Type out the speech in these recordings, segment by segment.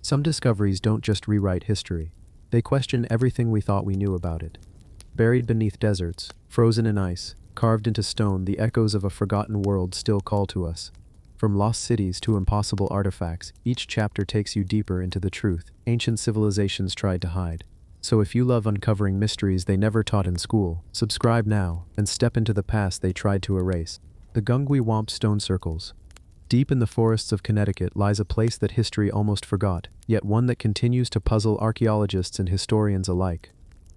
Some discoveries don't just rewrite history. They question everything we thought we knew about it. Buried beneath deserts, frozen in ice, carved into stone, the echoes of a forgotten world still call to us. From lost cities to impossible artifacts, each chapter takes you deeper into the truth ancient civilizations tried to hide. So if you love uncovering mysteries they never taught in school, subscribe now and step into the past they tried to erase. The Gungwi Wamp Stone Circles. Deep in the forests of Connecticut lies a place that history almost forgot, yet one that continues to puzzle archaeologists and historians alike.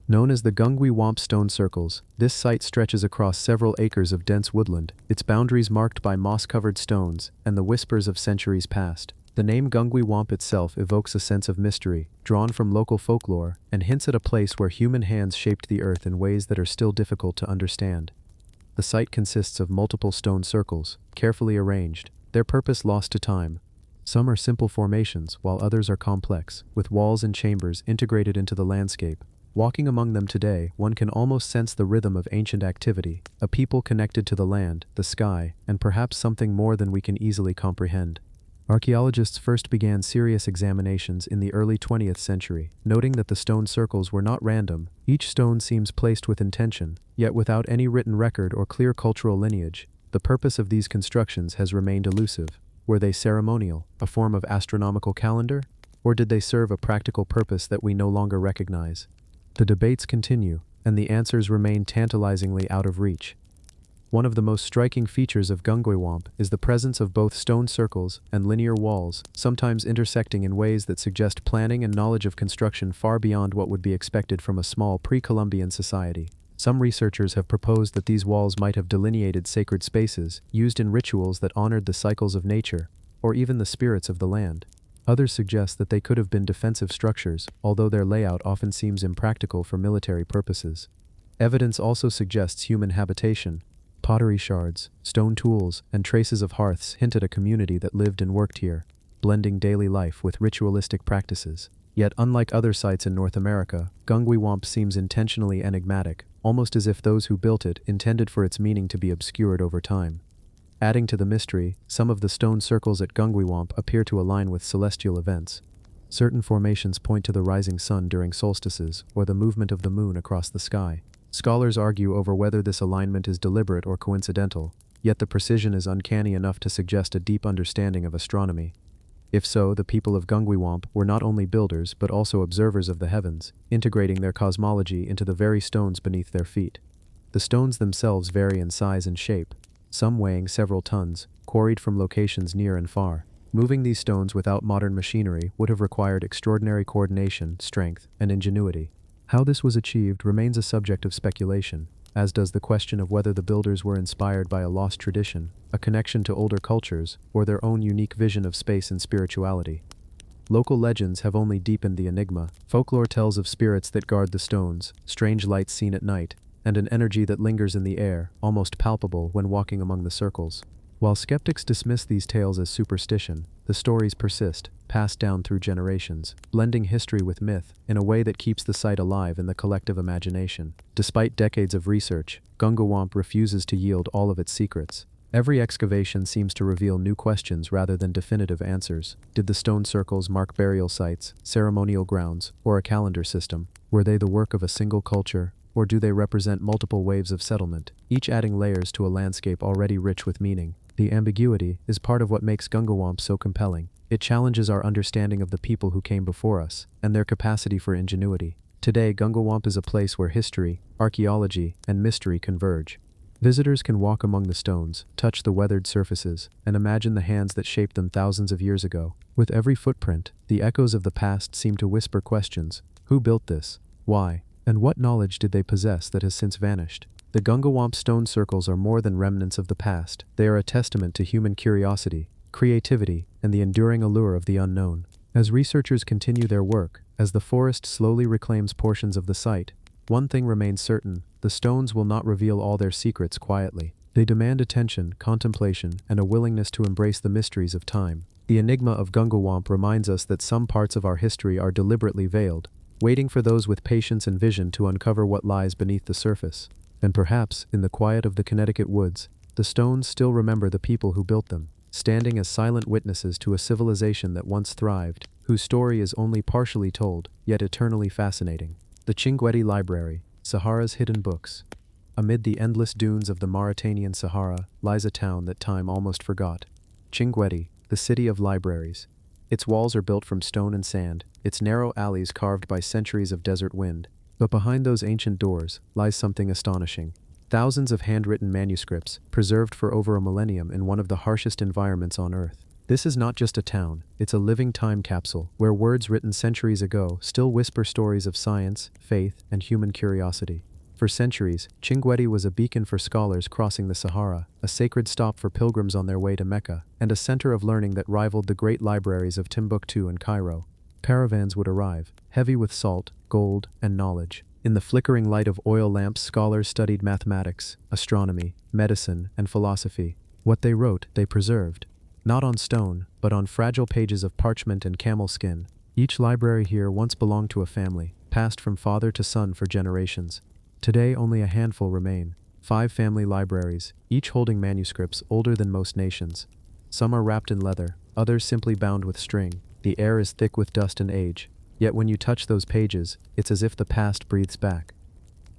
Known as the Gungwi Wamp Stone Circles, this site stretches across several acres of dense woodland, its boundaries marked by moss-covered stones and the whispers of centuries past. The name Gungwi Wamp itself evokes a sense of mystery, drawn from local folklore, and hints at a place where human hands shaped the earth in ways that are still difficult to understand. The site consists of multiple stone circles, carefully arranged, their purpose lost to time. Some are simple formations, while others are complex, with walls and chambers integrated into the landscape. Walking among them today, one can almost sense the rhythm of ancient activity, a people connected to the land, the sky, and perhaps something more than we can easily comprehend. Archaeologists first began serious examinations in the early 20th century, noting that the stone circles were not random. Each stone seems placed with intention, yet without any written record or clear cultural lineage. The purpose of these constructions has remained elusive. Were they ceremonial, a form of astronomical calendar? Or did they serve a practical purpose that we no longer recognize? The debates continue, and the answers remain tantalizingly out of reach. One of the most striking features of Gungwi Wamp is the presence of both stone circles and linear walls, sometimes intersecting in ways that suggest planning and knowledge of construction far beyond what would be expected from a small pre-Columbian society. Some researchers have proposed that these walls might have delineated sacred spaces, used in rituals that honored the cycles of nature, or even the spirits of the land. Others suggest that they could have been defensive structures, although their layout often seems impractical for military purposes. Evidence also suggests human habitation. Pottery shards, stone tools, and traces of hearths hint at a community that lived and worked here, blending daily life with ritualistic practices. Yet, unlike other sites in North America, Gungwi Wamp seems intentionally enigmatic, almost as if those who built it intended for its meaning to be obscured over time. Adding to the mystery, some of the stone circles at Gungwi Wamp appear to align with celestial events. Certain formations point to the rising sun during solstices or the movement of the moon across the sky. Scholars argue over whether this alignment is deliberate or coincidental, yet the precision is uncanny enough to suggest a deep understanding of astronomy. If so, the people of Gungwi Wamp were not only builders but also observers of the heavens, integrating their cosmology into the very stones beneath their feet. The stones themselves vary in size and shape, some weighing several tons, quarried from locations near and far. Moving these stones without modern machinery would have required extraordinary coordination, strength, and ingenuity. How this was achieved remains a subject of speculation, as does the question of whether the builders were inspired by a lost tradition, a connection to older cultures, or their own unique vision of space and spirituality. Local legends have only deepened the enigma. Folklore tells of spirits that guard the stones, strange lights seen at night, and an energy that lingers in the air, almost palpable when walking among the circles. While skeptics dismiss these tales as superstition, the stories persist, passed down through generations, blending history with myth in a way that keeps the site alive in the collective imagination. Despite decades of research, Gungwi Wamp refuses to yield all of its secrets. Every excavation seems to reveal new questions rather than definitive answers. Did the stone circles mark burial sites, ceremonial grounds, or a calendar system? Were they the work of a single culture, or do they represent multiple waves of settlement, each adding layers to a landscape already rich with meaning? The ambiguity is part of what makes Gungwi Wamp so compelling. It challenges our understanding of the people who came before us, and their capacity for ingenuity. Today, Gungwi Wamp is a place where history, archaeology, and mystery converge. Visitors can walk among the stones, touch the weathered surfaces, and imagine the hands that shaped them thousands of years ago. With every footprint, the echoes of the past seem to whisper questions. Who built this? Why? And what knowledge did they possess that has since vanished? The Gungwi Wamp stone circles are more than remnants of the past. They are a testament to human curiosity, creativity, and the enduring allure of the unknown. As researchers continue their work, as the forest slowly reclaims portions of the site, one thing remains certain: the stones will not reveal all their secrets quietly. They demand attention, contemplation, and a willingness to embrace the mysteries of time. The enigma of Gungwi Wamp reminds us that some parts of our history are deliberately veiled, waiting for those with patience and vision to uncover what lies beneath the surface. And perhaps, in the quiet of the Connecticut woods, the stones still remember the people who built them, standing as silent witnesses to a civilization that once thrived, whose story is only partially told, yet eternally fascinating. The Chinguetti Library, Sahara's hidden books. Amid the endless dunes of the Mauritanian Sahara lies a town that time almost forgot. Chinguetti, the city of libraries. Its walls are built from stone and sand, its narrow alleys carved by centuries of desert wind. But behind those ancient doors lies something astonishing. Thousands of handwritten manuscripts, preserved for over a millennium in one of the harshest environments on Earth. This is not just a town, it's a living time capsule, where words written centuries ago still whisper stories of science, faith, and human curiosity. For centuries, Chinguetti was a beacon for scholars crossing the Sahara, a sacred stop for pilgrims on their way to Mecca, and a center of learning that rivaled the great libraries of Timbuktu and Cairo. Caravans would arrive, heavy with salt, gold, and knowledge. In the flickering light of oil lamps, scholars studied mathematics, astronomy, medicine, and philosophy. What they wrote, they preserved. Not on stone, but on fragile pages of parchment and camel skin. Each library here once belonged to a family, passed from father to son for generations. Today only a handful remain. 5 family libraries, each holding manuscripts older than most nations. Some are wrapped in leather, others simply bound with string. The air is thick with dust and age. Yet when you touch those pages, it's as if the past breathes back.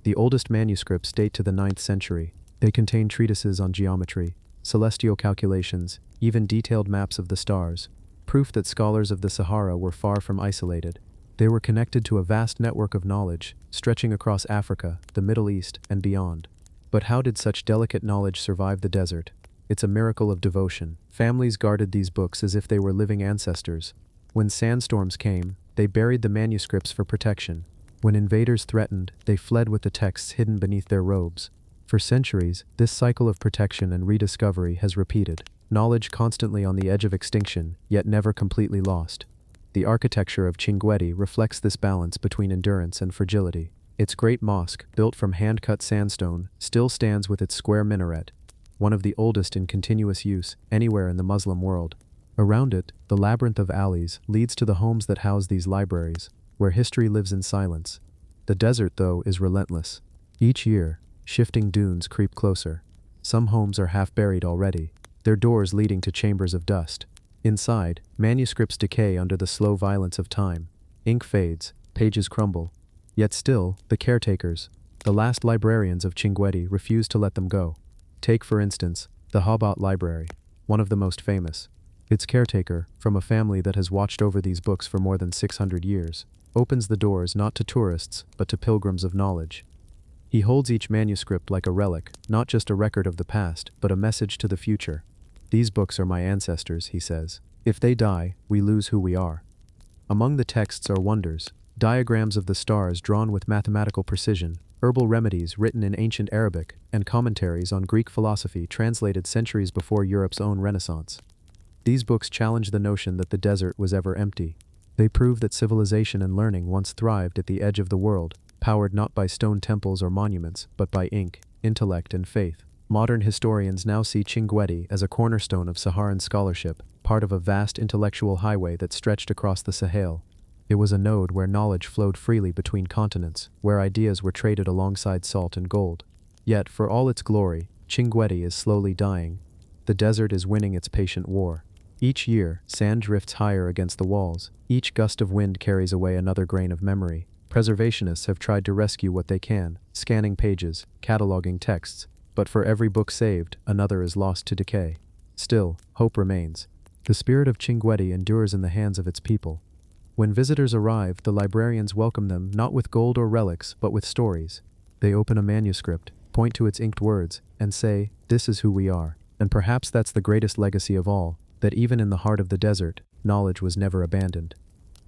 The oldest manuscripts date to the 9th century. They contain treatises on geometry, celestial calculations, even detailed maps of the stars, proof that scholars of the Sahara were far from isolated. They were connected to a vast network of knowledge, stretching across Africa, the Middle East, and beyond. But how did such delicate knowledge survive the desert? It's a miracle of devotion. Families guarded these books as if they were living ancestors. When sandstorms came, they buried the manuscripts for protection. When invaders threatened, they fled with the texts hidden beneath their robes. For centuries, this cycle of protection and rediscovery has repeated. Knowledge constantly on the edge of extinction, yet never completely lost. The architecture of Chinguetti reflects this balance between endurance and fragility. Its great mosque, built from hand-cut sandstone, still stands with its square minaret, one of the oldest in continuous use anywhere in the Muslim world. Around it, the labyrinth of alleys leads to the homes that house these libraries, where history lives in silence. The desert, though, is relentless. Each year, shifting dunes creep closer. Some homes are half buried already, their doors leading to chambers of dust. Inside, manuscripts decay under the slow violence of time. Ink fades, pages crumble. Yet still, the caretakers, the last librarians of Chinguetti, refuse to let them go. Take, for instance, the Habat Library, one of the most famous. Its caretaker, from a family that has watched over these books for more than 600 years, opens the doors not to tourists, but to pilgrims of knowledge. He holds each manuscript like a relic, not just a record of the past, but a message to the future. These books are my ancestors, he says. If they die, we lose who we are. Among the texts are wonders, diagrams of the stars drawn with mathematical precision, herbal remedies written in ancient Arabic, and commentaries on Greek philosophy translated centuries before Europe's own Renaissance. These books challenge the notion that the desert was ever empty. They prove that civilization and learning once thrived at the edge of the world, powered not by stone temples or monuments, but by ink, intellect, and faith. Modern historians now see Chinguetti as a cornerstone of Saharan scholarship, part of a vast intellectual highway that stretched across the Sahel. It was a node where knowledge flowed freely between continents, where ideas were traded alongside salt and gold. Yet, for all its glory, Chinguetti is slowly dying. The desert is winning its patient war. Each year, sand drifts higher against the walls. Each gust of wind carries away another grain of memory. Preservationists have tried to rescue what they can, scanning pages, cataloging texts, but for every book saved, another is lost to decay. Still, hope remains. The spirit of Chinguetti endures in the hands of its people. When visitors arrive, the librarians welcome them not with gold or relics, but with stories. They open a manuscript, point to its inked words, and say, "This is who we are." And perhaps that's the greatest legacy of all, that even in the heart of the desert, knowledge was never abandoned.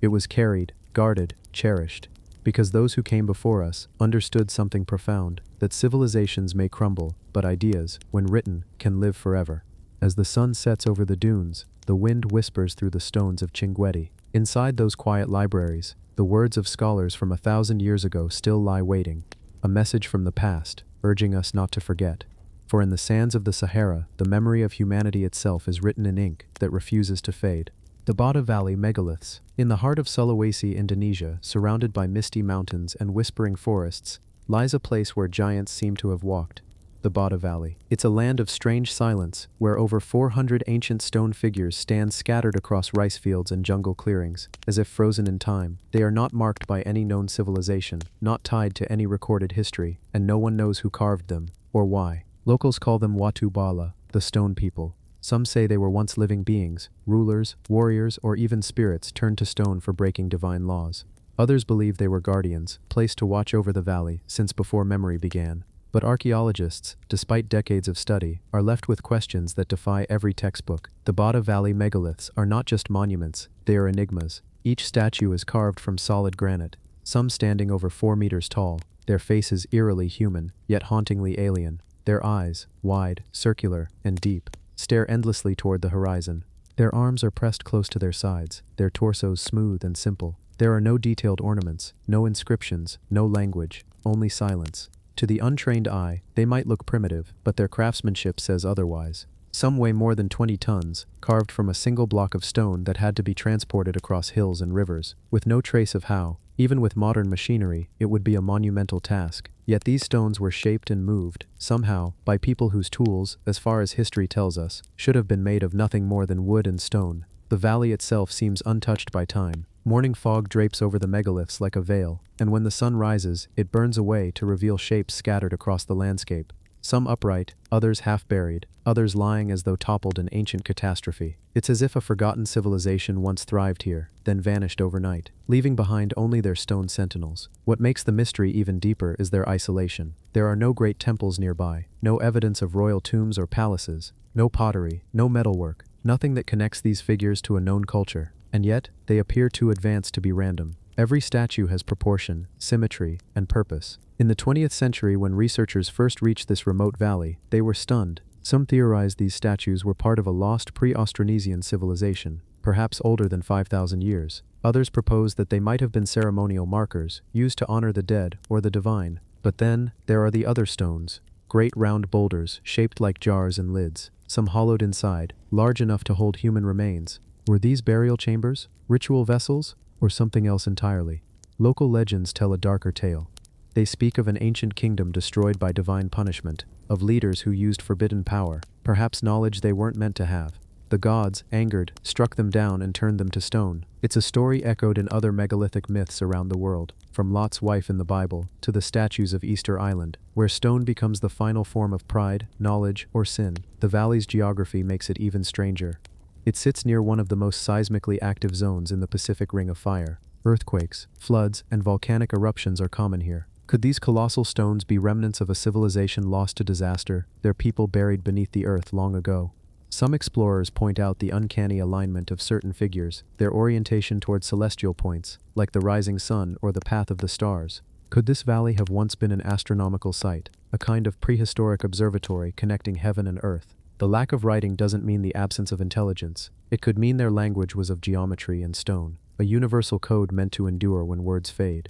It was carried, guarded, cherished, because those who came before us understood something profound, that civilizations may crumble, but ideas, when written, can live forever. As the sun sets over the dunes, the wind whispers through the stones of Chinguetti. Inside those quiet libraries, the words of scholars from 1,000 years ago still lie waiting, a message from the past, urging us not to forget. For in the sands of the Sahara, the memory of humanity itself is written in ink that refuses to fade. The Bata Valley megaliths, in the heart of Sulawesi, Indonesia, surrounded by misty mountains and whispering forests, lies a place where giants seem to have walked. the Bada Valley. It's a land of strange silence, where over 400 ancient stone figures stand scattered across rice fields and jungle clearings, as if frozen in time. They are not marked by any known civilization, not tied to any recorded history, and no one knows who carved them, or why. Locals call them Watu Bala, the stone people. Some say they were once living beings, rulers, warriors, or even spirits turned to stone for breaking divine laws. Others believe they were guardians, placed to watch over the valley since before memory began. But archaeologists, despite decades of study, are left with questions that defy every textbook. The Bada Valley megaliths are not just monuments, they are enigmas. Each statue is carved from solid granite, some standing over 4 meters tall, their faces eerily human, yet hauntingly alien. Their eyes, wide, circular, and deep, stare endlessly toward the horizon. Their arms are pressed close to their sides, their torsos smooth and simple. There are no detailed ornaments, no inscriptions, no language, only silence. To the untrained eye, they might look primitive, but their craftsmanship says otherwise. Some weigh more than 20 tons, carved from a single block of stone that had to be transported across hills and rivers, with no trace of how. Even with modern machinery, it would be a monumental task. Yet these stones were shaped and moved, somehow, by people whose tools, as far as history tells us, should have been made of nothing more than wood and stone. The valley itself seems untouched by time. Morning fog drapes over the megaliths like a veil, and when the sun rises, it burns away to reveal shapes scattered across the landscape. Some upright, others half-buried, others lying as though toppled in ancient catastrophe. It's as if a forgotten civilization once thrived here, then vanished overnight, leaving behind only their stone sentinels. What makes the mystery even deeper is their isolation. There are no great temples nearby, no evidence of royal tombs or palaces, no pottery, no metalwork, nothing that connects these figures to a known culture. And yet, they appear too advanced to be random. Every statue has proportion, symmetry, and purpose. In the 20th century, when researchers first reached this remote valley, they were stunned. Some theorized these statues were part of a lost pre-Austronesian civilization, perhaps older than 5,000 years. Others proposed that they might have been ceremonial markers, used to honor the dead or the divine. But then, there are the other stones, great round boulders shaped like jars and lids, some hollowed inside, large enough to hold human remains. Were these burial chambers, ritual vessels, or something else entirely? Local legends tell a darker tale. They speak of an ancient kingdom destroyed by divine punishment, of leaders who used forbidden power, perhaps knowledge they weren't meant to have. The gods, angered, struck them down and turned them to stone. It's a story echoed in other megalithic myths around the world, from Lot's wife in the Bible to the statues of Easter Island, where stone becomes the final form of pride, knowledge, or sin. The valley's geography makes it even stranger. It sits near one of the most seismically active zones in the Pacific Ring of Fire. Earthquakes, floods, and volcanic eruptions are common here. Could these colossal stones be remnants of a civilization lost to disaster, their people buried beneath the earth long ago? Some explorers point out the uncanny alignment of certain figures, their orientation toward celestial points, like the rising sun or the path of the stars. Could this valley have once been an astronomical site, a kind of prehistoric observatory connecting heaven and earth? The lack of writing doesn't mean the absence of intelligence. It could mean their language was of geometry and stone, a universal code meant to endure when words fade.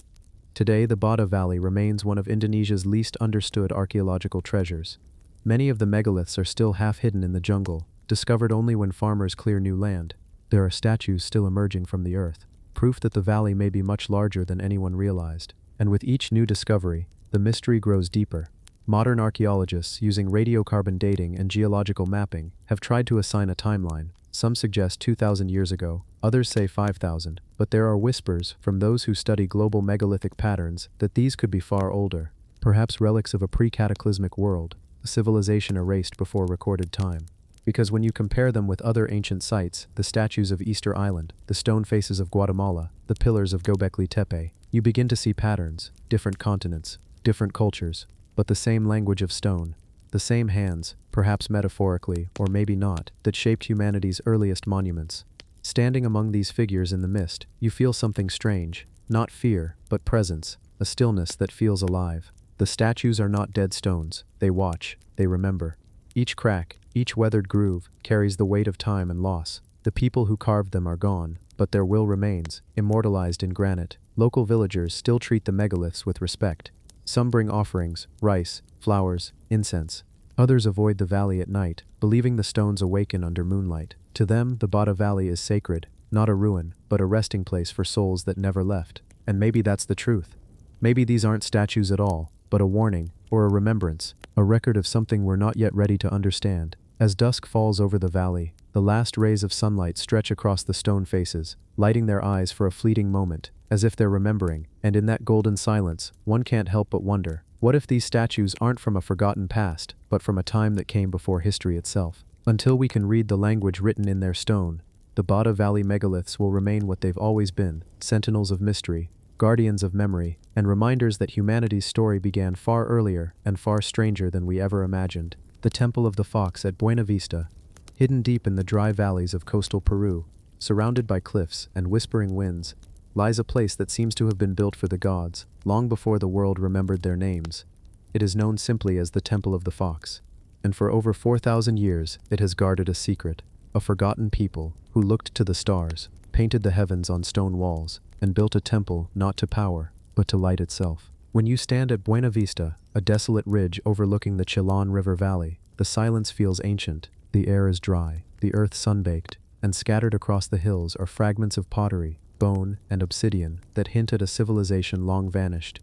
Today, the Bada Valley remains one of Indonesia's least understood archaeological treasures. Many of the megaliths are still half hidden in the jungle, discovered only when farmers clear new land. There are statues still emerging from the earth, proof that the valley may be much larger than anyone realized. And with each new discovery, the mystery grows deeper. Modern archaeologists, using radiocarbon dating and geological mapping, have tried to assign a timeline. Some suggest 2,000 years ago, others say 5,000, but there are whispers from those who study global megalithic patterns that these could be far older, perhaps relics of a pre-cataclysmic world, a civilization erased before recorded time. Because when you compare them with other ancient sites, the statues of Easter Island, the stone faces of Guatemala, the pillars of Göbekli Tepe, you begin to see patterns, different continents, different cultures, but the same language of stone, the same hands, perhaps metaphorically, or maybe not, that shaped humanity's earliest monuments. Standing among these figures in the mist, you feel something strange, not fear, but presence, a stillness that feels alive. The statues are not dead stones, they watch, they remember. Each crack, each weathered groove, carries the weight of time and loss. The people who carved them are gone, but their will remains, immortalized in granite. Local villagers still treat the megaliths with respect. Some bring offerings, rice, flowers, incense. Others avoid the valley at night, believing the stones awaken under moonlight. To them, the Bada Valley is sacred, not a ruin, but a resting place for souls that never left. And maybe that's the truth. Maybe these aren't statues at all, but a warning, or a remembrance, a record of something we're not yet ready to understand. As dusk falls over the valley, the last rays of sunlight stretch across the stone faces, lighting their eyes for a fleeting moment, as if they're remembering, and in that golden silence, one can't help but wonder, what if these statues aren't from a forgotten past, but from a time that came before history itself? Until we can read the language written in their stone, the Bada Valley megaliths will remain what they've always been, sentinels of mystery, guardians of memory, and reminders that humanity's story began far earlier and far stranger than we ever imagined. The Temple of the Fox at Buena Vista, hidden deep in the dry valleys of coastal Peru, surrounded by cliffs and whispering winds, lies a place that seems to have been built for the gods, long before the world remembered their names. It is known simply as the Temple of the Fox, and for over 4,000 years it has guarded a secret, a forgotten people who looked to the stars, painted the heavens on stone walls, and built a temple not to power, but to light itself. When you stand at Buena Vista, a desolate ridge overlooking the Chillon River Valley, the silence feels ancient, the air is dry, the earth sun-baked, and scattered across the hills are fragments of pottery, bone, and obsidian that hint at a civilization long vanished.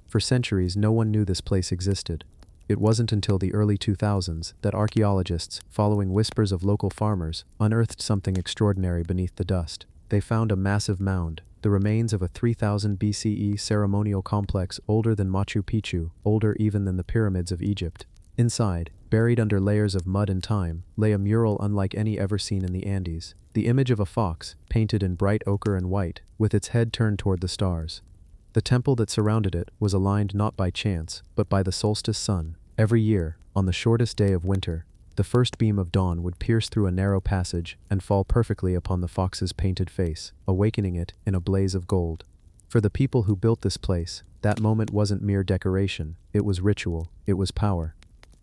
For centuries, no one knew this place existed. It wasn't until the early 2000s that archaeologists, following whispers of local farmers, unearthed something extraordinary beneath the dust. They found a massive mound, the remains of a 3000 BCE ceremonial complex older than Machu Picchu, older even than the pyramids of Egypt. Inside, buried under layers of mud and time, lay a mural unlike any ever seen in the Andes. The image of a fox, painted in bright ochre and white, with its head turned toward the stars. The temple that surrounded it was aligned not by chance, but by the solstice sun. Every year, on the shortest day of winter, the first beam of dawn would pierce through a narrow passage and fall perfectly upon the fox's painted face, awakening it in a blaze of gold. For the people who built this place, that moment wasn't mere decoration, it was ritual, it was power.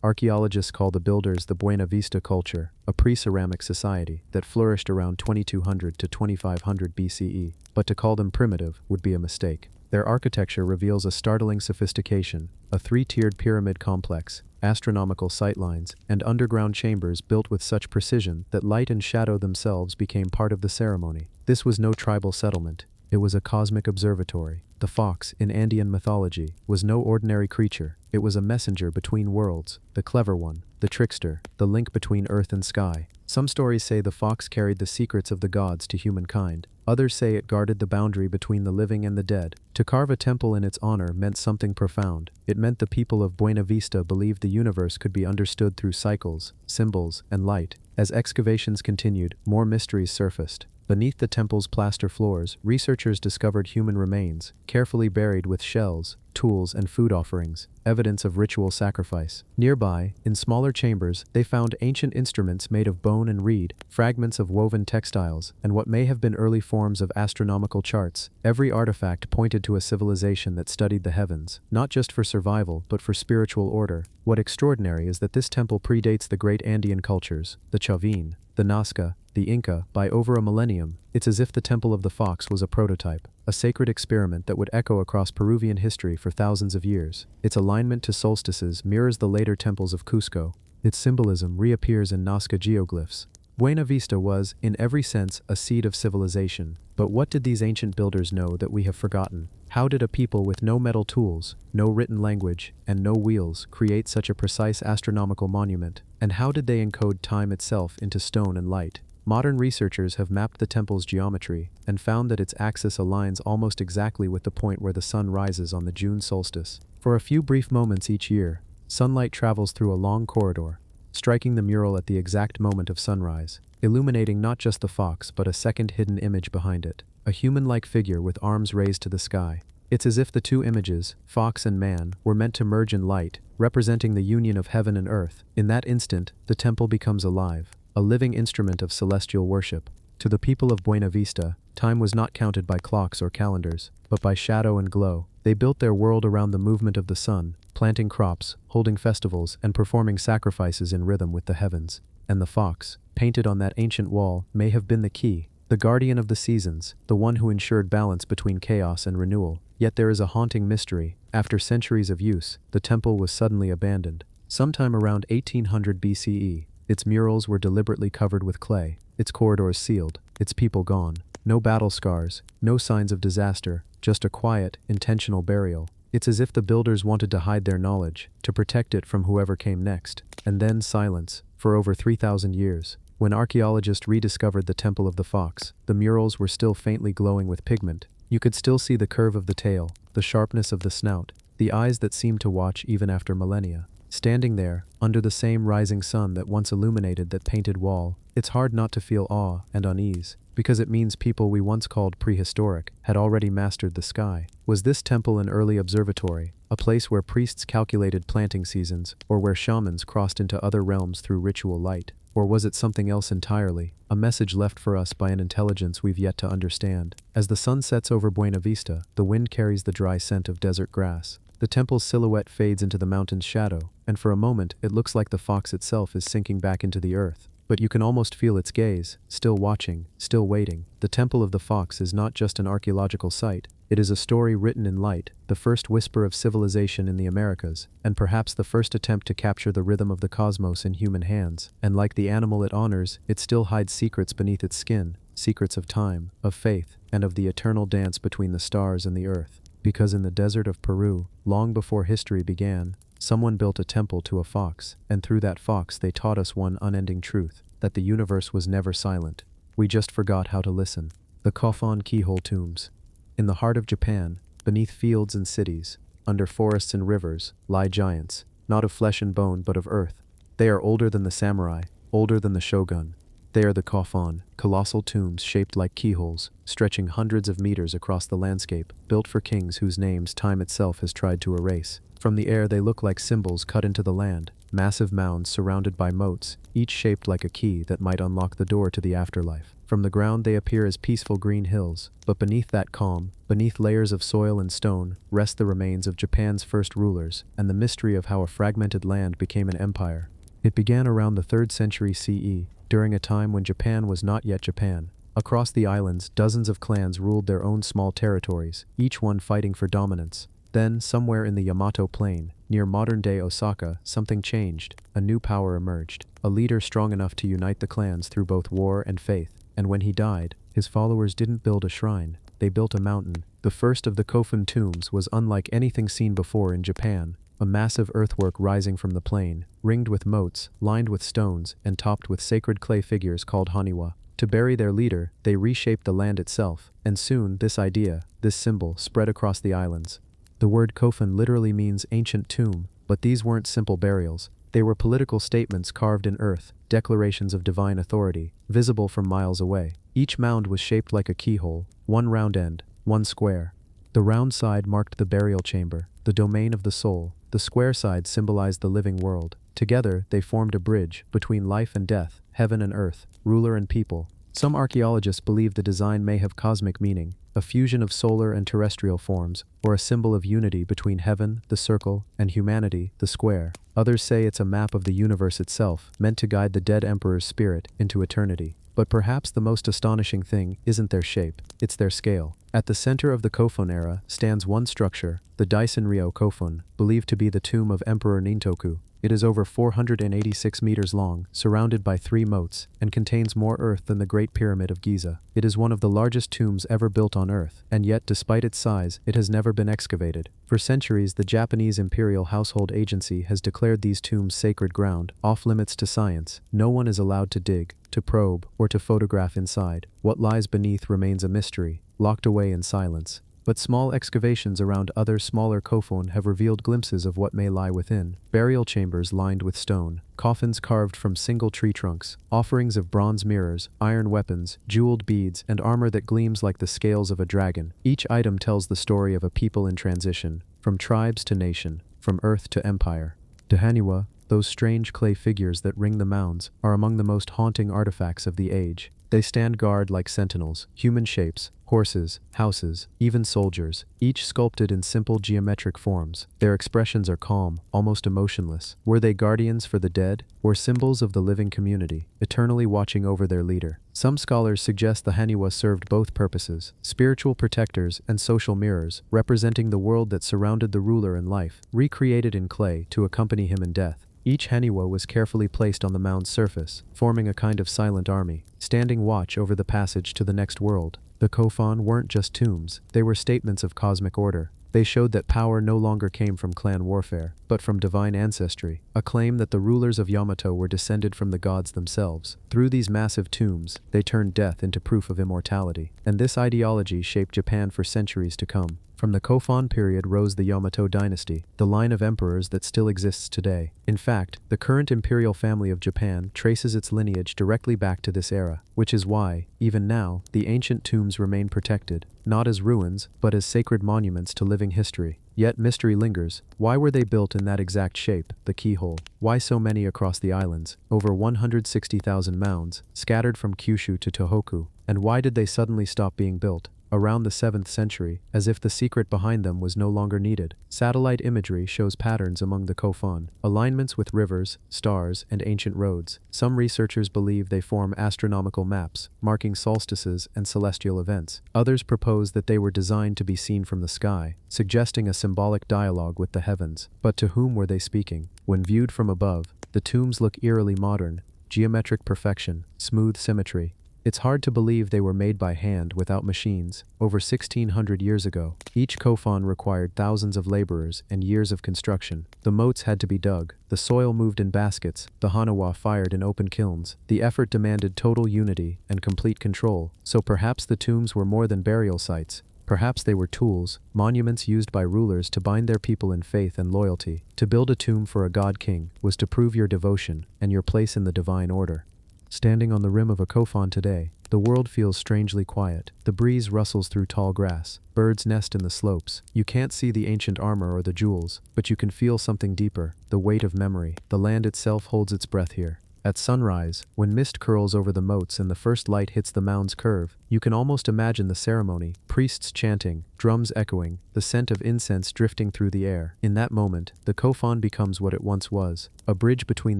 Archaeologists call the builders the Buena Vista culture, a pre-ceramic society that flourished around 2200 to 2500 BCE, but to call them primitive would be a mistake. Their architecture reveals a startling sophistication, a three-tiered pyramid complex, astronomical sightlines, and underground chambers built with such precision that light and shadow themselves became part of the ceremony. This was no tribal settlement. It was a cosmic observatory. The fox, in Andean mythology, was no ordinary creature. It was a messenger between worlds, the clever one, the trickster, the link between earth and sky. Some stories say the fox carried the secrets of the gods to humankind. Others say it guarded the boundary between the living and the dead. To carve a temple in its honor meant something profound. It meant the people of Buena Vista believed the universe could be understood through cycles, symbols, and light. As excavations continued, more mysteries surfaced. Beneath the temple's plaster floors, researchers discovered human remains, carefully buried with shells, tools, and food offerings, evidence of ritual sacrifice. Nearby, in smaller chambers, they found ancient instruments made of bone and reed, fragments of woven textiles, and what may have been early forms of astronomical charts. Every artifact pointed to a civilization that studied the heavens, not just for survival, but for spiritual order. What extraordinary is that this temple predates the great Andean cultures, the Chavin, the Nazca, the Inca, by over a millennium. It's as if the Temple of the Fox was a prototype, a sacred experiment that would echo across Peruvian history for thousands of years. Its alignment to solstices mirrors the later temples of Cusco. Its symbolism reappears in Nazca geoglyphs. Buena Vista was, in every sense, a seed of civilization. But what did these ancient builders know that we have forgotten? How did a people with no metal tools, no written language, and no wheels create such a precise astronomical monument? And how did they encode time itself into stone and light? Modern researchers have mapped the temple's geometry and found that its axis aligns almost exactly with the point where the sun rises on the June solstice. For a few brief moments each year, sunlight travels through a long corridor, striking the mural at the exact moment of sunrise, illuminating not just the fox but a second hidden image behind it, a human-like figure with arms raised to the sky. It's as if the two images, fox and man, were meant to merge in light, representing the union of heaven and earth. In that instant, the temple becomes alive, a living instrument of celestial worship. To the people of Buena Vista, time was not counted by clocks or calendars, but by shadow and glow. They built their world around the movement of the sun, planting crops, holding festivals, and performing sacrifices in rhythm with the heavens. And the fox, painted on that ancient wall, may have been the key, the guardian of the seasons, the one who ensured balance between chaos and renewal. Yet there is a haunting mystery. After centuries of use, the temple was suddenly abandoned. Sometime around 1800 BCE, its murals were deliberately covered with clay, its corridors sealed, its people gone. No battle scars, no signs of disaster, just a quiet, intentional burial. It's as if the builders wanted to hide their knowledge, to protect it from whoever came next. And then silence, for over 3,000 years. When archaeologists rediscovered the Temple of the Fox, the murals were still faintly glowing with pigment. You could still see the curve of the tail, the sharpness of the snout, the eyes that seemed to watch even after millennia. Standing there, under the same rising sun that once illuminated that painted wall, it's hard not to feel awe and unease, because it means people we once called prehistoric had already mastered the sky. Was this temple an early observatory, a place where priests calculated planting seasons, or where shamans crossed into other realms through ritual light? Or was it something else entirely, a message left for us by an intelligence we've yet to understand? As the sun sets over Buena Vista, the wind carries the dry scent of desert grass. The temple's silhouette fades into the mountain's shadow, and for a moment it looks like the fox itself is sinking back into the earth. But you can almost feel its gaze, still watching, still waiting. The Temple of the Fox is not just an archaeological site. It is a story written in light, the first whisper of civilization in the Americas, and perhaps the first attempt to capture the rhythm of the cosmos in human hands. And like the animal it honors, it still hides secrets beneath its skin, secrets of time, of faith, and of the eternal dance between the stars and the earth. Because in the desert of Peru, long before history began, someone built a temple to a fox, and through that fox they taught us one unending truth, that the universe was never silent. We just forgot how to listen. The Kofun keyhole tombs. In the heart of Japan, beneath fields and cities, under forests and rivers, lie giants, not of flesh and bone but of earth. They are older than the samurai, older than the shogun. They are the Kofun, colossal tombs shaped like keyholes, stretching hundreds of meters across the landscape, built for kings whose names time itself has tried to erase. From the air they look like symbols cut into the land, massive mounds surrounded by moats, each shaped like a key that might unlock the door to the afterlife. From the ground they appear as peaceful green hills, but beneath that calm, beneath layers of soil and stone, rest the remains of Japan's first rulers, and the mystery of how a fragmented land became an empire. It began around the 3rd century CE, during a time when Japan was not yet Japan. Across the islands, dozens of clans ruled their own small territories, each one fighting for dominance. Then, somewhere in the Yamato Plain, near modern-day Osaka, something changed. A new power emerged, a leader strong enough to unite the clans through both war and faith. And when he died, his followers didn't build a shrine, they built a mountain. The first of the Kofun tombs was unlike anything seen before in Japan. A massive earthwork rising from the plain, ringed with moats, lined with stones, and topped with sacred clay figures called haniwa. To bury their leader, they reshaped the land itself, and soon this idea, this symbol, spread across the islands. The word Kofun literally means ancient tomb, but these weren't simple burials. They were political statements carved in earth, declarations of divine authority, visible from miles away. Each mound was shaped like a keyhole, one round end, one square. The round side marked the burial chamber, the domain of the soul. The square side symbolized the living world. Together, they formed a bridge between life and death, heaven and earth, ruler and people. Some archaeologists believe the design may have cosmic meaning, a fusion of solar and terrestrial forms, or a symbol of unity between heaven, the circle, and humanity, the square. Others say it's a map of the universe itself, meant to guide the dead emperor's spirit into eternity. But perhaps the most astonishing thing isn't their shape, it's their scale. At the center of the Kofun era stands one structure, the Daisen-ryo Kofun, believed to be the tomb of Emperor Nintoku. It is over 486 meters long, surrounded by 3 moats, and contains more earth than the Great Pyramid of Giza. It is one of the largest tombs ever built on Earth, and yet, despite its size, it has never been excavated. For centuries, the Japanese Imperial Household Agency has declared these tombs sacred ground, off-limits to science. No one is allowed to dig, to probe, or to photograph inside. What lies beneath remains a mystery, locked away in silence. But small excavations around other smaller kofun have revealed glimpses of what may lie within. Burial chambers lined with stone, coffins carved from single tree trunks, offerings of bronze mirrors, iron weapons, jeweled beads, and armor that gleams like the scales of a dragon. Each item tells the story of a people in transition, from tribes to nation, from earth to empire. The haniwa, those strange clay figures that ring the mounds, are among the most haunting artifacts of the age. They stand guard like sentinels, human shapes, horses, houses, even soldiers, each sculpted in simple geometric forms. Their expressions are calm, almost emotionless. Were they guardians for the dead, or symbols of the living community, eternally watching over their leader? Some scholars suggest the haniwa served both purposes, spiritual protectors and social mirrors, representing the world that surrounded the ruler in life, recreated in clay to accompany him in death. Each haniwa was carefully placed on the mound's surface, forming a kind of silent army, standing watch over the passage to the next world. The kofun weren't just tombs, they were statements of cosmic order. They showed that power no longer came from clan warfare, but from divine ancestry, a claim that the rulers of Yamato were descended from the gods themselves. Through these massive tombs, they turned death into proof of immortality, and this ideology shaped Japan for centuries to come. From the Kofun period rose the Yamato dynasty, the line of emperors that still exists today. In fact, the current imperial family of Japan traces its lineage directly back to this era, which is why, even now, the ancient tombs remain protected, not as ruins, but as sacred monuments to living history. Yet mystery lingers. Why were they built in that exact shape, the keyhole? Why so many across the islands? Over 160,000 mounds, scattered from Kyushu to Tohoku. And why did they suddenly stop being built? Around the 7th century, as if the secret behind them was no longer needed. Satellite imagery shows patterns among the Kofun, alignments with rivers, stars, and ancient roads. Some researchers believe they form astronomical maps, marking solstices and celestial events. Others propose that they were designed to be seen from the sky, suggesting a symbolic dialogue with the heavens. But to whom were they speaking? When viewed from above, the tombs look eerily modern, geometric perfection, smooth symmetry. It's hard to believe they were made by hand without machines. Over 1,600 years ago, each kofun required thousands of laborers and years of construction. The moats had to be dug, the soil moved in baskets, the hanawa fired in open kilns. The effort demanded total unity and complete control, so perhaps the tombs were more than burial sites. Perhaps they were tools, monuments used by rulers to bind their people in faith and loyalty. To build a tomb for a god-king was to prove your devotion and your place in the divine order. Standing on the rim of a kofun today, the world feels strangely quiet. The breeze rustles through tall grass. Birds nest in the slopes. You can't see the ancient armor or the jewels, but you can feel something deeper, the weight of memory. The land itself holds its breath here. At sunrise, when mist curls over the moats and the first light hits the mound's curve, you can almost imagine the ceremony, priests chanting, drums echoing, the scent of incense drifting through the air. In that moment, the kofun becomes what it once was, a bridge between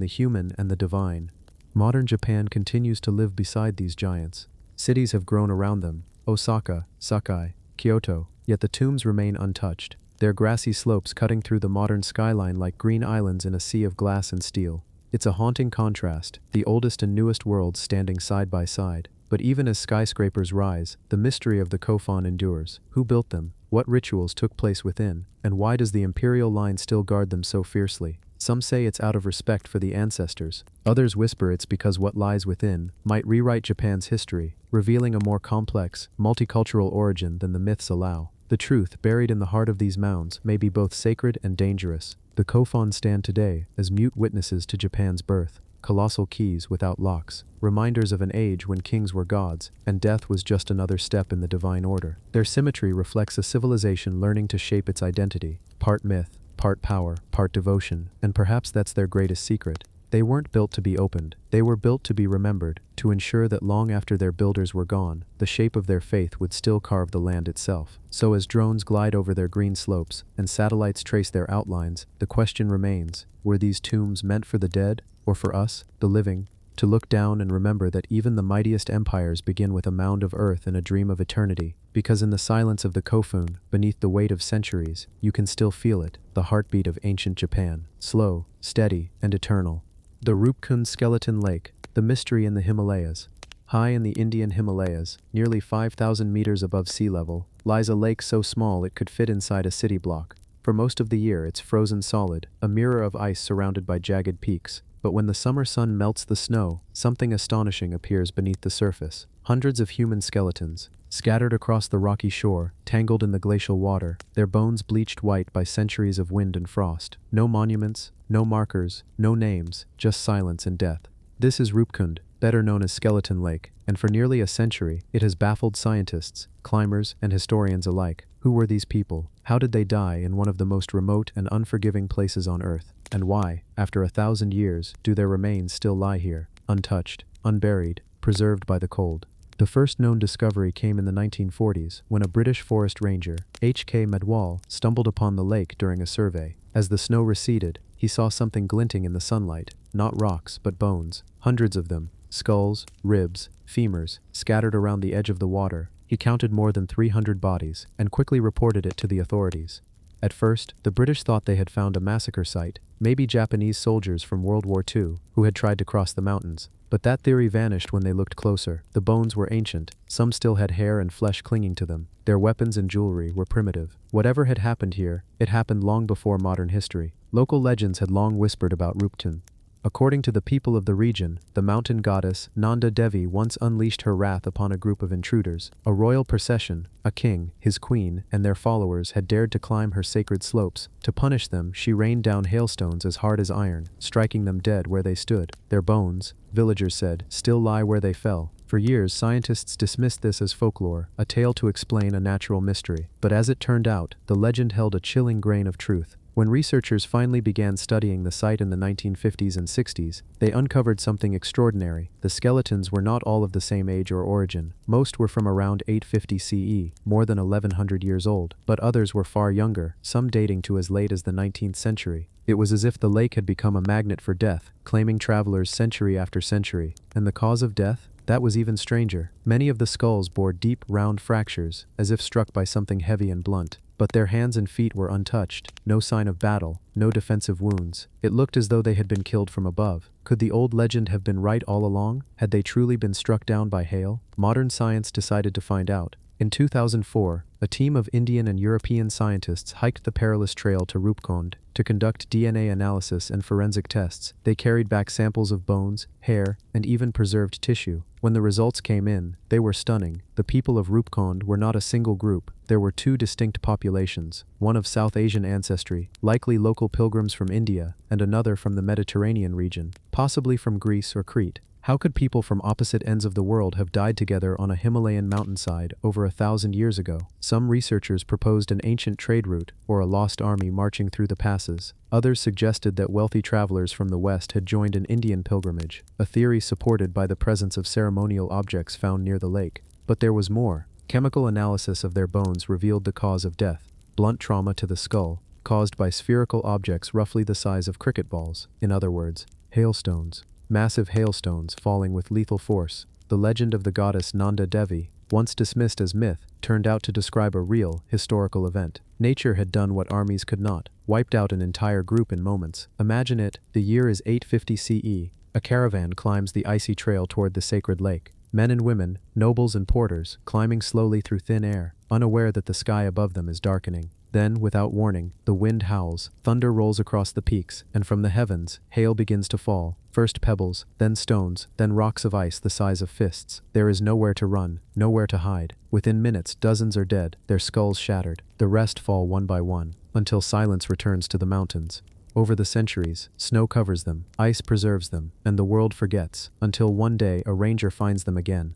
the human and the divine. Modern Japan continues to live beside these giants. Cities have grown around them, Osaka, Sakai, Kyoto, yet the tombs remain untouched, their grassy slopes cutting through the modern skyline like green islands in a sea of glass and steel. It's a haunting contrast, the oldest and newest worlds standing side by side. But even as skyscrapers rise, the mystery of the kofun endures. Who built them? What rituals took place within? And why does the imperial line still guard them so fiercely? Some say it's out of respect for the ancestors. Others whisper it's because what lies within might rewrite Japan's history, revealing a more complex, multicultural origin than the myths allow. The truth buried in the heart of these mounds may be both sacred and dangerous. The kofun stand today as mute witnesses to Japan's birth, colossal keys without locks, reminders of an age when kings were gods, and death was just another step in the divine order. Their symmetry reflects a civilization learning to shape its identity, part myth, part power, part devotion, and perhaps that's their greatest secret. They weren't built to be opened, they were built to be remembered, to ensure that long after their builders were gone, the shape of their faith would still carve the land itself. So as drones glide over their green slopes, and satellites trace their outlines, the question remains, were these tombs meant for the dead, or for us, the living? To look down and remember that even the mightiest empires begin with a mound of earth and a dream of eternity, because in the silence of the kofun, beneath the weight of centuries, you can still feel it, the heartbeat of ancient Japan, slow, steady, and eternal. The Rupkund Skeleton Lake, the mystery in the Himalayas. High in the Indian Himalayas, nearly 5,000 meters above sea level, lies a lake so small it could fit inside a city block. For most of the year it's frozen solid, a mirror of ice surrounded by jagged peaks. But when the summer sun melts the snow, something astonishing appears beneath the surface. Hundreds of human skeletons, scattered across the rocky shore, tangled in the glacial water, their bones bleached white by centuries of wind and frost. No monuments, no markers, no names, just silence and death. This is Rupkund, better known as Skeleton Lake, and for nearly a century, it has baffled scientists, climbers, and historians alike. Who were these people? How did they die in one of the most remote and unforgiving places on Earth? And why, after 1,000 years, do their remains still lie here, untouched, unburied, preserved by the cold? The first known discovery came in the 1940s, when a British forest ranger, H.K. Madwal, stumbled upon the lake during a survey. As the snow receded, he saw something glinting in the sunlight, not rocks but bones, hundreds of them, skulls, ribs, femurs, scattered around the edge of the water. He counted more than 300 bodies, and quickly reported it to the authorities. At first, the British thought they had found a massacre site, maybe Japanese soldiers from World War II, who had tried to cross the mountains. But that theory vanished when they looked closer. The bones were ancient, some still had hair and flesh clinging to them. Their weapons and jewelry were primitive. Whatever had happened here, it happened long before modern history. Local legends had long whispered about Rupkund. According to the people of the region, the mountain goddess Nanda Devi once unleashed her wrath upon a group of intruders. A royal procession, a king, his queen, and their followers had dared to climb her sacred slopes. To punish them, she rained down hailstones as hard as iron, striking them dead where they stood. Their bones, villagers said, still lie where they fell. For years, scientists dismissed this as folklore, a tale to explain a natural mystery. But as it turned out, the legend held a chilling grain of truth. When researchers finally began studying the site in the 1950s and 60s, they uncovered something extraordinary. The skeletons were not all of the same age or origin. Most were from around 850 CE, more than 1100 years old, but others were far younger, some dating to as late as the 19th century. It was as if the lake had become a magnet for death, claiming travelers century after century. And the cause of death? That was even stranger. Many of the skulls bore deep, round fractures, as if struck by something heavy and blunt. But their hands and feet were untouched, no sign of battle, no defensive wounds. It looked as though they had been killed from above. Could the old legend have been right all along? Had they truly been struck down by hail? Modern science decided to find out. In 2004, a team of Indian and European scientists hiked the perilous trail to Rupkund to conduct DNA analysis and forensic tests. They carried back samples of bones, hair, and even preserved tissue. When the results came in, they were stunning. The people of Rupkund were not a single group. There were two distinct populations, one of South Asian ancestry, likely local pilgrims from India, and another from the Mediterranean region, possibly from Greece or Crete. How could people from opposite ends of the world have died together on a Himalayan mountainside over 1,000 years ago? Some researchers proposed an ancient trade route, or a lost army marching through the passes. Others suggested that wealthy travelers from the West had joined an Indian pilgrimage, a theory supported by the presence of ceremonial objects found near the lake. But there was more. Chemical analysis of their bones revealed the cause of death: blunt trauma to the skull, caused by spherical objects roughly the size of cricket balls. In other words, hailstones. Massive hailstones falling with lethal force. The legend of the goddess Nanda Devi, once dismissed as myth, turned out to describe a real, historical event. Nature had done what armies could not, wiped out an entire group in moments. Imagine it, the year is 850 CE. A caravan climbs the icy trail toward the sacred lake. Men and women, nobles and porters, climbing slowly through thin air, unaware that the sky above them is darkening. Then, without warning, the wind howls, thunder rolls across the peaks, and from the heavens, hail begins to fall. First pebbles, then stones, then rocks of ice the size of fists. There is nowhere to run, nowhere to hide. Within minutes, dozens are dead, their skulls shattered. The rest fall one by one, until silence returns to the mountains. Over the centuries, snow covers them, ice preserves them, and the world forgets, until one day a ranger finds them again.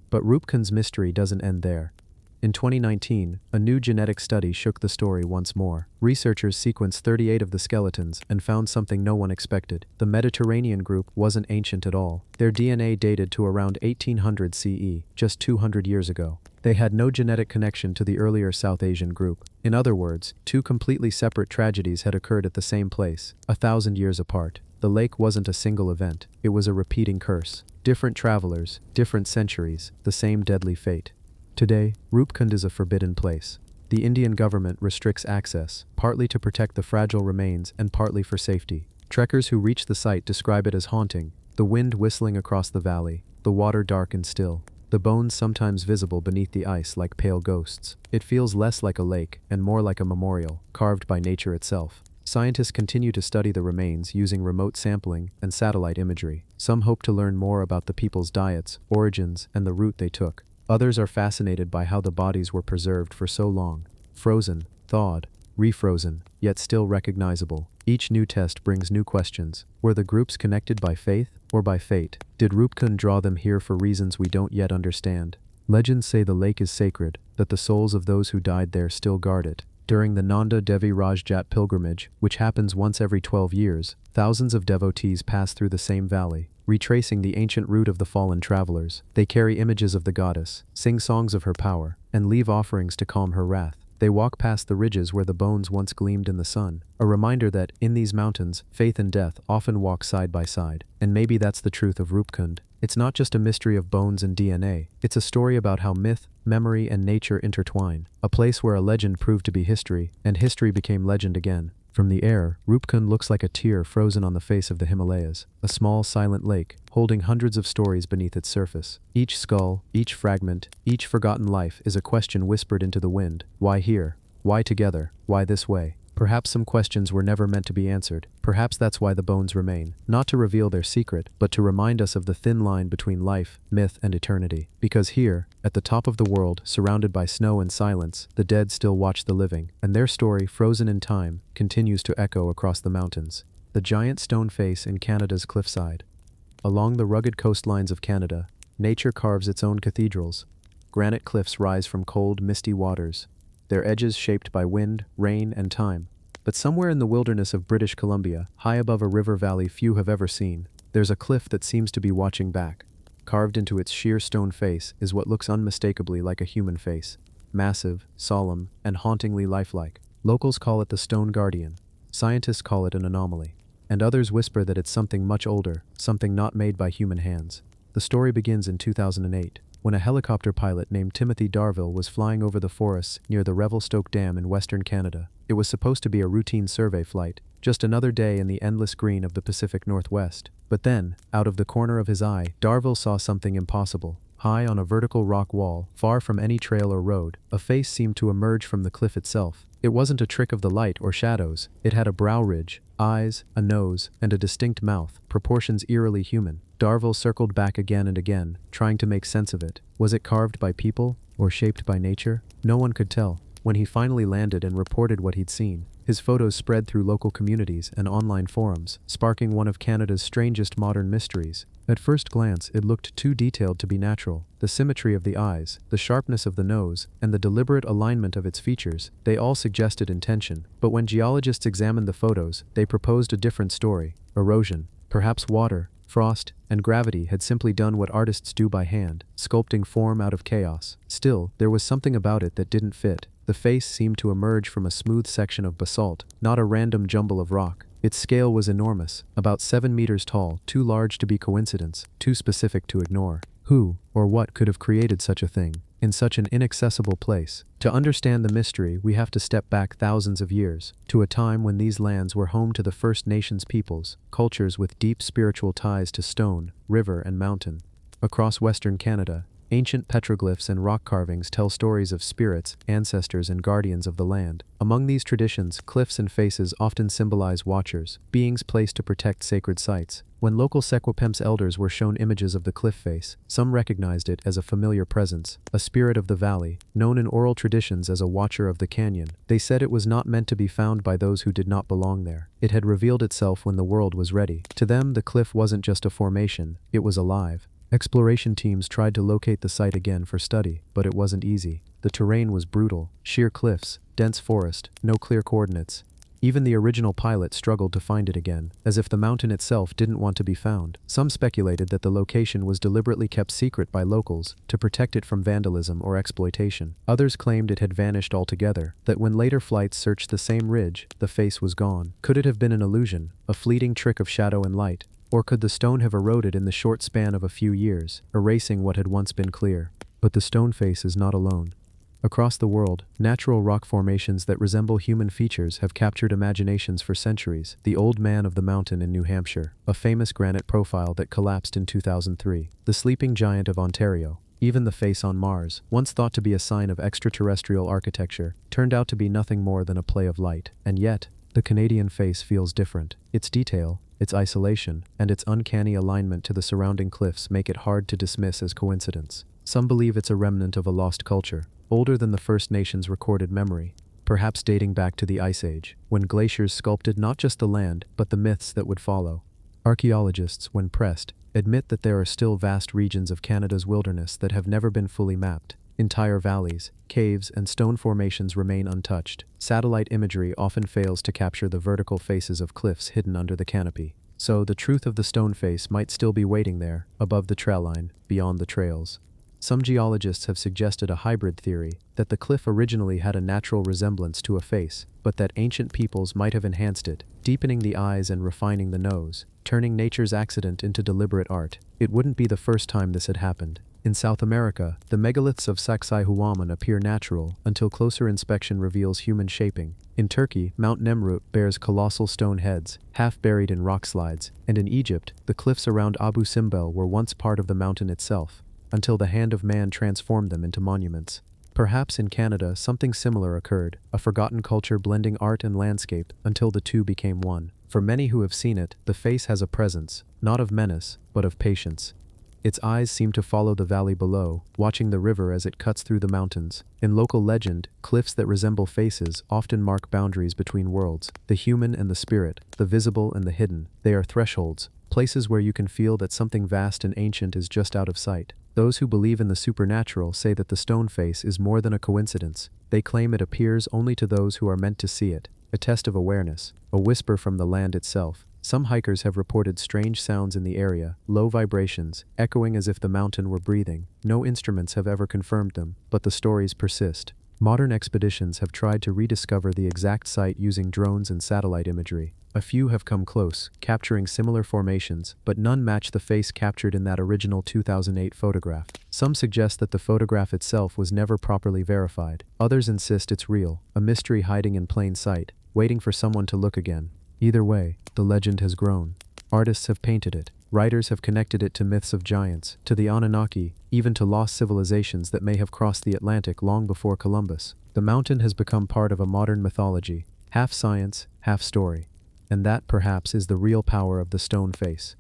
But Rupkund's mystery doesn't end there. In 2019, a new genetic study shook the story once more. Researchers sequenced 38 of the skeletons and found something no one expected. The Mediterranean group wasn't ancient at all. Their DNA dated to around 1800 CE, just 200 years ago. They had no genetic connection to the earlier South Asian group. In other words, two completely separate tragedies had occurred at the same place, 1,000 years apart. The lake wasn't a single event. It was a repeating curse. Different travelers, different centuries, the same deadly fate. Today, Rupkund is a forbidden place. The Indian government restricts access, partly to protect the fragile remains and partly for safety. Trekkers who reach the site describe it as haunting, the wind whistling across the valley, the water dark and still, the bones sometimes visible beneath the ice like pale ghosts. It feels less like a lake and more like a memorial, carved by nature itself. Scientists continue to study the remains using remote sampling and satellite imagery. Some hope to learn more about the people's diets, origins, and the route they took. Others are fascinated by how the bodies were preserved for so long, frozen, thawed, refrozen, yet still recognizable. Each new test brings new questions. Were the groups connected by faith or by fate? Did Rupkund draw them here for reasons we don't yet understand? Legends say the lake is sacred, that the souls of those who died there still guard it. During the Nanda Devi Rajjat pilgrimage, which happens once every 12 years, thousands of devotees pass through the same valley, retracing the ancient route of the fallen travelers. They carry images of the goddess, sing songs of her power, and leave offerings to calm her wrath. They walk past the ridges where the bones once gleamed in the sun, a reminder that, in these mountains, faith and death often walk side by side. And maybe that's the truth of Rupkund. It's not just a mystery of bones and DNA, it's a story about how myth, memory, and nature intertwine. A place where a legend proved to be history, and history became legend again. From the air, Rupkund looks like a tear frozen on the face of the Himalayas, a small silent lake, holding hundreds of stories beneath its surface. Each skull, each fragment, each forgotten life is a question whispered into the wind. Why here? Why together? Why this way? Perhaps some questions were never meant to be answered. Perhaps that's why the bones remain. Not to reveal their secret, but to remind us of the thin line between life, myth, and eternity. Because here, at the top of the world, surrounded by snow and silence, the dead still watch the living, and their story, frozen in time, continues to echo across the mountains. The giant stone face in Canada's cliffside. Along the rugged coastlines of Canada, nature carves its own cathedrals. Granite cliffs rise from cold, misty waters, their edges shaped by wind, rain, and time. But somewhere in the wilderness of British Columbia, high above a river valley few have ever seen, there's a cliff that seems to be watching back. Carved into its sheer stone face is what looks unmistakably like a human face. Massive, solemn, and hauntingly lifelike. Locals call it the Stone Guardian. Scientists call it an anomaly. And others whisper that it's something much older, something not made by human hands. The story begins in 2008. When a helicopter pilot named Timothy Darville was flying over the forests near the Revelstoke Dam in western Canada. It was supposed to be a routine survey flight, just another day in the endless green of the Pacific Northwest. But then, out of the corner of his eye, Darville saw something impossible. High on a vertical rock wall, far from any trail or road, a face seemed to emerge from the cliff itself. It wasn't a trick of the light or shadows. It had a brow ridge, eyes, a nose, and a distinct mouth, proportions eerily human. Darville circled back again and again, trying to make sense of it. Was it carved by people, or shaped by nature? No one could tell. When he finally landed and reported what he'd seen, his photos spread through local communities and online forums, sparking one of Canada's strangest modern mysteries. At first glance, it looked too detailed to be natural. The symmetry of the eyes, the sharpness of the nose, and the deliberate alignment of its features, they all suggested intention. But when geologists examined the photos, they proposed a different story. Erosion, perhaps water, frost, and gravity had simply done what artists do by hand, sculpting form out of chaos. Still, there was something about it that didn't fit. The face seemed to emerge from a smooth section of basalt, not a random jumble of rock. Its scale was enormous, about 7 meters tall, too large to be coincidence, too specific to ignore. Who, or what could have created such a thing, in such an inaccessible place? To understand the mystery, we have to step back thousands of years, to a time when these lands were home to the First Nations peoples, cultures with deep spiritual ties to stone, river, and mountain. Across Western Canada, ancient petroglyphs and rock carvings tell stories of spirits, ancestors, and guardians of the land. Among these traditions, cliffs and faces often symbolize watchers, beings placed to protect sacred sites. When local Secwepemc elders were shown images of the cliff face, some recognized it as a familiar presence, a spirit of the valley, known in oral traditions as a watcher of the canyon. They said it was not meant to be found by those who did not belong there. It had revealed itself when the world was ready. To them, the cliff wasn't just a formation, it was alive. Exploration teams tried to locate the site again for study, but it wasn't easy. The terrain was brutal, sheer cliffs, dense forest, no clear coordinates. Even the original pilot struggled to find it again, as if the mountain itself didn't want to be found. Some speculated that the location was deliberately kept secret by locals to protect it from vandalism or exploitation. Others claimed it had vanished altogether, that when later flights searched the same ridge, the face was gone. Could it have been an illusion, a fleeting trick of shadow and light? Or could the stone have eroded in the short span of a few years, erasing what had once been clear? But the stone face is not alone. Across the world, natural rock formations that resemble human features have captured imaginations for centuries. The Old Man of the Mountain in New Hampshire, a famous granite profile that collapsed in 2003. The Sleeping Giant of Ontario. Even the face on Mars, once thought to be a sign of extraterrestrial architecture, turned out to be nothing more than a play of light. And yet, the Canadian face feels different. Its detail, its isolation, and its uncanny alignment to the surrounding cliffs make it hard to dismiss as coincidence. Some believe it's a remnant of a lost culture, older than the First Nations' recorded memory, perhaps dating back to the Ice Age, when glaciers sculpted not just the land, but the myths that would follow. Archaeologists, when pressed, admit that there are still vast regions of Canada's wilderness that have never been fully mapped. Entire valleys, caves, and stone formations remain untouched. Satellite imagery often fails to capture the vertical faces of cliffs hidden under the canopy. So, the truth of the stone face might still be waiting there, above the trail line, beyond the trails. Some geologists have suggested a hybrid theory, that the cliff originally had a natural resemblance to a face, but that ancient peoples might have enhanced it, deepening the eyes and refining the nose, turning nature's accident into deliberate art. It wouldn't be the first time this had happened. In South America, the megaliths of Sacsayhuaman appear natural until closer inspection reveals human shaping. In Turkey, Mount Nemrut bears colossal stone heads, half buried in rock slides, and in Egypt, the cliffs around Abu Simbel were once part of the mountain itself, until the hand of man transformed them into monuments. Perhaps in Canada something similar occurred, a forgotten culture blending art and landscape until the two became one. For many who have seen it, the face has a presence, not of menace, but of patience. Its eyes seem to follow the valley below, watching the river as it cuts through the mountains. In local legend, cliffs that resemble faces often mark boundaries between worlds, the human and the spirit, the visible and the hidden. They are thresholds, places where you can feel that something vast and ancient is just out of sight. Those who believe in the supernatural say that the stone face is more than a coincidence. They claim it appears only to those who are meant to see it, a test of awareness, a whisper from the land itself. Some hikers have reported strange sounds in the area, low vibrations, echoing as if the mountain were breathing. No instruments have ever confirmed them, but the stories persist. Modern expeditions have tried to rediscover the exact site using drones and satellite imagery. A few have come close, capturing similar formations, but none match the face captured in that original 2008 photograph. Some suggest that the photograph itself was never properly verified. Others insist it's real, a mystery hiding in plain sight, waiting for someone to look again. Either way, the legend has grown. Artists have painted it. Writers have connected it to myths of giants, to the Anunnaki, even to lost civilizations that may have crossed the Atlantic long before Columbus. The mountain has become part of a modern mythology, half science, half story. And that, perhaps, is the real power of the stone face.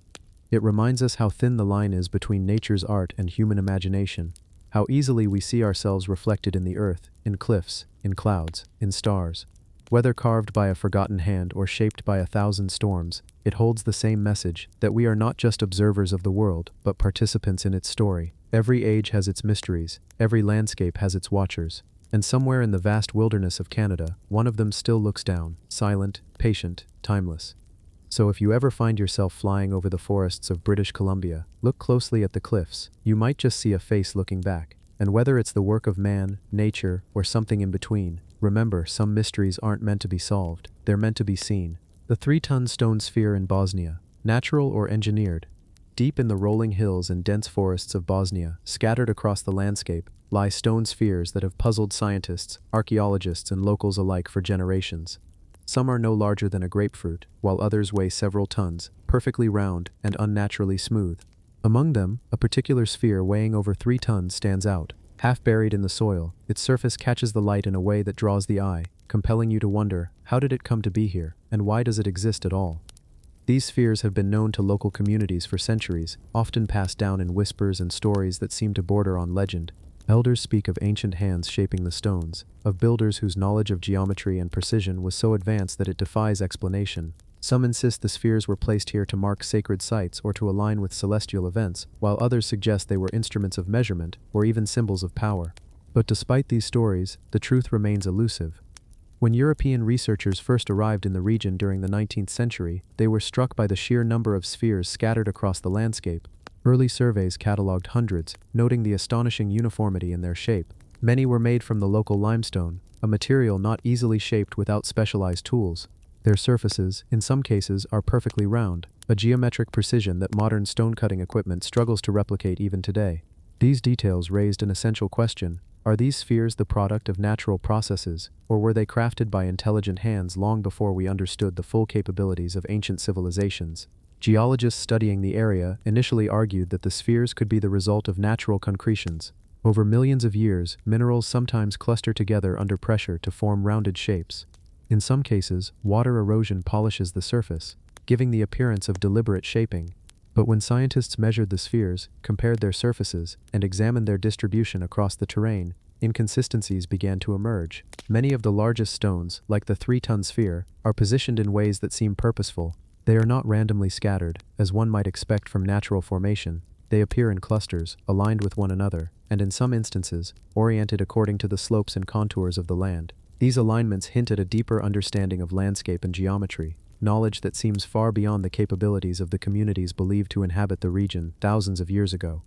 It reminds us how thin the line is between nature's art and human imagination, how easily we see ourselves reflected in the earth, in cliffs, in clouds, in stars. Whether carved by a forgotten hand or shaped by 1,000 storms, it holds the same message, that we are not just observers of the world, but participants in its story. Every age has its mysteries, every landscape has its watchers, and somewhere in the vast wilderness of Canada, one of them still looks down, silent, patient, timeless. So if you ever find yourself flying over the forests of British Columbia, look closely at the cliffs. You might just see a face looking back. And whether it's the work of man, nature, or something in between, remember, some mysteries aren't meant to be solved, they're meant to be seen. The 3-ton stone sphere in Bosnia, natural or engineered. Deep in the rolling hills and dense forests of Bosnia, scattered across the landscape, lie stone spheres that have puzzled scientists, archaeologists, and locals alike for generations. Some are no larger than a grapefruit, while others weigh several tons, perfectly round and unnaturally smooth. Among them, a particular sphere weighing over 3 tons stands out. Half buried in the soil, its surface catches the light in a way that draws the eye, compelling you to wonder, how did it come to be here, and why does it exist at all? These spheres have been known to local communities for centuries, often passed down in whispers and stories that seem to border on legend. Elders speak of ancient hands shaping the stones, of builders whose knowledge of geometry and precision was so advanced that it defies explanation. Some insist the spheres were placed here to mark sacred sites or to align with celestial events, while others suggest they were instruments of measurement or even symbols of power. But despite these stories, the truth remains elusive. When European researchers first arrived in the region during the 19th century, they were struck by the sheer number of spheres scattered across the landscape. Early surveys catalogued hundreds, noting the astonishing uniformity in their shape. Many were made from the local limestone, a material not easily shaped without specialized tools. Their surfaces, in some cases, are perfectly round, a geometric precision that modern stone-cutting equipment struggles to replicate even today. These details raised an essential question: are these spheres the product of natural processes, or were they crafted by intelligent hands long before we understood the full capabilities of ancient civilizations? Geologists studying the area initially argued that the spheres could be the result of natural concretions. Over millions of years, minerals sometimes cluster together under pressure to form rounded shapes. In some cases, water erosion polishes the surface, giving the appearance of deliberate shaping. But when scientists measured the spheres, compared their surfaces, and examined their distribution across the terrain, inconsistencies began to emerge. Many of the largest stones, like the 3-ton sphere, are positioned in ways that seem purposeful. They are not randomly scattered, as one might expect from natural formation. They appear in clusters, aligned with one another, and in some instances, oriented according to the slopes and contours of the land. These alignments hint at a deeper understanding of landscape and geometry, knowledge that seems far beyond the capabilities of the communities believed to inhabit the region thousands of years ago.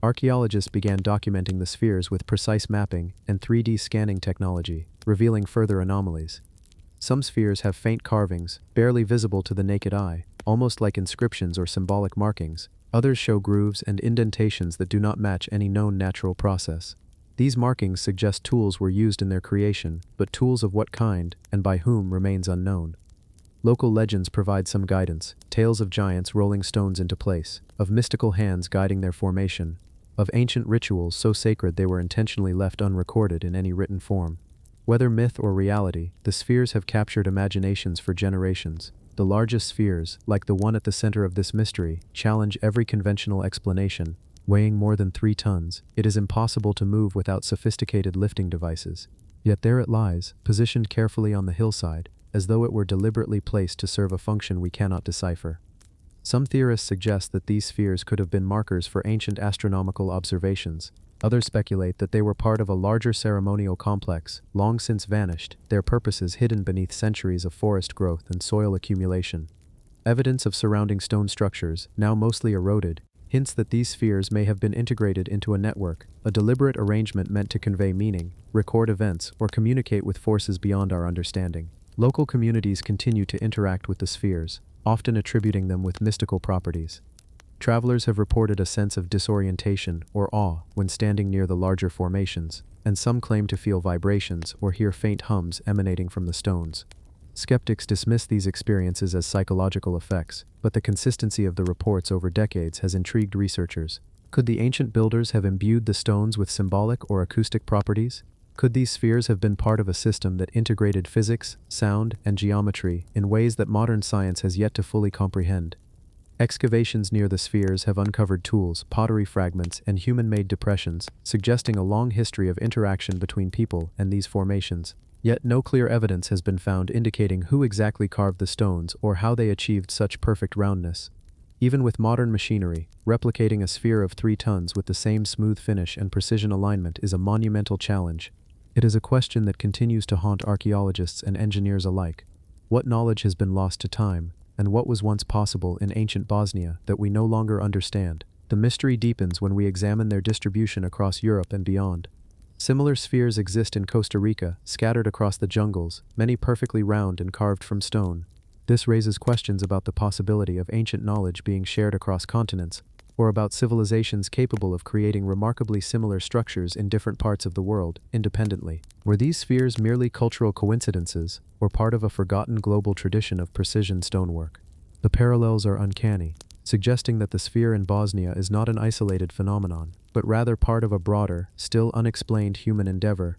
Archaeologists began documenting the spheres with precise mapping and 3D scanning technology, revealing further anomalies. Some spheres have faint carvings, barely visible to the naked eye, almost like inscriptions or symbolic markings. Others show grooves and indentations that do not match any known natural process. These markings suggest tools were used in their creation, but tools of what kind and by whom remains unknown. Local legends provide some guidance: tales of giants rolling stones into place, of mystical hands guiding their formation, of ancient rituals so sacred they were intentionally left unrecorded in any written form. Whether myth or reality, the spheres have captured imaginations for generations. The largest spheres, like the one at the center of this mystery, challenge every conventional explanation. Weighing more than 3 tons, it is impossible to move without sophisticated lifting devices. Yet there it lies, positioned carefully on the hillside, as though it were deliberately placed to serve a function we cannot decipher. Some theorists suggest that these spheres could have been markers for ancient astronomical observations. Others speculate that they were part of a larger ceremonial complex, long since vanished, their purposes hidden beneath centuries of forest growth and soil accumulation. Evidence of surrounding stone structures, now mostly eroded, hints that these spheres may have been integrated into a network, a deliberate arrangement meant to convey meaning, record events, or communicate with forces beyond our understanding. Local communities continue to interact with the spheres, often attributing them with mystical properties. Travelers have reported a sense of disorientation or awe when standing near the larger formations, and some claim to feel vibrations or hear faint hums emanating from the stones. Skeptics dismiss these experiences as psychological effects, but the consistency of the reports over decades has intrigued researchers. Could the ancient builders have imbued the stones with symbolic or acoustic properties? Could these spheres have been part of a system that integrated physics, sound, and geometry in ways that modern science has yet to fully comprehend? Excavations near the spheres have uncovered tools, pottery fragments, and human-made depressions, suggesting a long history of interaction between people and these formations. Yet no clear evidence has been found indicating who exactly carved the stones or how they achieved such perfect roundness. Even with modern machinery, replicating a sphere of 3 tons with the same smooth finish and precision alignment is a monumental challenge. It is a question that continues to haunt archaeologists and engineers alike. What knowledge has been lost to time, and what was once possible in ancient Bosnia that we no longer understand? The mystery deepens when we examine their distribution across Europe and beyond. Similar spheres exist in Costa Rica, scattered across the jungles, many perfectly round and carved from stone. This raises questions about the possibility of ancient knowledge being shared across continents, or about civilizations capable of creating remarkably similar structures in different parts of the world, independently. Were these spheres merely cultural coincidences, or part of a forgotten global tradition of precision stonework? The parallels are uncanny, suggesting that the sphere in Bosnia is not an isolated phenomenon, but rather part of a broader, still unexplained human endeavor.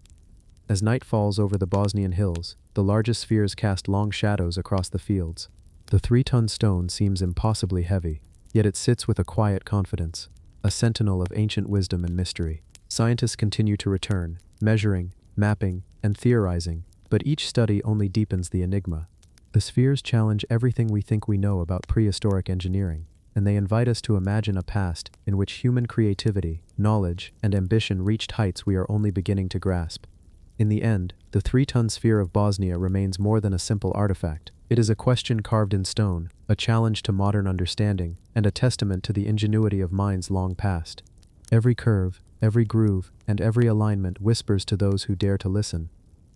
As night falls over the Bosnian hills, the largest spheres cast long shadows across the fields. The 3-ton stone seems impossibly heavy, yet it sits with a quiet confidence, a sentinel of ancient wisdom and mystery. Scientists continue to return, measuring, mapping, and theorizing, but each study only deepens the enigma. The spheres challenge everything we think we know about prehistoric engineering, and they invite us to imagine a past in which human creativity, knowledge, and ambition reached heights we are only beginning to grasp. In the end, the 3-ton sphere of Bosnia remains more than a simple artifact. It is a question carved in stone, a challenge to modern understanding, and a testament to the ingenuity of minds long past. Every curve, every groove, and every alignment whispers to those who dare to listen.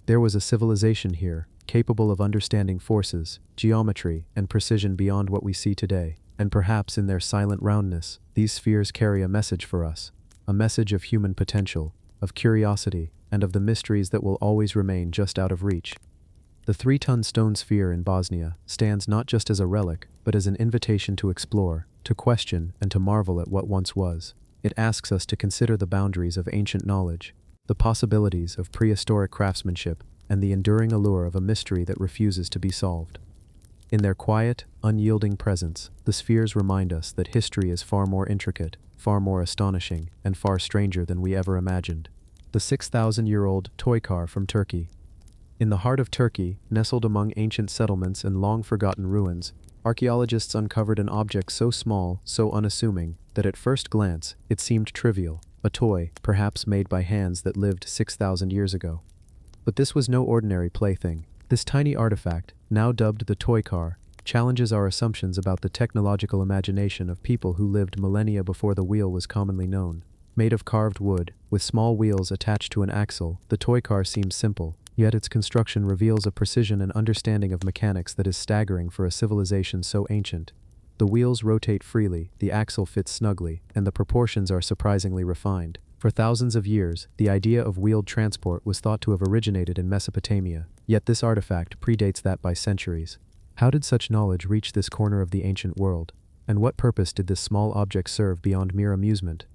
There was a civilization here, capable of understanding forces, geometry, and precision beyond what we see today. And perhaps in their silent roundness, these spheres carry a message for us, a message of human potential, of curiosity, and of the mysteries that will always remain just out of reach. The 3-ton stone sphere in Bosnia stands not just as a relic, but as an invitation to explore, to question, and to marvel at what once was. It asks us to consider the boundaries of ancient knowledge, the possibilities of prehistoric craftsmanship, and the enduring allure of a mystery that refuses to be solved. In their quiet, unyielding presence, the spheres remind us that history is far more intricate, far more astonishing, and far stranger than we ever imagined. The 6,000-year-old toy car from Turkey. In the heart of Turkey, nestled among ancient settlements and long-forgotten ruins, archaeologists uncovered an object so small, so unassuming, that at first glance, it seemed trivial, a toy, perhaps made by hands that lived 6,000 years ago. But this was no ordinary plaything. This tiny artifact, now dubbed the toy car, challenges our assumptions about the technological imagination of people who lived millennia before the wheel was commonly known. Made of carved wood, with small wheels attached to an axle, the toy car seems simple, yet its construction reveals a precision and understanding of mechanics that is staggering for a civilization so ancient. The wheels rotate freely, the axle fits snugly, and the proportions are surprisingly refined. For thousands of years, the idea of wheeled transport was thought to have originated in Mesopotamia, yet this artifact predates that by centuries. How did such knowledge reach this corner of the ancient world? And what purpose did this small object serve beyond mere amusement?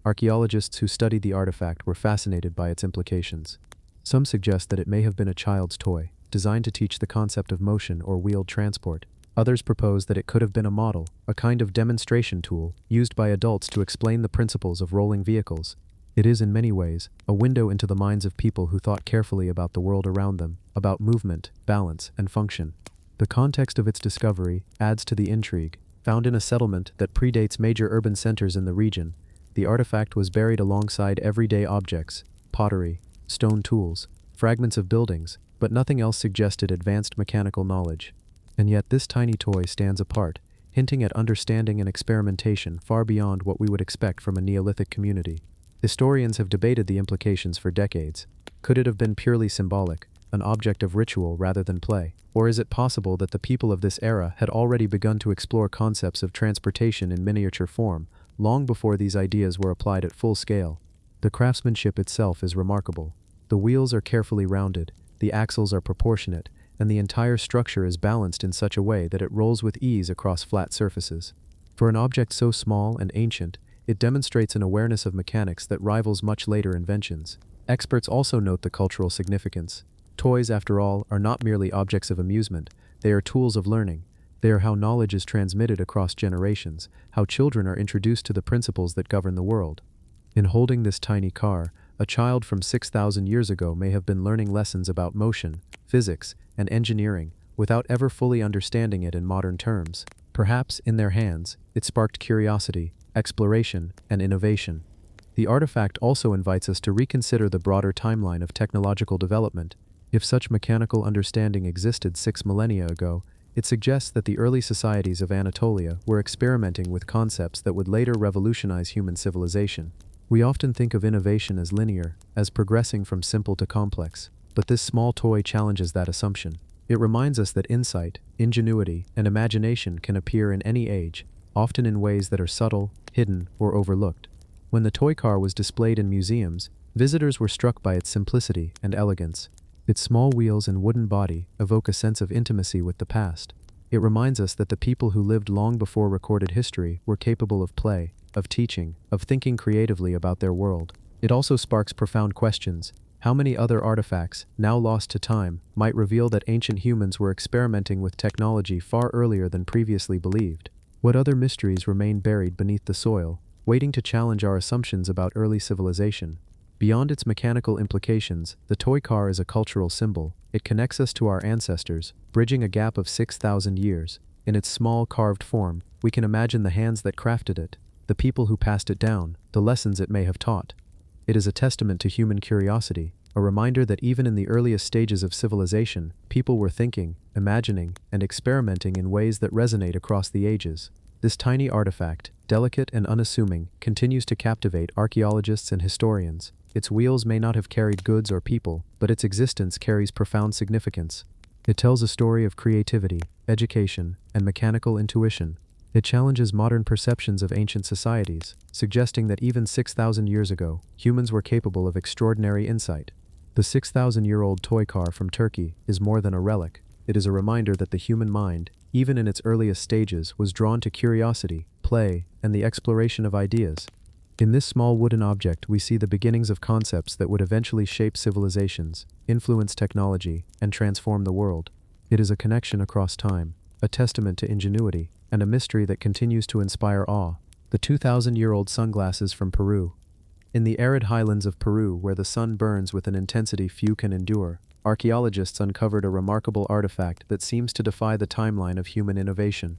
Archaeologists who studied the artifact were fascinated by its implications. Some suggest that it may have been a child's toy, designed to teach the concept of motion or wheeled transport. Others propose that it could have been a model, a kind of demonstration tool, used by adults to explain the principles of rolling vehicles. It is, in many ways, a window into the minds of people who thought carefully about the world around them, about movement, balance, and function. The context of its discovery adds to the intrigue. Found in a settlement that predates major urban centers in the region, the artifact was buried alongside everyday objects, pottery, stone tools, fragments of buildings, but nothing else suggested advanced mechanical knowledge. And yet this tiny toy stands apart, hinting at understanding and experimentation far beyond what we would expect from a Neolithic community. Historians have debated the implications for decades. Could it have been purely symbolic, an object of ritual rather than play? Or is it possible that the people of this era had already begun to explore concepts of transportation in miniature form, long before these ideas were applied at full scale? The craftsmanship itself is remarkable. The wheels are carefully rounded, the axles are proportionate, and the entire structure is balanced in such a way that it rolls with ease across flat surfaces. For an object so small and ancient, it demonstrates an awareness of mechanics that rivals much later inventions. Experts also note the cultural significance. Toys, after all, are not merely objects of amusement, they are tools of learning. They are how knowledge is transmitted across generations, how children are introduced to the principles that govern the world. In holding this tiny car, a child from 6,000 years ago may have been learning lessons about motion, physics, and engineering, without ever fully understanding it in modern terms. Perhaps, in their hands, it sparked curiosity, exploration, and innovation. The artifact also invites us to reconsider the broader timeline of technological development. If such mechanical understanding existed 6 millennia ago, it suggests that the early societies of Anatolia were experimenting with concepts that would later revolutionize human civilization. We often think of innovation as linear, as progressing from simple to complex, but this small toy challenges that assumption. It reminds us that insight, ingenuity, and imagination can appear in any age, often in ways that are subtle, hidden, or overlooked. When the toy car was displayed in museums, visitors were struck by its simplicity and elegance. Its small wheels and wooden body evoke a sense of intimacy with the past. It reminds us that the people who lived long before recorded history were capable of play, of teaching, of thinking creatively about their world. It also sparks profound questions. How many other artifacts, now lost to time, might reveal that ancient humans were experimenting with technology far earlier than previously believed? What other mysteries remain buried beneath the soil, waiting to challenge our assumptions about early civilization? Beyond its mechanical implications, the toy car is a cultural symbol. It connects us to our ancestors, bridging a gap of 6,000 years. In its small, carved form, we can imagine the hands that crafted it, the people who passed it down, the lessons it may have taught. It is a testament to human curiosity, a reminder that even in the earliest stages of civilization, people were thinking, imagining, and experimenting in ways that resonate across the ages. This tiny artifact, delicate and unassuming, continues to captivate archaeologists and historians. Its wheels may not have carried goods or people, but its existence carries profound significance. It tells a story of creativity, education, and mechanical intuition. It challenges modern perceptions of ancient societies, suggesting that even 6,000 years ago, humans were capable of extraordinary insight. The 6,000-year-old toy car from Turkey is more than a relic. It is a reminder that the human mind, even in its earliest stages, was drawn to curiosity, play, and the exploration of ideas. In this small wooden object, we see the beginnings of concepts that would eventually shape civilizations, influence technology, and transform the world. It is a connection across time, a testament to ingenuity, and a mystery that continues to inspire awe. The 2,000-year-old sunglasses from Peru. In the arid highlands of Peru, where the sun burns with an intensity few can endure, archaeologists uncovered a remarkable artifact that seems to defy the timeline of human innovation.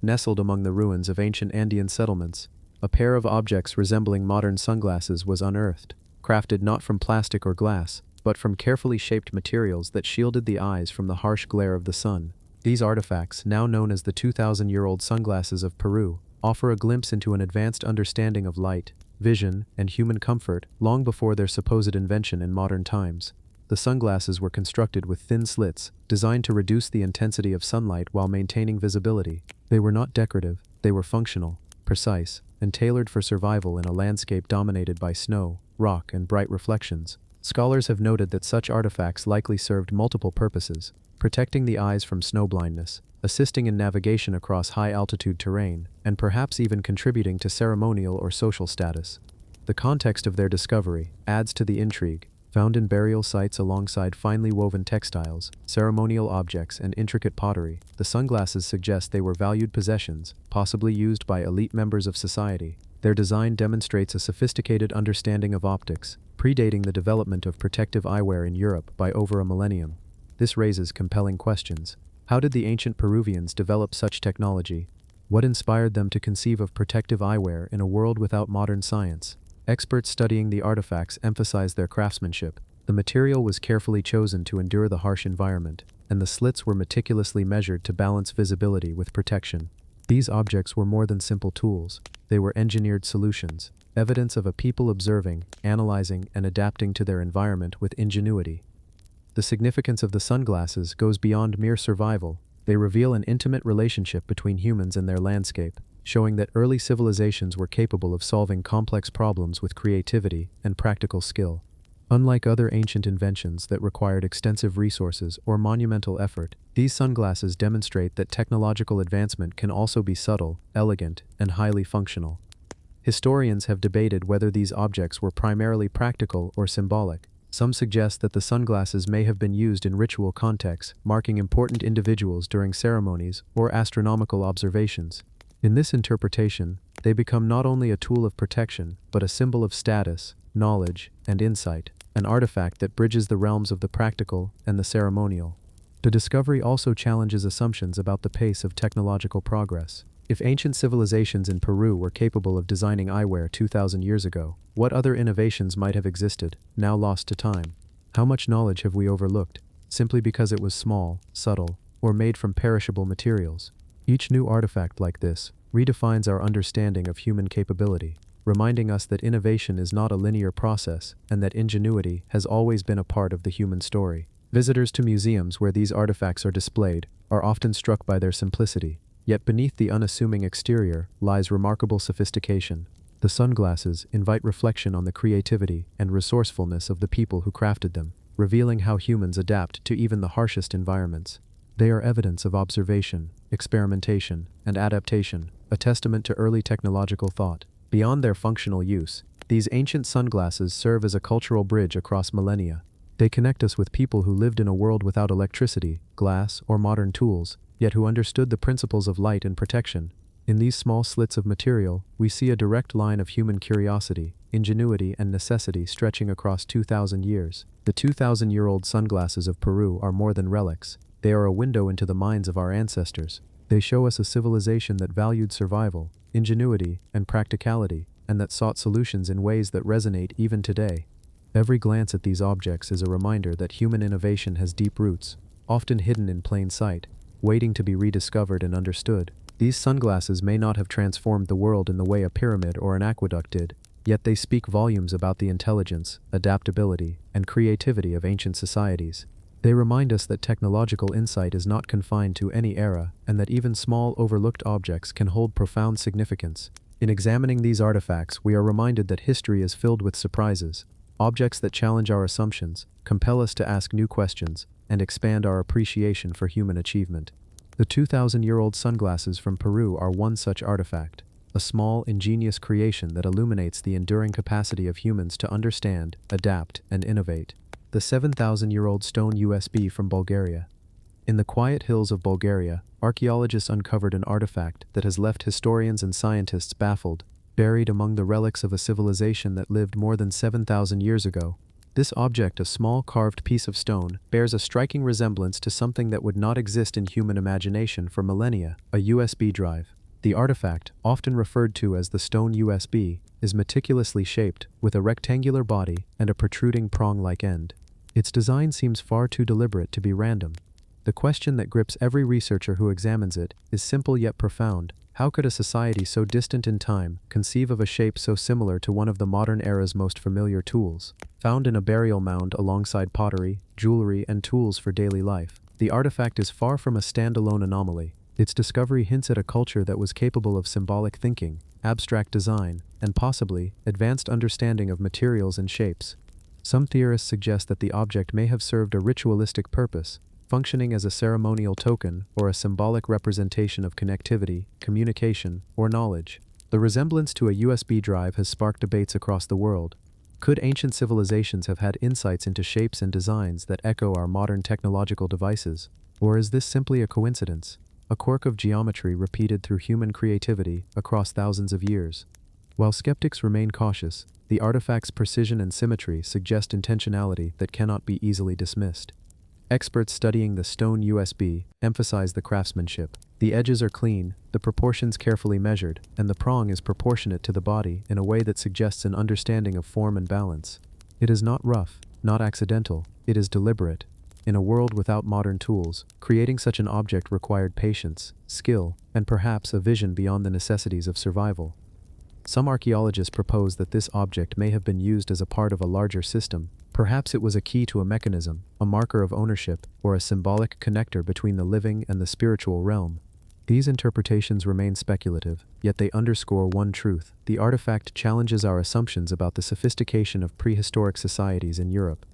Nestled among the ruins of ancient Andean settlements, a pair of objects resembling modern sunglasses was unearthed, crafted not from plastic or glass, but from carefully shaped materials that shielded the eyes from the harsh glare of the sun. These artifacts, now known as the 2,000-year-old sunglasses of Peru, offer a glimpse into an advanced understanding of light, vision, and human comfort long before their supposed invention in modern times. The sunglasses were constructed with thin slits, designed to reduce the intensity of sunlight while maintaining visibility. They were not decorative, they were functional, precise, and tailored for survival in a landscape dominated by snow, rock, and bright reflections. Scholars have noted that such artifacts likely served multiple purposes: protecting the eyes from snow blindness, assisting in navigation across high-altitude terrain, and perhaps even contributing to ceremonial or social status. The context of their discovery adds to the intrigue. Found in burial sites alongside finely woven textiles, ceremonial objects, and intricate pottery, the sunglasses suggest they were valued possessions, possibly used by elite members of society. Their design demonstrates a sophisticated understanding of optics, predating the development of protective eyewear in Europe by over a millennium. This raises compelling questions. How did the ancient Peruvians develop such technology? What inspired them to conceive of protective eyewear in a world without modern science? Experts studying the artifacts emphasize their craftsmanship. The material was carefully chosen to endure the harsh environment, and the slits were meticulously measured to balance visibility with protection. These objects were more than simple tools. They were engineered solutions, evidence of a people observing, analyzing, and adapting to their environment with ingenuity. The significance of the sunglasses goes beyond mere survival. They reveal an intimate relationship between humans and their landscape, showing that early civilizations were capable of solving complex problems with creativity and practical skill. Unlike other ancient inventions that required extensive resources or monumental effort, these sunglasses demonstrate that technological advancement can also be subtle, elegant, and highly functional. Historians have debated whether these objects were primarily practical or symbolic. Some suggest that the sunglasses may have been used in ritual contexts, marking important individuals during ceremonies or astronomical observations. In this interpretation, they become not only a tool of protection, but a symbol of status, knowledge, and insight, an artifact that bridges the realms of the practical and the ceremonial. The discovery also challenges assumptions about the pace of technological progress. If ancient civilizations in Peru were capable of designing eyewear 2,000 years ago, what other innovations might have existed, now lost to time? How much knowledge have we overlooked, simply because it was small, subtle, or made from perishable materials? Each new artifact like this redefines our understanding of human capability, reminding us that innovation is not a linear process and that ingenuity has always been a part of the human story. Visitors to museums where these artifacts are displayed are often struck by their simplicity, yet beneath the unassuming exterior lies remarkable sophistication. The sunglasses invite reflection on the creativity and resourcefulness of the people who crafted them, revealing how humans adapt to even the harshest environments. They are evidence of observation, experimentation, and adaptation, a testament to early technological thought. Beyond their functional use, these ancient sunglasses serve as a cultural bridge across millennia. They connect us with people who lived in a world without electricity, glass, or modern tools, yet who understood the principles of light and protection. In these small slits of material, we see a direct line of human curiosity, ingenuity, and necessity stretching across 2,000 years. The 2,000-year-old sunglasses of Peru are more than relics. They are a window into the minds of our ancestors. They show us a civilization that valued survival, ingenuity, and practicality, and that sought solutions in ways that resonate even today. Every glance at these objects is a reminder that human innovation has deep roots, often hidden in plain sight, waiting to be rediscovered and understood. These sunglasses may not have transformed the world in the way a pyramid or an aqueduct did, yet they speak volumes about the intelligence, adaptability, and creativity of ancient societies. They remind us that technological insight is not confined to any era, and that even small, overlooked objects can hold profound significance. In examining these artifacts, we are reminded that history is filled with surprises, objects that challenge our assumptions, compel us to ask new questions, and expand our appreciation for human achievement. The 2,000-year-old sunglasses from Peru are one such artifact, a small, ingenious creation that illuminates the enduring capacity of humans to understand, adapt, and innovate. The 7,000-year-old stone USB from Bulgaria. In the quiet hills of Bulgaria, archaeologists uncovered an artifact that has left historians and scientists baffled, buried among the relics of a civilization that lived more than 7,000 years ago. This object, a small carved piece of stone, bears a striking resemblance to something that would not exist in human imagination for millennia, a USB drive. The artifact, often referred to as the stone USB, is meticulously shaped, with a rectangular body and a protruding prong-like end. Its design seems far too deliberate to be random. The question that grips every researcher who examines it is simple yet profound. How could a society so distant in time conceive of a shape so similar to one of the modern era's most familiar tools? Found in a burial mound alongside pottery, jewelry, and tools for daily life, the artifact is far from a standalone anomaly. Its discovery hints at a culture that was capable of symbolic thinking, abstract design, and possibly advanced understanding of materials and shapes. Some theorists suggest that the object may have served a ritualistic purpose, functioning as a ceremonial token or a symbolic representation of connectivity, communication, or knowledge. The resemblance to a USB drive has sparked debates across the world. Could ancient civilizations have had insights into shapes and designs that echo our modern technological devices? Or is this simply a coincidence, a quirk of geometry repeated through human creativity across thousands of years? While skeptics remain cautious, the artifact's precision and symmetry suggest intentionality that cannot be easily dismissed. Experts studying the stone USB emphasize the craftsmanship. The edges are clean, the proportions carefully measured, and the prong is proportionate to the body in a way that suggests an understanding of form and balance. It is not rough, not accidental, it is deliberate. In a world without modern tools, creating such an object required patience, skill, and perhaps a vision beyond the necessities of survival. Some archaeologists propose that this object may have been used as a part of a larger system. Perhaps it was a key to a mechanism, a marker of ownership, or a symbolic connector between the living and the spiritual realm. These interpretations remain speculative, yet they underscore one truth: the artifact challenges our assumptions about the sophistication of prehistoric societies in Europe.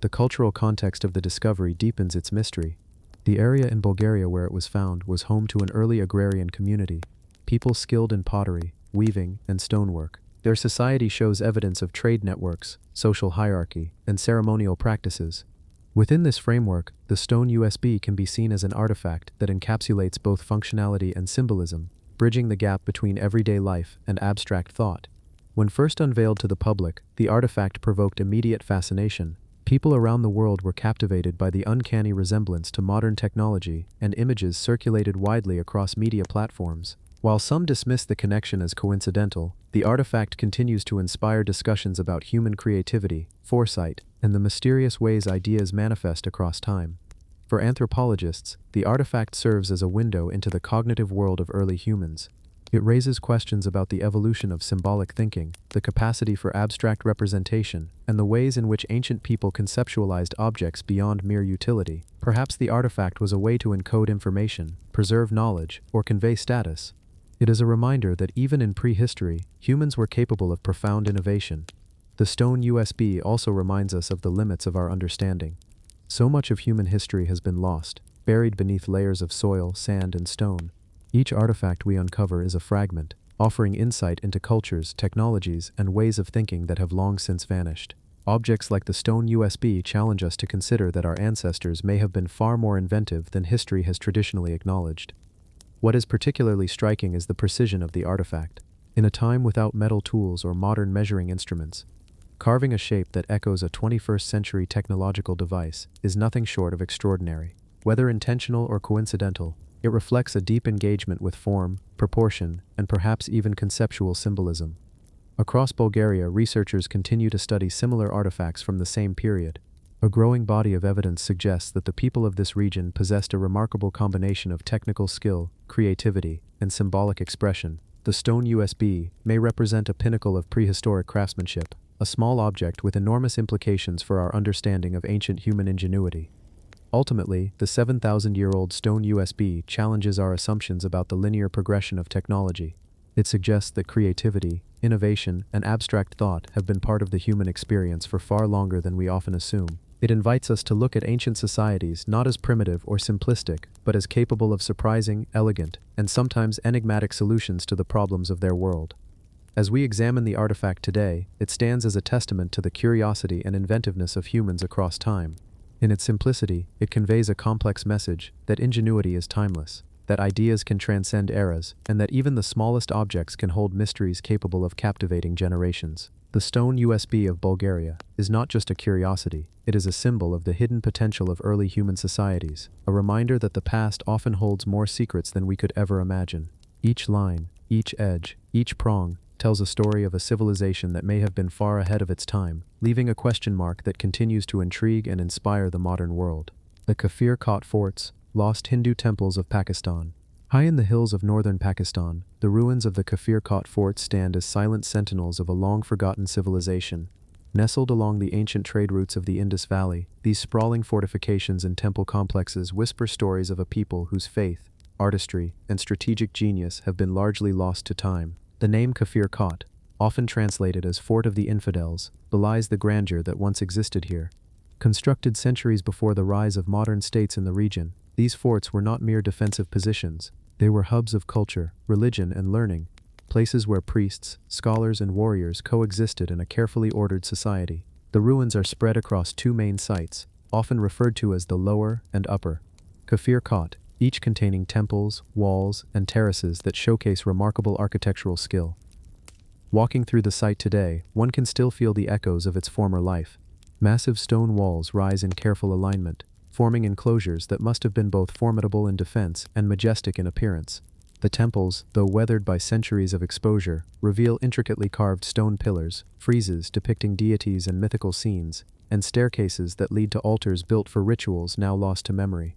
The cultural context of the discovery deepens its mystery. The area in Bulgaria where it was found was home to an early agrarian community, people skilled in pottery, weaving, and stonework. Their society shows evidence of trade networks, social hierarchy, and ceremonial practices. Within this framework, the stone USB can be seen as an artifact that encapsulates both functionality and symbolism, bridging the gap between everyday life and abstract thought. When first unveiled to the public, the artifact provoked immediate fascination. People around the world were captivated by the uncanny resemblance to modern technology, and images circulated widely across media platforms. While some dismiss the connection as coincidental, the artifact continues to inspire discussions about human creativity, foresight, and the mysterious ways ideas manifest across time. For anthropologists, the artifact serves as a window into the cognitive world of early humans. It raises questions about the evolution of symbolic thinking, the capacity for abstract representation, and the ways in which ancient people conceptualized objects beyond mere utility. Perhaps the artifact was a way to encode information, preserve knowledge, or convey status. It is a reminder that even in prehistory, humans were capable of profound innovation. The stone USB also reminds us of the limits of our understanding. So much of human history has been lost, buried beneath layers of soil, sand, and stone. Each artifact we uncover is a fragment, offering insight into cultures, technologies, and ways of thinking that have long since vanished. Objects like the stone USB challenge us to consider that our ancestors may have been far more inventive than history has traditionally acknowledged. What is particularly striking is the precision of the artifact. In a time without metal tools or modern measuring instruments, carving a shape that echoes a 21st century technological device is nothing short of extraordinary. Whether intentional or coincidental, it reflects a deep engagement with form, proportion, and perhaps even conceptual symbolism. Across Bulgaria, researchers continue to study similar artifacts from the same period. A growing body of evidence suggests that the people of this region possessed a remarkable combination of technical skill, creativity, and symbolic expression. The stone USB may represent a pinnacle of prehistoric craftsmanship, a small object with enormous implications for our understanding of ancient human ingenuity. Ultimately, the 7,000-year-old stone USB challenges our assumptions about the linear progression of technology. It suggests that creativity, innovation, and abstract thought have been part of the human experience for far longer than we often assume. It invites us to look at ancient societies not as primitive or simplistic, but as capable of surprising, elegant, and sometimes enigmatic solutions to the problems of their world. As we examine the artifact today, it stands as a testament to the curiosity and inventiveness of humans across time. In its simplicity, it conveys a complex message that ingenuity is timeless, that ideas can transcend eras, and that even the smallest objects can hold mysteries capable of captivating generations. The stone USB of Bulgaria is not just a curiosity, it is a symbol of the hidden potential of early human societies, a reminder that the past often holds more secrets than we could ever imagine. Each line, each edge, each prong, tells a story of a civilization that may have been far ahead of its time, leaving a question mark that continues to intrigue and inspire the modern world. The Kafir forts, lost Hindu temples of Pakistan. High in the hills of northern Pakistan, the ruins of the Kafir forts stand as silent sentinels of a long-forgotten civilization. Nestled along the ancient trade routes of the Indus Valley, these sprawling fortifications and temple complexes whisper stories of a people whose faith, artistry, and strategic genius have been largely lost to time. The name Kafir Kot, often translated as Fort of the Infidels, belies the grandeur that once existed here. Constructed centuries before the rise of modern states in the region, these forts were not mere defensive positions. They were hubs of culture, religion, and learning, places where priests, scholars, and warriors coexisted in a carefully ordered society. The ruins are spread across two main sites, often referred to as the Lower and Upper Kafir Kot, each containing temples, walls, and terraces that showcase remarkable architectural skill. Walking through the site today, one can still feel the echoes of its former life. Massive stone walls rise in careful alignment, forming enclosures that must have been both formidable in defense and majestic in appearance. The temples, though weathered by centuries of exposure, reveal intricately carved stone pillars, friezes depicting deities and mythical scenes, and staircases that lead to altars built for rituals now lost to memory.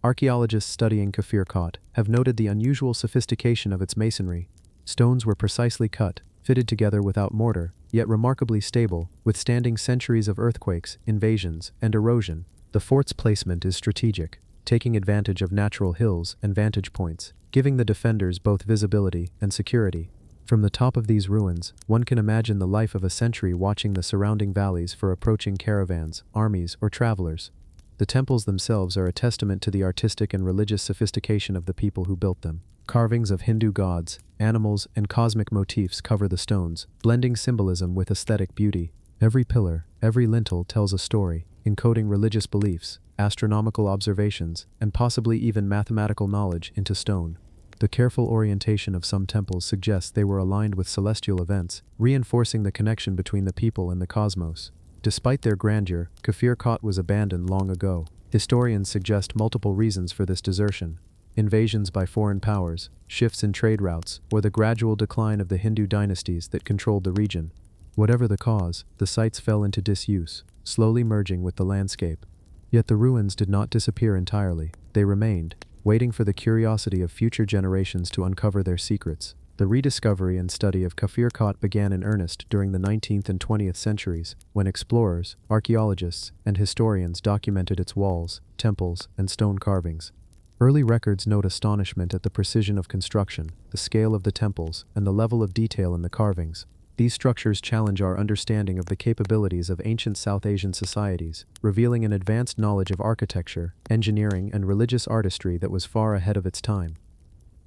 Archaeologists studying Kafir Kot have noted the unusual sophistication of its masonry. Stones were precisely cut, fitted together without mortar, yet remarkably stable, withstanding centuries of earthquakes, invasions, and erosion. The fort's placement is strategic, taking advantage of natural hills and vantage points, giving the defenders both visibility and security. From the top of these ruins, one can imagine the life of a century watching the surrounding valleys for approaching caravans, armies, or travelers. The temples themselves are a testament to the artistic and religious sophistication of the people who built them. Carvings of Hindu gods, animals, and cosmic motifs cover the stones, blending symbolism with aesthetic beauty. Every pillar, every lintel tells a story, encoding religious beliefs, astronomical observations, and possibly even mathematical knowledge into stone. The careful orientation of some temples suggests they were aligned with celestial events, reinforcing the connection between the people and the cosmos. Despite their grandeur, Kafir Kot was abandoned long ago. Historians suggest multiple reasons for this desertion: invasions by foreign powers, shifts in trade routes, or the gradual decline of the Hindu dynasties that controlled the region. Whatever the cause, the sites fell into disuse, slowly merging with the landscape. Yet the ruins did not disappear entirely. They remained, waiting for the curiosity of future generations to uncover their secrets. The rediscovery and study of Kafir Kot began in earnest during the 19th and 20th centuries, when explorers, archaeologists, and historians documented its walls, temples, and stone carvings. Early records note astonishment at the precision of construction, the scale of the temples, and the level of detail in the carvings. These structures challenge our understanding of the capabilities of ancient South Asian societies, revealing an advanced knowledge of architecture, engineering, and religious artistry that was far ahead of its time.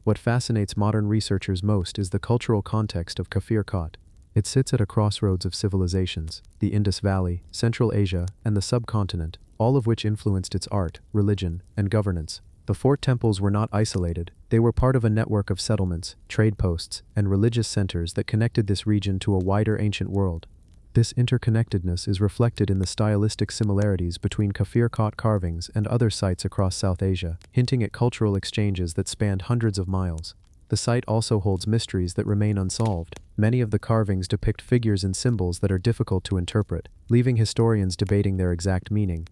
What fascinates modern researchers most is the cultural context of Kafir Kot. It sits at a crossroads of civilizations: the Indus Valley, Central Asia, and the subcontinent, all of which influenced its art, religion, and governance. The fort temples were not isolated. They were part of a network of settlements, trade posts, and religious centers that connected this region to a wider ancient world. This interconnectedness is reflected in the stylistic similarities between Kafir Kot carvings and other sites across South Asia, hinting at cultural exchanges that spanned hundreds of miles. The site also holds mysteries that remain unsolved. Many of the carvings depict figures and symbols that are difficult to interpret, leaving historians debating their exact meaning.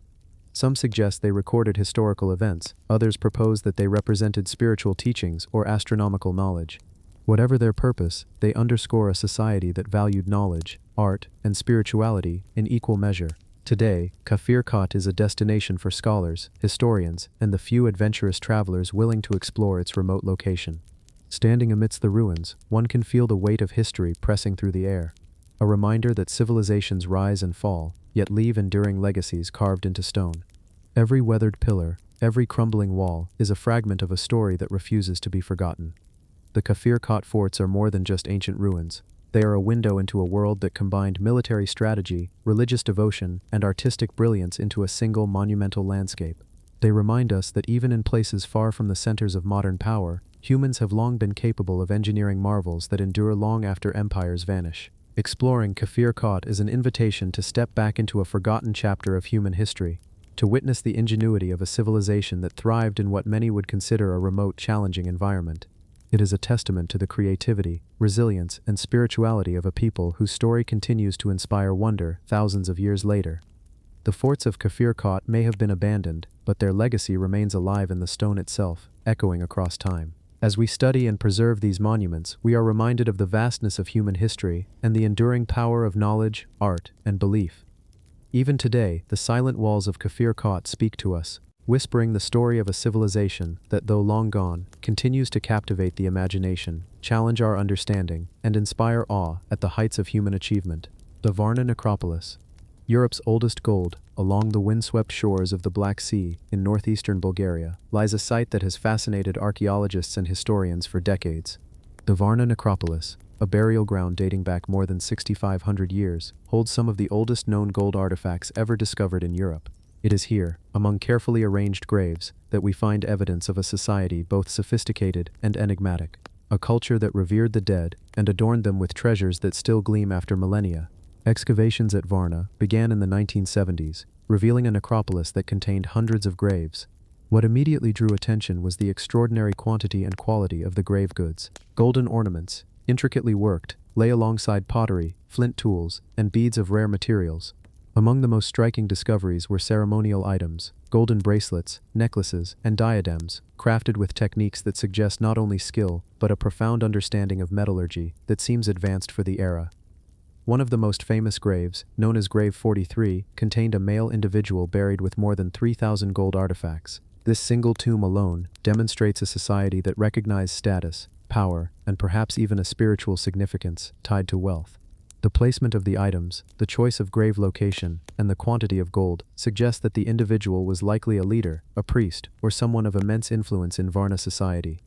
Some suggest they recorded historical events, others propose that they represented spiritual teachings or astronomical knowledge. Whatever their purpose, they underscore a society that valued knowledge, art, and spirituality in equal measure. Today, Kafir Kot is a destination for scholars, historians, and the few adventurous travelers willing to explore its remote location. Standing amidst the ruins, one can feel the weight of history pressing through the air, a reminder that civilizations rise and fall, yet leave enduring legacies carved into stone. Every weathered pillar, every crumbling wall, is a fragment of a story that refuses to be forgotten. The Kafir Kot forts are more than just ancient ruins. They are a window into a world that combined military strategy, religious devotion, and artistic brilliance into a single monumental landscape. They remind us that even in places far from the centers of modern power, humans have long been capable of engineering marvels that endure long after empires vanish. Exploring Kafir Kot is an invitation to step back into a forgotten chapter of human history, to witness the ingenuity of a civilization that thrived in what many would consider a remote, challenging environment. It is a testament to the creativity, resilience, and spirituality of a people whose story continues to inspire wonder thousands of years later. The forts of Kafir Kot may have been abandoned, but their legacy remains alive in the stone itself, echoing across time. As we study and preserve these monuments, we are reminded of the vastness of human history and the enduring power of knowledge, art, and belief. Even today, the silent walls of Kafir Kot speak to us, whispering the story of a civilization that, though long gone, continues to captivate the imagination, challenge our understanding, and inspire awe at the heights of human achievement. The Varna Necropolis, Europe's oldest gold, along the windswept shores of the Black Sea in northeastern Bulgaria, lies a site that has fascinated archaeologists and historians for decades. The Varna Necropolis, a burial ground dating back more than 6,500 years, holds some of the oldest known gold artifacts ever discovered in Europe. It is here, among carefully arranged graves, that we find evidence of a society both sophisticated and enigmatic, a culture that revered the dead and adorned them with treasures that still gleam after millennia. Excavations at Varna began in the 1970s, revealing a necropolis that contained hundreds of graves. What immediately drew attention was the extraordinary quantity and quality of the grave goods. Golden ornaments, intricately worked, lay alongside pottery, flint tools, and beads of rare materials. Among the most striking discoveries were ceremonial items, golden bracelets, necklaces, and diadems, crafted with techniques that suggest not only skill, but a profound understanding of metallurgy that seems advanced for the era. One of the most famous graves, known as Grave 43, contained a male individual buried with more than 3,000 gold artifacts. This single tomb alone demonstrates a society that recognized status, power, and perhaps even a spiritual significance tied to wealth. The placement of the items, the choice of grave location, and the quantity of gold suggest that the individual was likely a leader, a priest, or someone of immense influence in Varna society.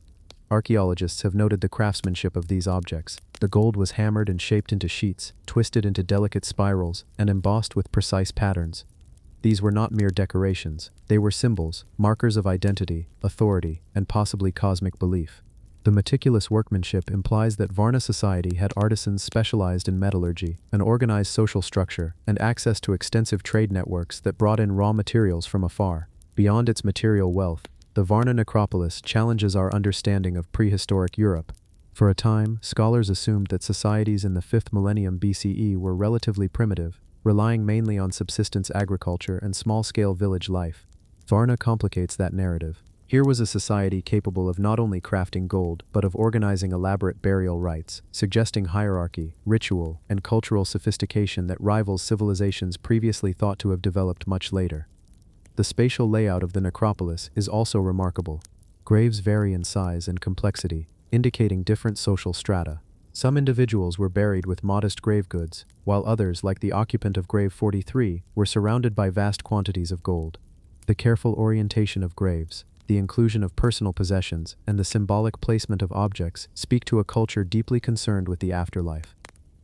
Archaeologists have noted the craftsmanship of these objects. The gold was hammered and shaped into sheets, twisted into delicate spirals, and embossed with precise patterns. These were not mere decorations, they were symbols, markers of identity, authority, and possibly cosmic belief. The meticulous workmanship implies that Varna society had artisans specialized in metallurgy, an organized social structure, and access to extensive trade networks that brought in raw materials from afar. Beyond its material wealth, the Varna Necropolis challenges our understanding of prehistoric Europe. For a time, scholars assumed that societies in the 5th millennium BCE were relatively primitive, relying mainly on subsistence agriculture and small-scale village life. Varna complicates that narrative. Here was a society capable of not only crafting gold, but of organizing elaborate burial rites, suggesting hierarchy, ritual, and cultural sophistication that rivals civilizations previously thought to have developed much later. The spatial layout of the necropolis is also remarkable. Graves vary in size and complexity, indicating different social strata. Some individuals were buried with modest grave goods, while others, like the occupant of Grave 43, were surrounded by vast quantities of gold. The careful orientation of graves, the inclusion of personal possessions, and the symbolic placement of objects speak to a culture deeply concerned with the afterlife.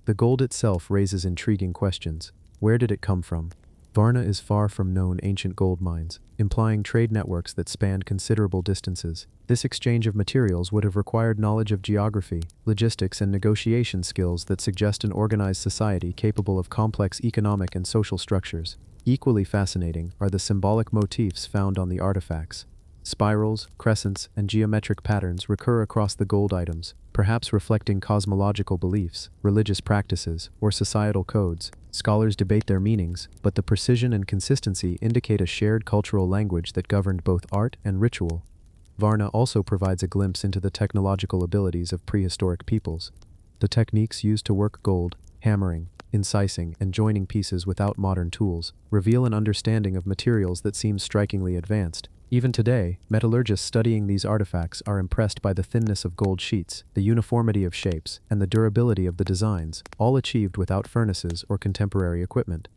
The gold itself raises intriguing questions. Where did it come from? Varna is far from known ancient gold mines, implying trade networks that spanned considerable distances. This exchange of materials would have required knowledge of geography, logistics, and negotiation skills that suggest an organized society capable of complex economic and social structures. Equally fascinating are the symbolic motifs found on the artifacts. Spirals, crescents, and geometric patterns recur across the gold items, perhaps reflecting cosmological beliefs, religious practices, or societal codes. Scholars debate their meanings, but the precision and consistency indicate a shared cultural language that governed both art and ritual. Varna also provides a glimpse into the technological abilities of prehistoric peoples. The techniques used to work gold, hammering, incising, and joining pieces without modern tools, reveal an understanding of materials that seems strikingly advanced. Even today, metallurgists studying these artifacts are impressed by the thinness of gold sheets, the uniformity of shapes, and the durability of the designs, all achieved without furnaces or contemporary equipment.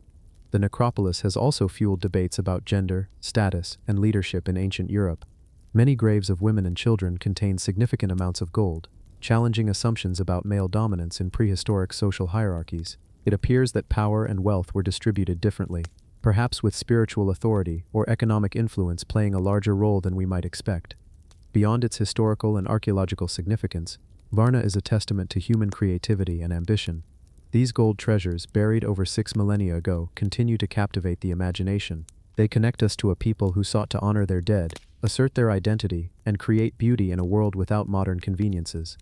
The necropolis has also fueled debates about gender, status, and leadership in ancient Europe. Many graves of women and children contain significant amounts of gold, challenging assumptions about male dominance in prehistoric social hierarchies. It appears that power and wealth were distributed differently, perhaps with spiritual authority or economic influence playing a larger role than we might expect. Beyond its historical and archaeological significance, Varna is a testament to human creativity and ambition. These gold treasures, buried over 6 millennia ago, continue to captivate the imagination. They connect us to a people who sought to honor their dead, assert their identity, and create beauty in a world without modern conveniences.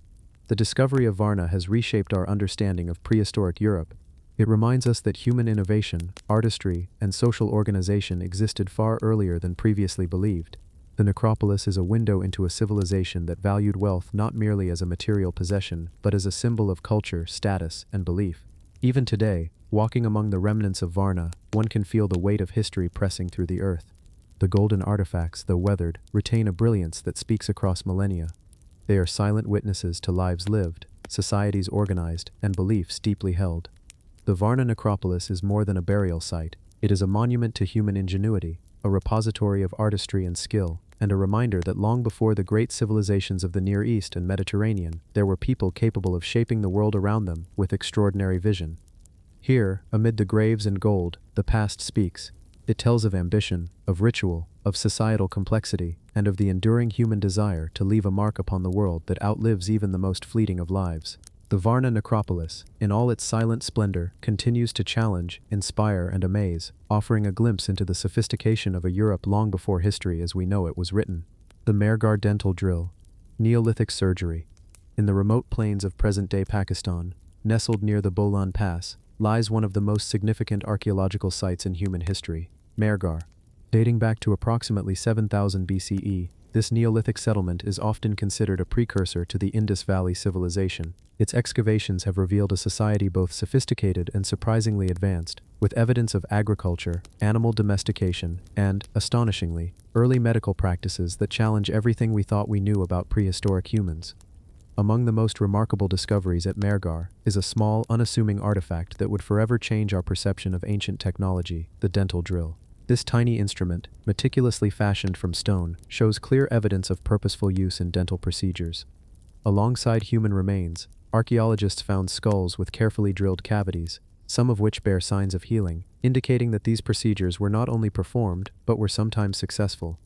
The discovery of Varna has reshaped our understanding of prehistoric Europe. It reminds us that human innovation, artistry, and social organization existed far earlier than previously believed. The necropolis is a window into a civilization that valued wealth not merely as a material possession, but as a symbol of culture, status, and belief. Even today, walking among the remnants of Varna, one can feel the weight of history pressing through the earth. The golden artifacts, though weathered, retain a brilliance that speaks across millennia. They are silent witnesses to lives lived, societies organized, and beliefs deeply held. The Varna necropolis is more than a burial site. It is a monument to human ingenuity, a repository of artistry and skill, and a reminder that long before the great civilizations of the Near East and Mediterranean, there were people capable of shaping the world around them with extraordinary vision. Here, amid the graves and gold, the past speaks. It tells of ambition, of ritual, of societal complexity, and of the enduring human desire to leave a mark upon the world that outlives even the most fleeting of lives. The Varna necropolis, in all its silent splendor, continues to challenge, inspire, and amaze, offering a glimpse into the sophistication of a Europe long before history as we know it was written. The Mehrgar dental drill. Neolithic surgery. In the remote plains of present-day Pakistan, nestled near the Bolan Pass, lies one of the most significant archaeological sites in human history, Mehrgar. Dating back to approximately 7000 BCE, this Neolithic settlement is often considered a precursor to the Indus Valley civilization. Its excavations have revealed a society both sophisticated and surprisingly advanced, with evidence of agriculture, animal domestication, and, astonishingly, early medical practices that challenge everything we thought we knew about prehistoric humans. Among the most remarkable discoveries at Mehrgar is a small, unassuming artifact that would forever change our perception of ancient technology, the dental drill. This tiny instrument, meticulously fashioned from stone, shows clear evidence of purposeful use in dental procedures. Alongside human remains, archaeologists found skulls with carefully drilled cavities, some of which bear signs of healing, indicating that these procedures were not only performed, but were sometimes successful.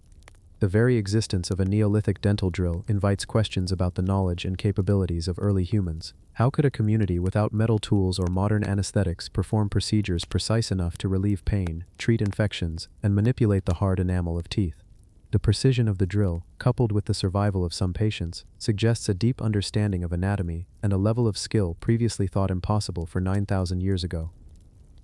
The very existence of a Neolithic dental drill invites questions about the knowledge and capabilities of early humans. How could a community without metal tools or modern anesthetics perform procedures precise enough to relieve pain, treat infections, and manipulate the hard enamel of teeth? The precision of the drill, coupled with the survival of some patients, suggests a deep understanding of anatomy and a level of skill previously thought impossible for 9,000 years ago.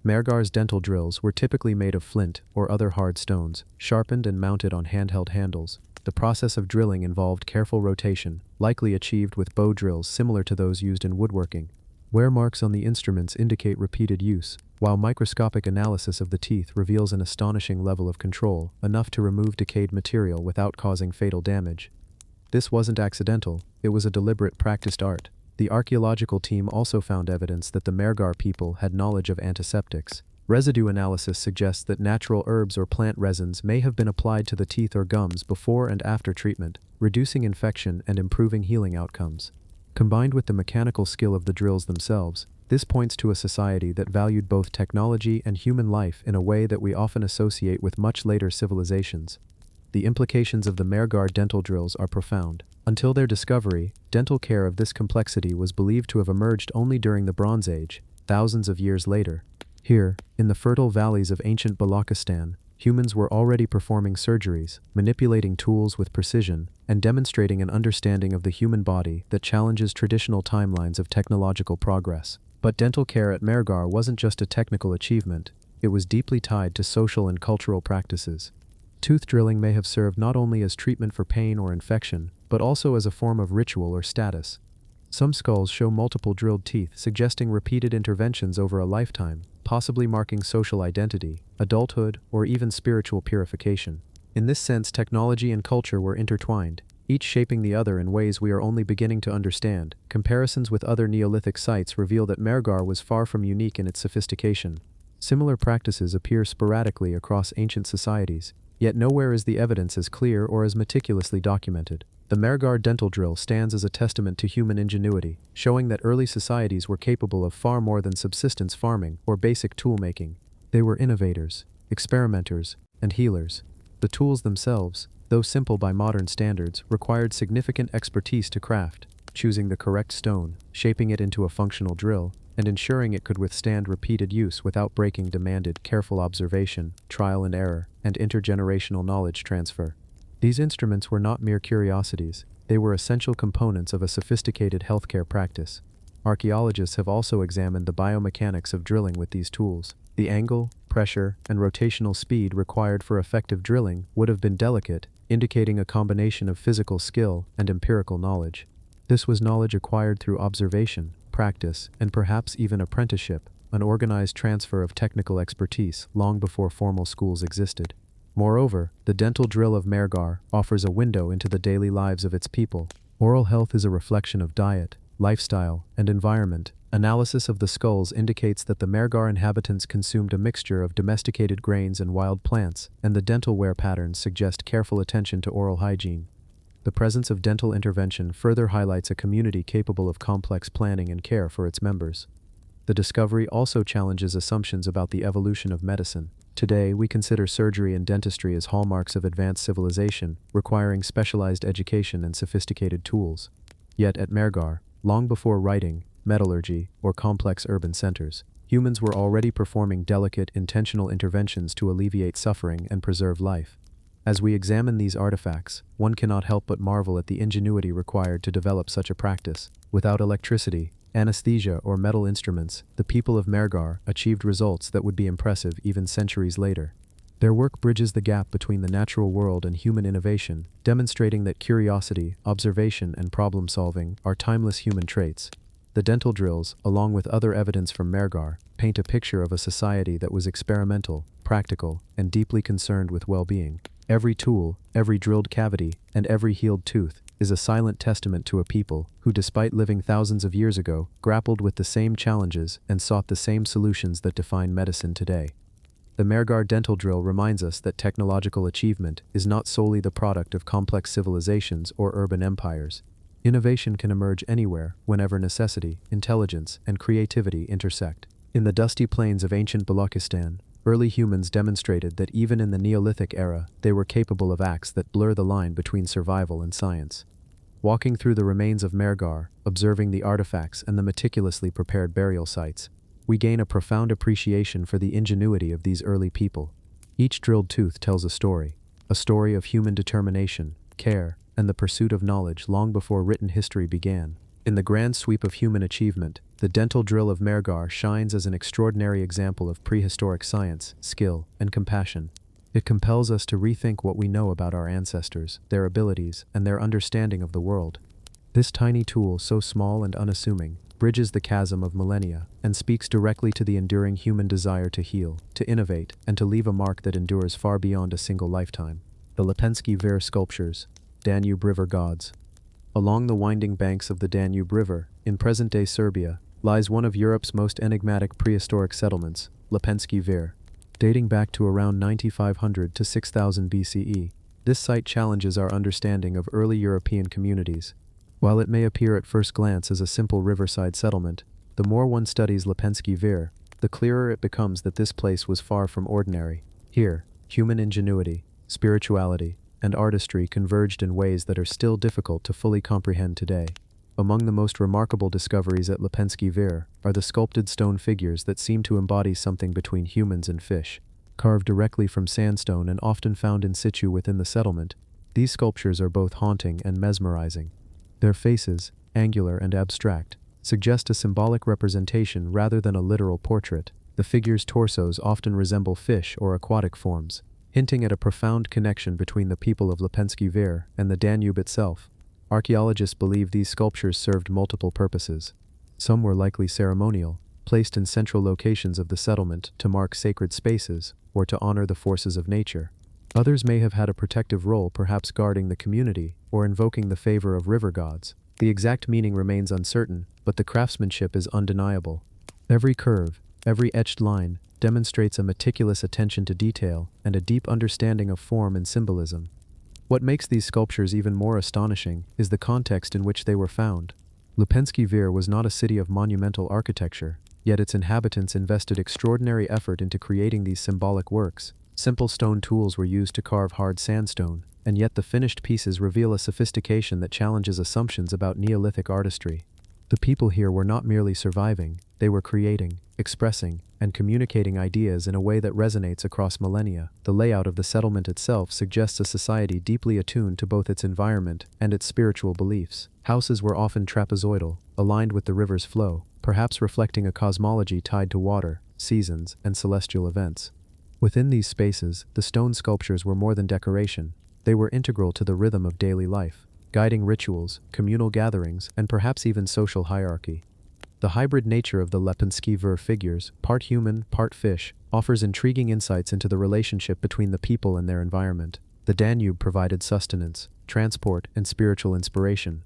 Mehrgar's dental drills were typically made of flint or other hard stones, sharpened and mounted on handheld handles. The process of drilling involved careful rotation, likely achieved with bow drills similar to those used in woodworking. Wear marks on the instruments indicate repeated use, while microscopic analysis of the teeth reveals an astonishing level of control, enough to remove decayed material without causing fatal damage. This wasn't accidental, it was a deliberate practiced art. The archaeological team also found evidence that the Mehrgar people had knowledge of antiseptics. Residue analysis suggests that natural herbs or plant resins may have been applied to the teeth or gums before and after treatment, reducing infection and improving healing outcomes. Combined with the mechanical skill of the drills themselves, this points to a society that valued both technology and human life in a way that we often associate with much later civilizations. The implications of the Mehrgar dental drills are profound. Until their discovery, dental care of this complexity was believed to have emerged only during the Bronze Age, thousands of years later. Here, in the fertile valleys of ancient Balochistan, humans were already performing surgeries, manipulating tools with precision, and demonstrating an understanding of the human body that challenges traditional timelines of technological progress. But dental care at Mehrgar wasn't just a technical achievement, it was deeply tied to social and cultural practices. Tooth drilling may have served not only as treatment for pain or infection, but also as a form of ritual or status. Some skulls show multiple drilled teeth, suggesting repeated interventions over a lifetime, possibly marking social identity, adulthood, or even spiritual purification. In this sense, technology and culture were intertwined, each shaping the other in ways we are only beginning to understand. Comparisons with other Neolithic sites reveal that Mehrgar was far from unique in its sophistication. Similar practices appear sporadically across ancient societies, yet nowhere is the evidence as clear or as meticulously documented. The Mehrgar dental drill stands as a testament to human ingenuity, showing that early societies were capable of far more than subsistence farming or basic tool-making. They were innovators, experimenters, and healers. The tools themselves, though simple by modern standards, required significant expertise to craft, choosing the correct stone, shaping it into a functional drill, and ensuring it could withstand repeated use without breaking demanded careful observation, trial and error, and intergenerational knowledge transfer. These instruments were not mere curiosities, they were essential components of a sophisticated healthcare practice. Archaeologists have also examined the biomechanics of drilling with these tools. The angle, pressure, and rotational speed required for effective drilling would have been delicate, indicating a combination of physical skill and empirical knowledge. This was knowledge acquired through observation, practice, and perhaps even apprenticeship, an organized transfer of technical expertise long before formal schools existed. Moreover, the dental drill of Mehrgar offers a window into the daily lives of its people. Oral health is a reflection of diet, lifestyle, and environment. Analysis of the skulls indicates that the Mehrgar inhabitants consumed a mixture of domesticated grains and wild plants, and the dental wear patterns suggest careful attention to oral hygiene. The presence of dental intervention further highlights a community capable of complex planning and care for its members. The discovery also challenges assumptions about the evolution of medicine. Today, we consider surgery and dentistry as hallmarks of advanced civilization, requiring specialized education and sophisticated tools. Yet at Mehrgar, long before writing, metallurgy, or complex urban centers, humans were already performing delicate, intentional interventions to alleviate suffering and preserve life. As we examine these artifacts, one cannot help but marvel at the ingenuity required to develop such a practice. Without electricity, anesthesia, or metal instruments, the people of Mehrgar achieved results that would be impressive even centuries later. Their work bridges the gap between the natural world and human innovation, demonstrating that curiosity, observation, and problem-solving are timeless human traits. The dental drills, along with other evidence from Mehrgar, paint a picture of a society that was experimental, practical, and deeply concerned with well-being. Every tool, every drilled cavity, and every healed tooth is a silent testament to a people who, despite living thousands of years ago, grappled with the same challenges and sought the same solutions that define medicine today. The Mehrgar dental drill reminds us that technological achievement is not solely the product of complex civilizations or urban empires. Innovation can emerge anywhere, whenever necessity, intelligence, and creativity intersect. In the dusty plains of ancient Balochistan, early humans demonstrated that even in the Neolithic era, they were capable of acts that blur the line between survival and science. Walking through the remains of Mehrgar, observing the artifacts and the meticulously prepared burial sites, we gain a profound appreciation for the ingenuity of these early people. Each drilled tooth tells a story of human determination, care, and the pursuit of knowledge long before written history began. In the grand sweep of human achievement, the dental drill of Mehrgar shines as an extraordinary example of prehistoric science, skill, and compassion. It compels us to rethink what we know about our ancestors, their abilities, and their understanding of the world. This tiny tool, so small and unassuming, bridges the chasm of millennia and speaks directly to the enduring human desire to heal, to innovate, and to leave a mark that endures far beyond a single lifetime. The Lipensky Vir sculptures, Danube River gods. Along the winding banks of the Danube River, in present-day Serbia, lies one of Europe's most enigmatic prehistoric settlements, Lipensky Vir. Dating back to around 9500 to 6000 BCE, this site challenges our understanding of early European communities. While it may appear at first glance as a simple riverside settlement, the more one studies Lipensky Vir, the clearer it becomes that this place was far from ordinary. Here, human ingenuity, spirituality, and artistry converged in ways that are still difficult to fully comprehend today. Among the most remarkable discoveries at Lipensky Vir are the sculpted stone figures that seem to embody something between humans and fish. Carved directly from sandstone and often found in situ within the settlement, these sculptures are both haunting and mesmerizing. Their faces, angular and abstract, suggest a symbolic representation rather than a literal portrait. The figures' torsos often resemble fish or aquatic forms, hinting at a profound connection between the people of Lipensky Vir and the Danube itself. Archaeologists believe these sculptures served multiple purposes. Some were likely ceremonial, placed in central locations of the settlement to mark sacred spaces or to honor the forces of nature. Others may have had a protective role, perhaps guarding the community or invoking the favor of river gods. The exact meaning remains uncertain, but the craftsmanship is undeniable. Every curve, every etched line, demonstrates a meticulous attention to detail and a deep understanding of form and symbolism. What makes these sculptures even more astonishing is the context in which they were found. Lipensky Vir was not a city of monumental architecture, yet its inhabitants invested extraordinary effort into creating these symbolic works. Simple stone tools were used to carve hard sandstone, and yet the finished pieces reveal a sophistication that challenges assumptions about Neolithic artistry. The people here were not merely surviving, they were creating, expressing, and communicating ideas in a way that resonates across millennia. The layout of the settlement itself suggests a society deeply attuned to both its environment and its spiritual beliefs. Houses were often trapezoidal, aligned with the river's flow, perhaps reflecting a cosmology tied to water, seasons, and celestial events. Within these spaces, the stone sculptures were more than decoration. They were integral to the rhythm of daily life, guiding rituals, communal gatherings, and perhaps even social hierarchy. The hybrid nature of the Lepenski Ver figures, part human, part fish, offers intriguing insights into the relationship between the people and their environment. The Danube provided sustenance, transport, and spiritual inspiration.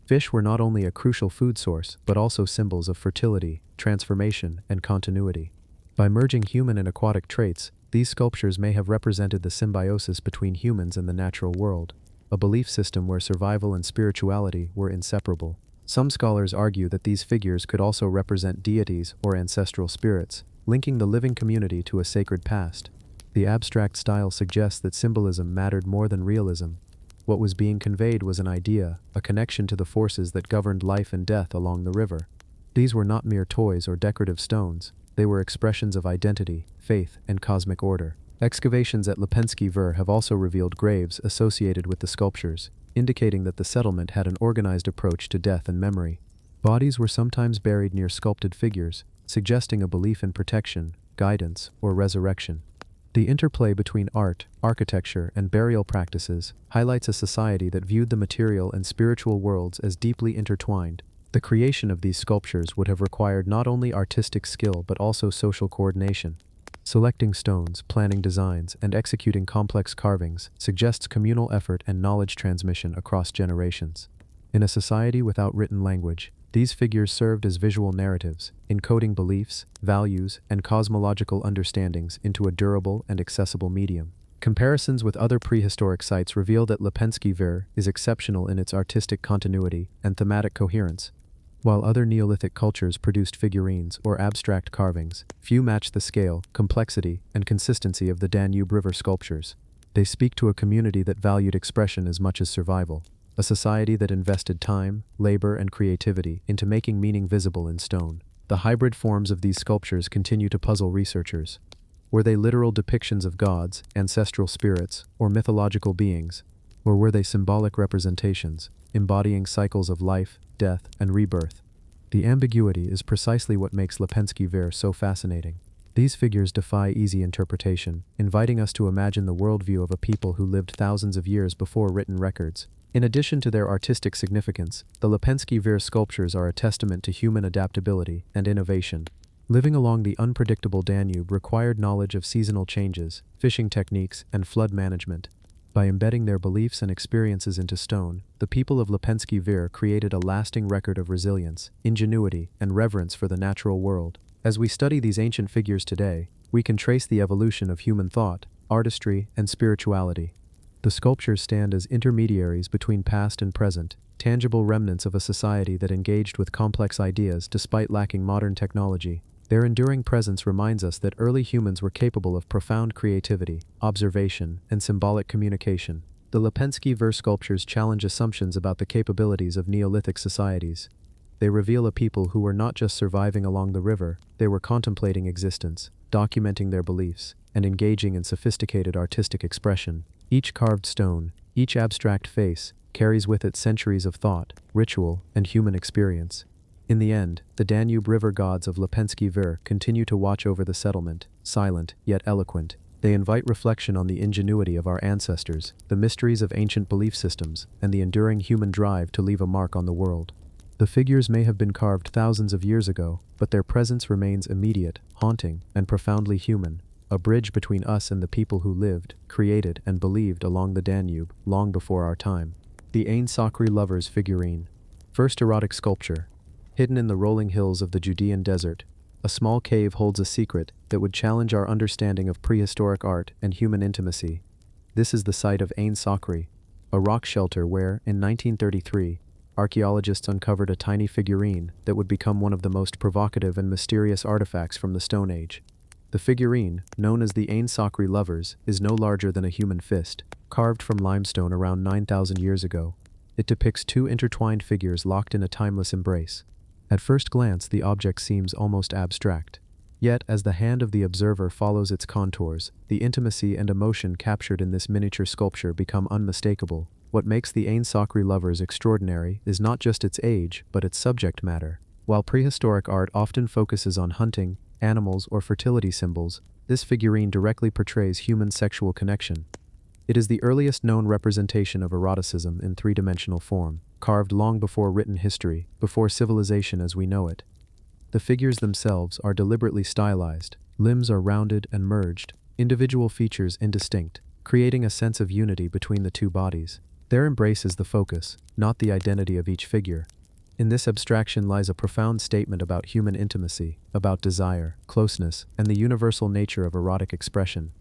Fish were not only a crucial food source, but also symbols of fertility, transformation, and continuity. By merging human and aquatic traits, these sculptures may have represented the symbiosis between humans and the natural world, a belief system where survival and spirituality were inseparable. Some scholars argue that these figures could also represent deities or ancestral spirits, linking the living community to a sacred past. The abstract style suggests that symbolism mattered more than realism. What was being conveyed was an idea, a connection to the forces that governed life and death along the river. These were not mere toys or decorative stones, they were expressions of identity, faith, and cosmic order. Excavations at Lepenski Ver have also revealed graves associated with the sculptures, indicating that the settlement had an organized approach to death and memory. Bodies were sometimes buried near sculpted figures, suggesting a belief in protection, guidance, or resurrection. The interplay between art, architecture, and burial practices highlights a society that viewed the material and spiritual worlds as deeply intertwined. The creation of these sculptures would have required not only artistic skill but also social coordination. Selecting stones, planning designs, and executing complex carvings suggests communal effort and knowledge transmission across generations. In a society without written language, these figures served as visual narratives, encoding beliefs, values, and cosmological understandings into a durable and accessible medium. Comparisons with other prehistoric sites reveal that Lepenski Ver is exceptional in its artistic continuity and thematic coherence. While other Neolithic cultures produced figurines or abstract carvings, few match the scale, complexity, and consistency of the Danube River sculptures. They speak to a community that valued expression as much as survival, a society that invested time, labor, and creativity into making meaning visible in stone. The hybrid forms of these sculptures continue to puzzle researchers. Were they literal depictions of gods, ancestral spirits, or mythological beings? Or were they symbolic representations, embodying cycles of life, death, and rebirth? The ambiguity is precisely what makes Lepenski Ver so fascinating. These figures defy easy interpretation, inviting us to imagine the worldview of a people who lived thousands of years before written records. In addition to their artistic significance, the Lepenski Ver sculptures are a testament to human adaptability and innovation. Living along the unpredictable Danube required knowledge of seasonal changes, fishing techniques, and flood management. By embedding their beliefs and experiences into stone, the people of Lepenski Ver created a lasting record of resilience, ingenuity, and reverence for the natural world. As we study these ancient figures today, we can trace the evolution of human thought, artistry, and spirituality. The sculptures stand as intermediaries between past and present, tangible remnants of a society that engaged with complex ideas despite lacking modern technology. Their enduring presence reminds us that early humans were capable of profound creativity, observation, and symbolic communication. The Lepenski Ver sculptures challenge assumptions about the capabilities of Neolithic societies. They reveal a people who were not just surviving along the river, they were contemplating existence, documenting their beliefs, and engaging in sophisticated artistic expression. Each carved stone, each abstract face, carries with it centuries of thought, ritual, and human experience. In the end, the Danube River gods of Lepenski Ver continue to watch over the settlement, silent yet eloquent. They invite reflection on the ingenuity of our ancestors, the mysteries of ancient belief systems, and the enduring human drive to leave a mark on the world. The figures may have been carved thousands of years ago, but their presence remains immediate, haunting, and profoundly human, a bridge between us and the people who lived, created, and believed along the Danube long before our time. The Ain Sakri Lovers figurine. First erotic sculpture. Hidden in the rolling hills of the Judean desert, a small cave holds a secret that would challenge our understanding of prehistoric art and human intimacy. This is the site of Ain Sakri, a rock shelter where, in 1933, archaeologists uncovered a tiny figurine that would become one of the most provocative and mysterious artifacts from the Stone Age. The figurine, known as the Ain Sakri Lovers, is no larger than a human fist, carved from limestone around 9,000 years ago. It depicts two intertwined figures locked in a timeless embrace. At first glance, the object seems almost abstract. Yet, as the hand of the observer follows its contours, the intimacy and emotion captured in this miniature sculpture become unmistakable. What makes the Ain Sakri Lovers extraordinary is not just its age, but its subject matter. While prehistoric art often focuses on hunting, animals, or fertility symbols, this figurine directly portrays human sexual connection. It is the earliest known representation of eroticism in three-dimensional form, carved long before written history, before civilization as we know it. The figures themselves are deliberately stylized. Limbs are rounded and merged, individual features indistinct, creating a sense of unity between the two bodies. Their embrace is the focus, not the identity of each figure. In this abstraction lies a profound statement about human intimacy, about desire, closeness, and the universal nature of erotic expression.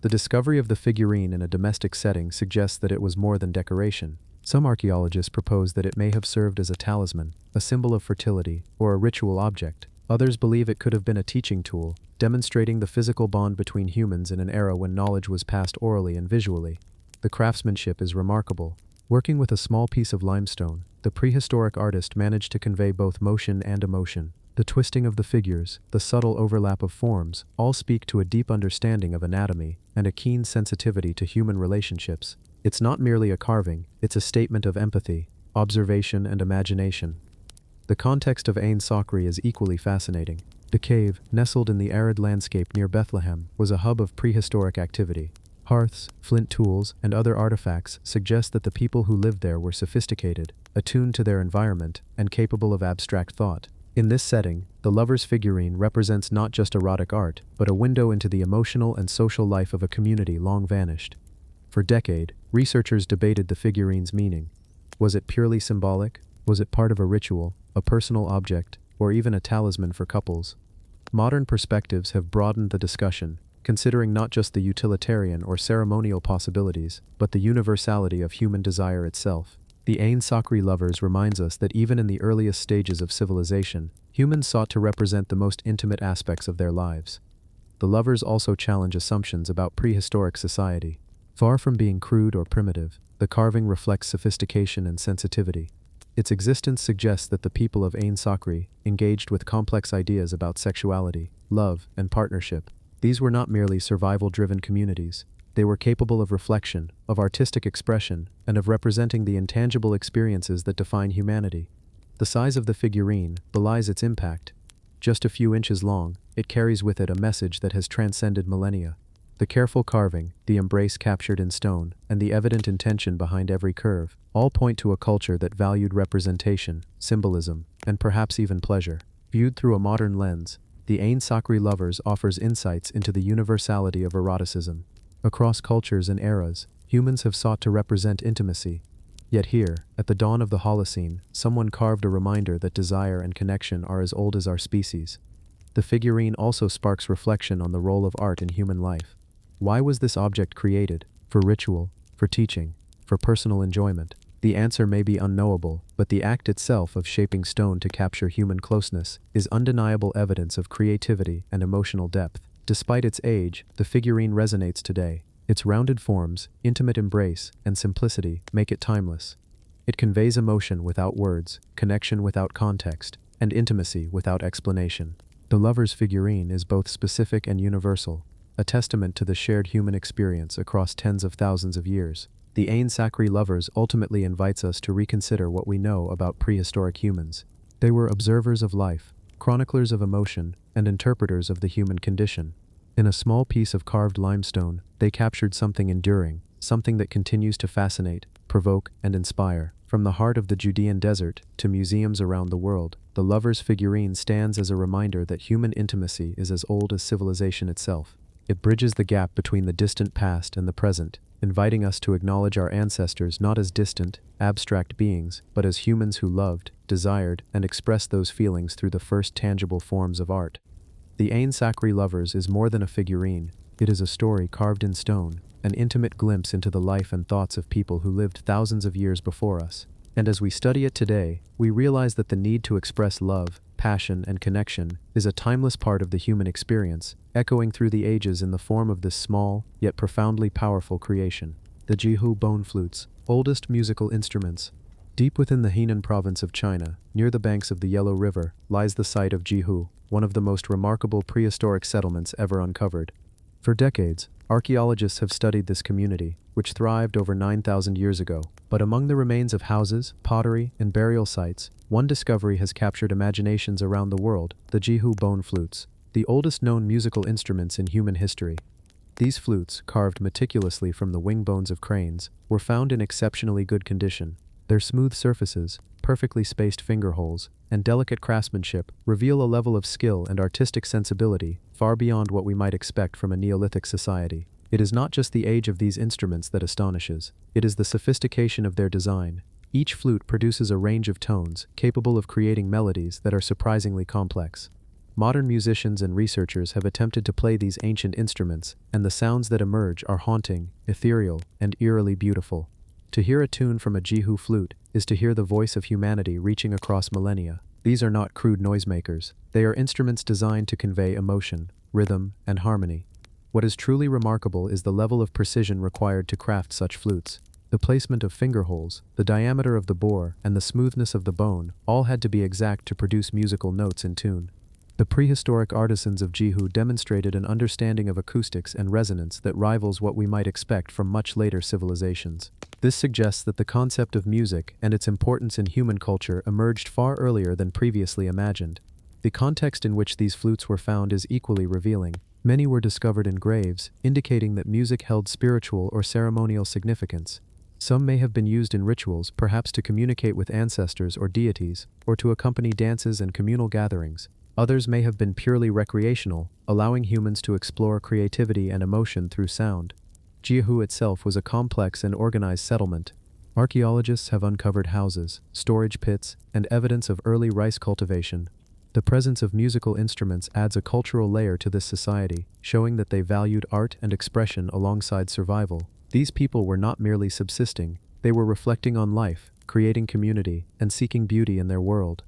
The discovery of the figurine in a domestic setting suggests that it was more than decoration. Some archaeologists propose that it may have served as a talisman, a symbol of fertility, or a ritual object. Others believe it could have been a teaching tool, demonstrating the physical bond between humans in an era when knowledge was passed orally and visually. The craftsmanship is remarkable. Working with a small piece of limestone, the prehistoric artist managed to convey both motion and emotion. The twisting of the figures, the subtle overlap of forms, all speak to a deep understanding of anatomy and a keen sensitivity to human relationships. It's not merely a carving, it's a statement of empathy, observation, and imagination. The context of Ain Sokri is equally fascinating. The cave, nestled in the arid landscape near Bethlehem, was a hub of prehistoric activity. Hearths, flint tools, and other artifacts suggest that the people who lived there were sophisticated, attuned to their environment, and capable of abstract thought. In this setting, the lover's figurine represents not just erotic art, but a window into the emotional and social life of a community long vanished. For decades, researchers debated the figurine's meaning. Was it purely symbolic? Was it part of a ritual, a personal object, or even a talisman for couples? Modern perspectives have broadened the discussion, considering not just the utilitarian or ceremonial possibilities, but the universality of human desire itself. The Ain Sokri lovers reminds us that even in the earliest stages of civilization, humans sought to represent the most intimate aspects of their lives. The lovers also challenge assumptions about prehistoric society. Far from being crude or primitive, the carving reflects sophistication and sensitivity. Its existence suggests that the people of Ain Sokri engaged with complex ideas about sexuality, love, and partnership. These were not merely survival-driven communities. They were capable of reflection, of artistic expression, and of representing the intangible experiences that define humanity. The size of the figurine belies its impact. Just a few inches long, it carries with it a message that has transcended millennia. The careful carving, the embrace captured in stone, and the evident intention behind every curve, all point to a culture that valued representation, symbolism, and perhaps even pleasure. Viewed through a modern lens, the Ain Sokri lovers offers insights into the universality of eroticism. Across cultures and eras, humans have sought to represent intimacy. Yet here, at the dawn of the Holocene, someone carved a reminder that desire and connection are as old as our species. The figurine also sparks reflection on the role of art in human life. Why was this object created? For ritual, for teaching, for personal enjoyment? The answer may be unknowable, but the act itself of shaping stone to capture human closeness is undeniable evidence of creativity and emotional depth. Despite its age, the figurine resonates today. Its rounded forms, intimate embrace, and simplicity make it timeless. It conveys emotion without words, connection without context, and intimacy without explanation. The lover's figurine is both specific and universal, a testament to the shared human experience across tens of thousands of years. The Ain Sokri lovers ultimately invites us to reconsider what we know about prehistoric humans. They were observers of life, chroniclers of emotion, and interpreters of the human condition. In a small piece of carved limestone, they captured something enduring, something that continues to fascinate, provoke, and inspire. From the heart of the Judean desert to museums around the world, the lover's figurine stands as a reminder that human intimacy is as old as civilization itself. It bridges the gap between the distant past and the present, inviting us to acknowledge our ancestors not as distant, abstract beings, but as humans who loved, desired, and expressed those feelings through the first tangible forms of art. The Ain Sokri lovers is more than a figurine. It is a story carved in stone, an intimate glimpse into the life and thoughts of people who lived thousands of years before us. And as we study it today, we realize that the need to express love, passion, and connection is a timeless part of the human experience, echoing through the ages in the form of this small, yet profoundly powerful creation. The Jiahu bone flutes, oldest musical instruments. Deep within the Henan province of China, near the banks of the Yellow River, lies the site of Jiahu, one of the most remarkable prehistoric settlements ever uncovered. For decades, archaeologists have studied this community, which thrived over 9,000 years ago. But among the remains of houses, pottery, and burial sites, one discovery has captured imaginations around the world: the Jiahu bone flutes, the oldest known musical instruments in human history. These flutes, carved meticulously from the wing bones of cranes, were found in exceptionally good condition. Their smooth surfaces, perfectly spaced finger holes, and delicate craftsmanship reveal a level of skill and artistic sensibility far beyond what we might expect from a Neolithic society. It is not just the age of these instruments that astonishes, it is the sophistication of their design. Each flute produces a range of tones capable of creating melodies that are surprisingly complex. Modern musicians and researchers have attempted to play these ancient instruments, and the sounds that emerge are haunting, ethereal, and eerily beautiful. To hear a tune from a Jiahu flute is to hear the voice of humanity reaching across millennia. These are not crude noisemakers. They are instruments designed to convey emotion, rhythm, and harmony. What is truly remarkable is the level of precision required to craft such flutes. The placement of finger holes, the diameter of the bore, and the smoothness of the bone all had to be exact to produce musical notes in tune. The prehistoric artisans of Jiahu demonstrated an understanding of acoustics and resonance that rivals what we might expect from much later civilizations. This suggests that the concept of music and its importance in human culture emerged far earlier than previously imagined. The context in which these flutes were found is equally revealing. Many were discovered in graves, indicating that music held spiritual or ceremonial significance. Some may have been used in rituals, perhaps to communicate with ancestors or deities, or to accompany dances and communal gatherings. Others may have been purely recreational, allowing humans to explore creativity and emotion through sound. Jiahu itself was a complex and organized settlement. Archaeologists have uncovered houses, storage pits, and evidence of early rice cultivation. The presence of musical instruments adds a cultural layer to this society, showing that they valued art and expression alongside survival. These people were not merely subsisting, they were reflecting on life, creating community, and seeking beauty in their world.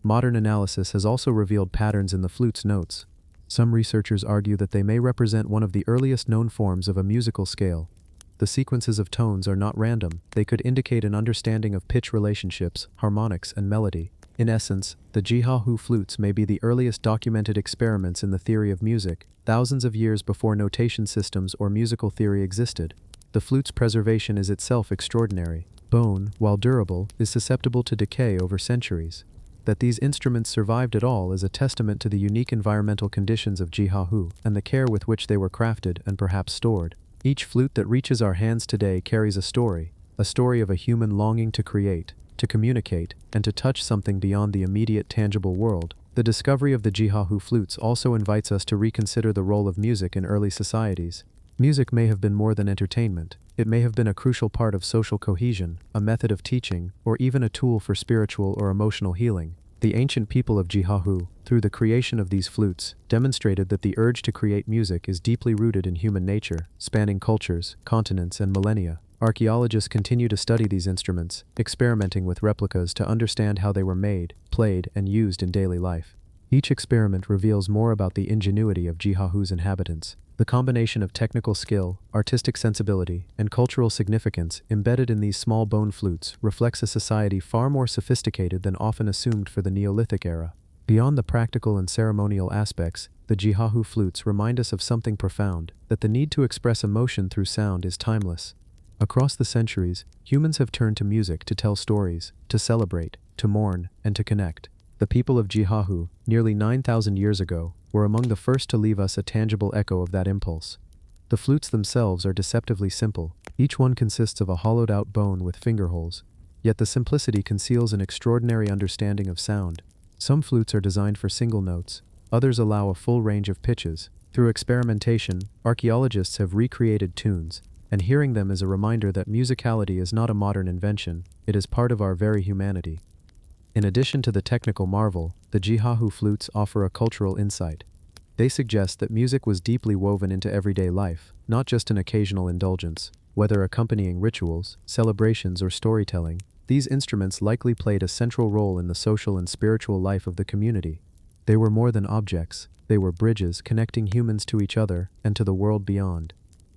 Modern analysis has also revealed patterns in the flute's notes. Some researchers argue that they may represent one of the earliest known forms of a musical scale. The sequences of tones are not random, they could indicate an understanding of pitch relationships, harmonics, and melody. In essence, the Jiahu flutes may be the earliest documented experiments in the theory of music, thousands of years before notation systems or musical theory existed. The flute's preservation is itself extraordinary. Bone, while durable, is susceptible to decay over centuries. That these instruments survived at all is a testament to the unique environmental conditions of Jiahu and the care with which they were crafted and perhaps stored. Each flute that reaches our hands today carries a story of a human longing to create, to communicate, and to touch something beyond the immediate tangible world. The discovery of the Jiahu flutes also invites us to reconsider the role of music in early societies. Music may have been more than entertainment. It may have been a crucial part of social cohesion, a method of teaching, or even a tool for spiritual or emotional healing. The ancient people of Jiahu, through the creation of these flutes, demonstrated that the urge to create music is deeply rooted in human nature, spanning cultures, continents, and millennia. Archaeologists continue to study these instruments, experimenting with replicas to understand how they were made, played, and used in daily life. Each experiment reveals more about the ingenuity of Jiahu's inhabitants. The combination of technical skill, artistic sensibility, and cultural significance embedded in these small bone flutes reflects a society far more sophisticated than often assumed for the Neolithic era. Beyond the practical and ceremonial aspects, the Jiahu flutes remind us of something profound, that the need to express emotion through sound is timeless. Across the centuries, humans have turned to music to tell stories, to celebrate, to mourn, and to connect. The people of Jiahu, nearly 9,000 years ago, were among the first to leave us a tangible echo of that impulse. The flutes themselves are deceptively simple. Each one consists of a hollowed-out bone with finger holes. Yet the simplicity conceals an extraordinary understanding of sound. Some flutes are designed for single notes, others allow a full range of pitches. Through experimentation, archaeologists have recreated tunes, and hearing them is a reminder that musicality is not a modern invention, it is part of our very humanity. In addition to the technical marvel, the Jiahu flutes offer a cultural insight. They suggest that music was deeply woven into everyday life, not just an occasional indulgence. Whether accompanying rituals, celebrations, or storytelling, these instruments likely played a central role in the social and spiritual life of the community. They were more than objects, they were bridges connecting humans to each other and to the world beyond.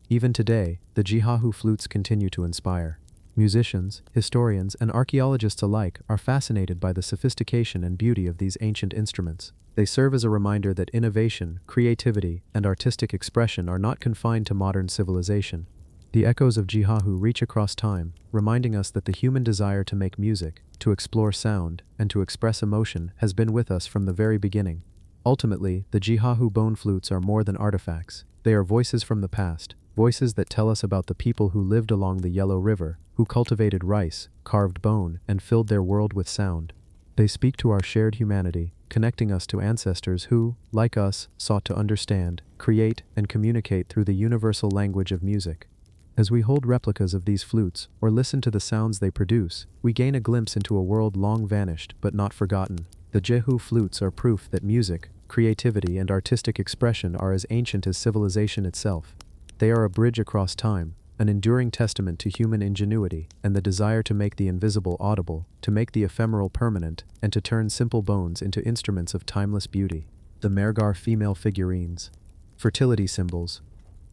Even today, the Jiahu flutes continue to inspire. Musicians, historians, and archaeologists alike are fascinated by the sophistication and beauty of these ancient instruments. They serve as a reminder that innovation, creativity, and artistic expression are not confined to modern civilization. The echoes of Jiahu reach across time, reminding us that the human desire to make music, to explore sound, and to express emotion has been with us from the very beginning. Ultimately, the Jiahu bone flutes are more than artifacts. They are voices from the past, voices that tell us about the people who lived along the Yellow River, who cultivated rice, carved bone, and filled their world with sound. They speak to our shared humanity, connecting us to ancestors who, like us, sought to understand, create, and communicate through the universal language of music. As we hold replicas of these flutes, or listen to the sounds they produce, we gain a glimpse into a world long vanished but not forgotten. The Jiahu flutes are proof that music, creativity, and artistic expression are as ancient as civilization itself. They are a bridge across time, an enduring testament to human ingenuity and the desire to make the invisible audible, to make the ephemeral permanent, and to turn simple bones into instruments of timeless beauty. The Mehrgar female figurines. Fertility symbols.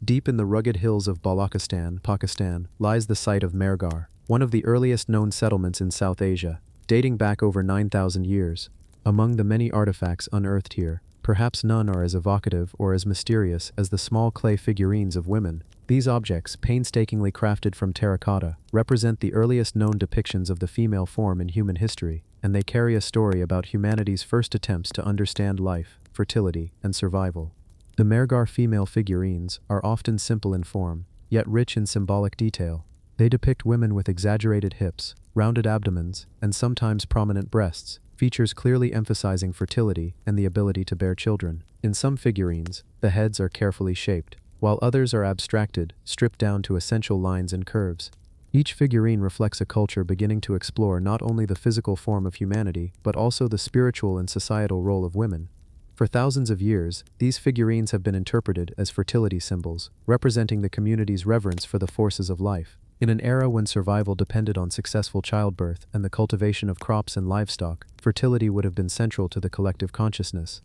Deep in the rugged hills of Balochistan, Pakistan, lies the site of Mehrgar, one of the earliest known settlements in South Asia, dating back over 9,000 years. Among the many artifacts unearthed here, perhaps none are as evocative or as mysterious as the small clay figurines of women. These objects, painstakingly crafted from terracotta, represent the earliest known depictions of the female form in human history, and they carry a story about humanity's first attempts to understand life, fertility, and survival. The Mehrgar female figurines are often simple in form, yet rich in symbolic detail. They depict women with exaggerated hips, rounded abdomens, and sometimes prominent breasts, features clearly emphasizing fertility and the ability to bear children. In some figurines, the heads are carefully shaped, while others are abstracted, stripped down to essential lines and curves. Each figurine reflects a culture beginning to explore not only the physical form of humanity, but also the spiritual and societal role of women. For thousands of years, these figurines have been interpreted as fertility symbols, representing the community's reverence for the forces of life. In an era when survival depended on successful childbirth and the cultivation of crops and livestock, fertility would have been central to the collective consciousness.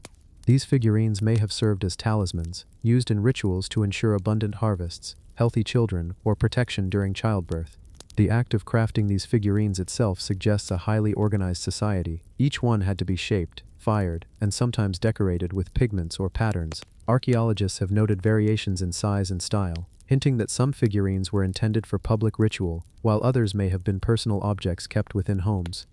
These figurines may have served as talismans, used in rituals to ensure abundant harvests, healthy children, or protection during childbirth. The act of crafting these figurines itself suggests a highly organized society. Each one had to be shaped, fired, and sometimes decorated with pigments or patterns. Archaeologists have noted variations in size and style, hinting that some figurines were intended for public ritual, while others may have been personal objects kept within homes.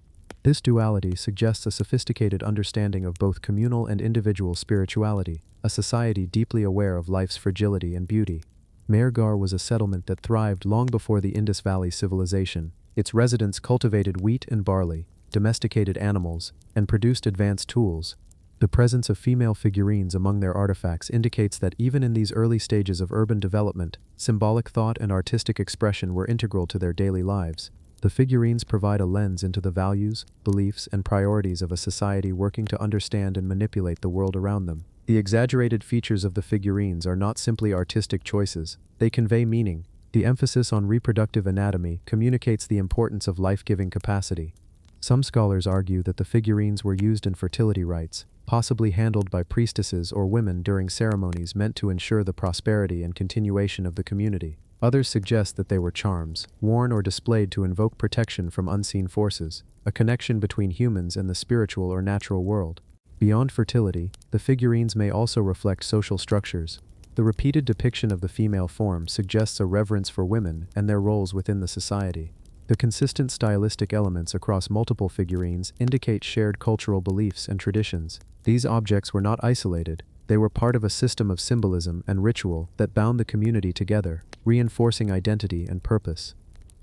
This duality suggests a sophisticated understanding of both communal and individual spirituality, a society deeply aware of life's fragility and beauty. Mehrgar was a settlement that thrived long before the Indus Valley civilization. Its residents cultivated wheat and barley, domesticated animals, and produced advanced tools. The presence of female figurines among their artifacts indicates that even in these early stages of urban development, symbolic thought and artistic expression were integral to their daily lives. The figurines provide a lens into the values, beliefs, and priorities of a society working to understand and manipulate the world around them. The exaggerated features of the figurines are not simply artistic choices, they convey meaning. The emphasis on reproductive anatomy communicates the importance of life-giving capacity. Some scholars argue that the figurines were used in fertility rites, possibly handled by priestesses or women during ceremonies meant to ensure the prosperity and continuation of the community. Others suggest that they were charms, worn or displayed to invoke protection from unseen forces, a connection between humans and the spiritual or natural world. Beyond fertility, the figurines may also reflect social structures. The repeated depiction of the female form suggests a reverence for women and their roles within the society. The consistent stylistic elements across multiple figurines indicate shared cultural beliefs and traditions. These objects were not isolated, they were part of a system of symbolism and ritual that bound the community together, reinforcing identity and purpose.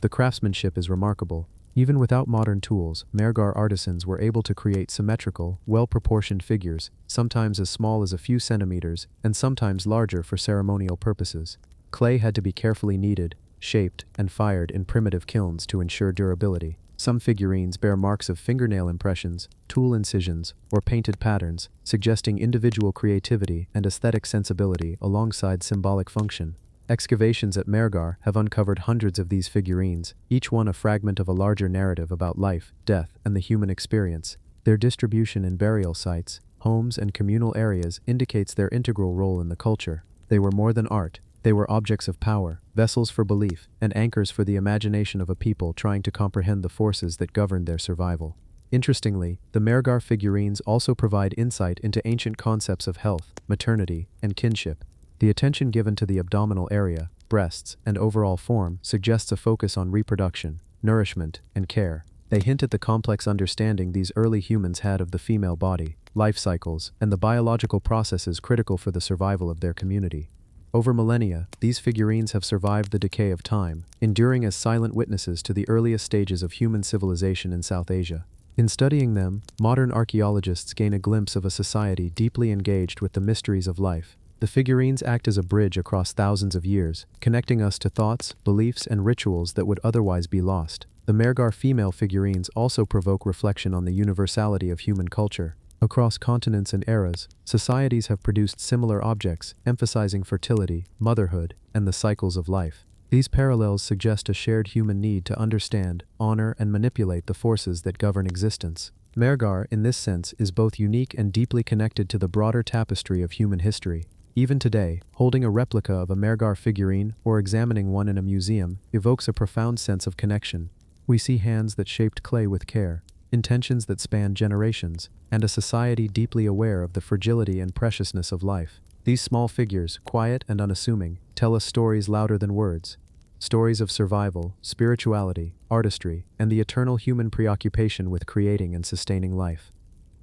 The craftsmanship is remarkable. Even without modern tools, Mehrgar artisans were able to create symmetrical, well-proportioned figures, sometimes as small as a few centimeters, and sometimes larger for ceremonial purposes. Clay had to be carefully kneaded, shaped, and fired in primitive kilns to ensure durability. Some figurines bear marks of fingernail impressions, tool incisions, or painted patterns, suggesting individual creativity and aesthetic sensibility alongside symbolic function. Excavations at Mehrgar have uncovered hundreds of these figurines, each one a fragment of a larger narrative about life, death, and the human experience. Their distribution in burial sites, homes, and communal areas indicates their integral role in the culture. They were more than art. They were objects of power, vessels for belief, and anchors for the imagination of a people trying to comprehend the forces that governed their survival. Interestingly, the Mehrgar figurines also provide insight into ancient concepts of health, maternity, and kinship. The attention given to the abdominal area, breasts, and overall form suggests a focus on reproduction, nourishment, and care. They hint at the complex understanding these early humans had of the female body, life cycles, and the biological processes critical for the survival of their community. Over millennia, these figurines have survived the decay of time, enduring as silent witnesses to the earliest stages of human civilization in South Asia. In studying them, modern archaeologists gain a glimpse of a society deeply engaged with the mysteries of life. The figurines act as a bridge across thousands of years, connecting us to thoughts, beliefs, and rituals that would otherwise be lost. The Mehrgar female figurines also provoke reflection on the universality of human culture. Across continents and eras, societies have produced similar objects, emphasizing fertility, motherhood, and the cycles of life. These parallels suggest a shared human need to understand, honor, and manipulate the forces that govern existence. Mehrgar, in this sense, is both unique and deeply connected to the broader tapestry of human history. Even today, holding a replica of a Mehrgar figurine or examining one in a museum evokes a profound sense of connection. We see hands that shaped clay with care, intentions that span generations, and a society deeply aware of the fragility and preciousness of life. These small figures, quiet and unassuming, tell us stories louder than words. Stories of survival, spirituality, artistry, and the eternal human preoccupation with creating and sustaining life.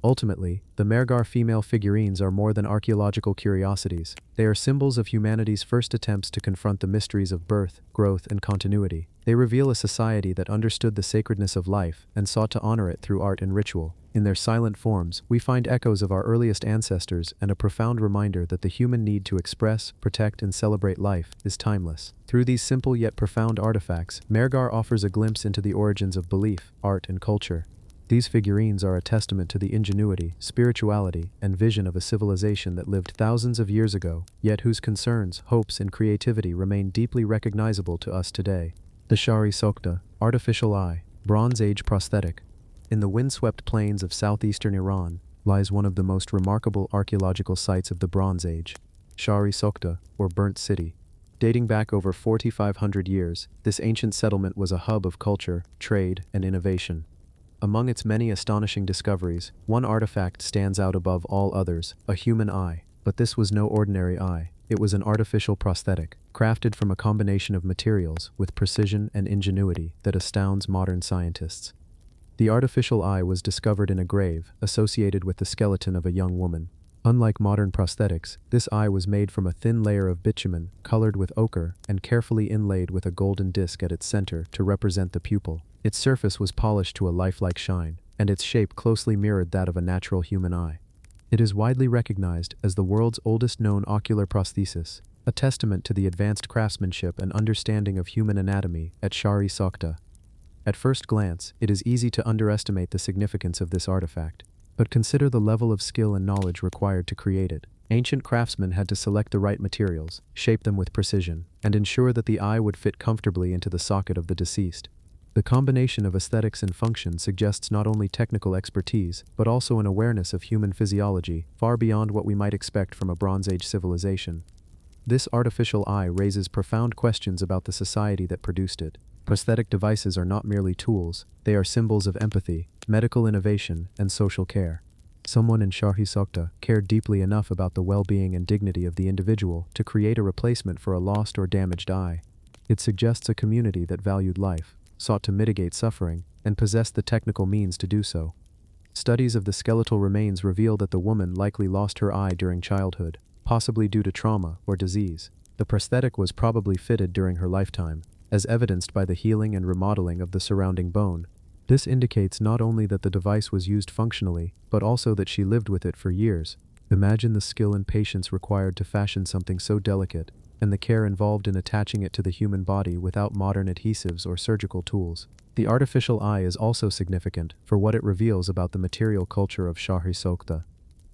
Ultimately, the Mehrgar female figurines are more than archaeological curiosities. They are symbols of humanity's first attempts to confront the mysteries of birth, growth, and continuity. They reveal a society that understood the sacredness of life and sought to honor it through art and ritual. In their silent forms, we find echoes of our earliest ancestors and a profound reminder that the human need to express, protect, and celebrate life is timeless. Through these simple yet profound artifacts, Mehrgar offers a glimpse into the origins of belief, art, and culture. These figurines are a testament to the ingenuity, spirituality, and vision of a civilization that lived thousands of years ago, yet whose concerns, hopes, and creativity remain deeply recognizable to us today. The Shari Sokta, artificial eye, Bronze Age prosthetic. In the windswept plains of southeastern Iran lies one of the most remarkable archaeological sites of the Bronze Age, Shari Sokta, or Burnt City. Dating back over 4,500 years, this ancient settlement was a hub of culture, trade, and innovation. Among its many astonishing discoveries, one artifact stands out above all others, a human eye. But this was no ordinary eye. It was an artificial prosthetic, crafted from a combination of materials with precision and ingenuity that astounds modern scientists. The artificial eye was discovered in a grave associated with the skeleton of a young woman. Unlike modern prosthetics, this eye was made from a thin layer of bitumen, colored with ochre, and carefully inlaid with a golden disc at its center to represent the pupil. Its surface was polished to a lifelike shine, and its shape closely mirrored that of a natural human eye. It is widely recognized as the world's oldest known ocular prosthesis, a testament to the advanced craftsmanship and understanding of human anatomy at Shari Sokta. At first glance, it is easy to underestimate the significance of this artifact, but consider the level of skill and knowledge required to create it. Ancient craftsmen had to select the right materials, shape them with precision, and ensure that the eye would fit comfortably into the socket of the deceased. The combination of aesthetics and function suggests not only technical expertise, but also an awareness of human physiology, far beyond what we might expect from a Bronze Age civilization. This artificial eye raises profound questions about the society that produced it. Prosthetic devices are not merely tools, they are symbols of empathy, medical innovation, and social care. Someone in Shari Sokta cared deeply enough about the well-being and dignity of the individual to create a replacement for a lost or damaged eye. It suggests a community that valued life, sought to mitigate suffering, and possessed the technical means to do so. Studies of the skeletal remains reveal that the woman likely lost her eye during childhood, possibly due to trauma or disease. The prosthetic was probably fitted during her lifetime, as evidenced by the healing and remodeling of the surrounding bone. This indicates not only that the device was used functionally, but also that she lived with it for years. Imagine the skill and patience required to fashion something so delicate, and the care involved in attaching it to the human body without modern adhesives or surgical tools. The artificial eye is also significant for what it reveals about the material culture of Shari Sokta.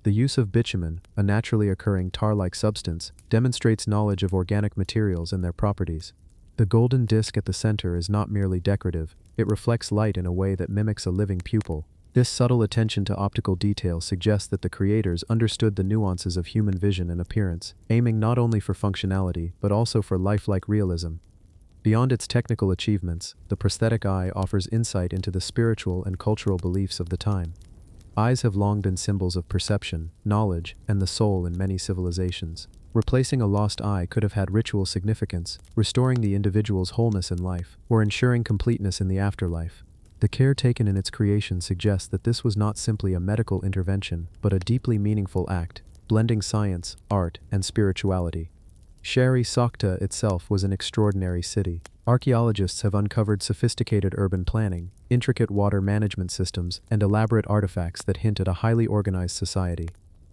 The use of bitumen, a naturally occurring tar-like substance, demonstrates knowledge of organic materials and their properties. The golden disc at the center is not merely decorative, it reflects light in a way that mimics a living pupil. This subtle attention to optical detail suggests that the creators understood the nuances of human vision and appearance, aiming not only for functionality but also for lifelike realism. Beyond its technical achievements, the prosthetic eye offers insight into the spiritual and cultural beliefs of the time. Eyes have long been symbols of perception, knowledge, and the soul in many civilizations. Replacing a lost eye could have had ritual significance, restoring the individual's wholeness in life, or ensuring completeness in the afterlife. The care taken in its creation suggests that this was not simply a medical intervention, but a deeply meaningful act, blending science, art, and spirituality. Shari Sokhta itself was an extraordinary city. Archaeologists have uncovered sophisticated urban planning, intricate water management systems, and elaborate artifacts that hint at a highly organized society.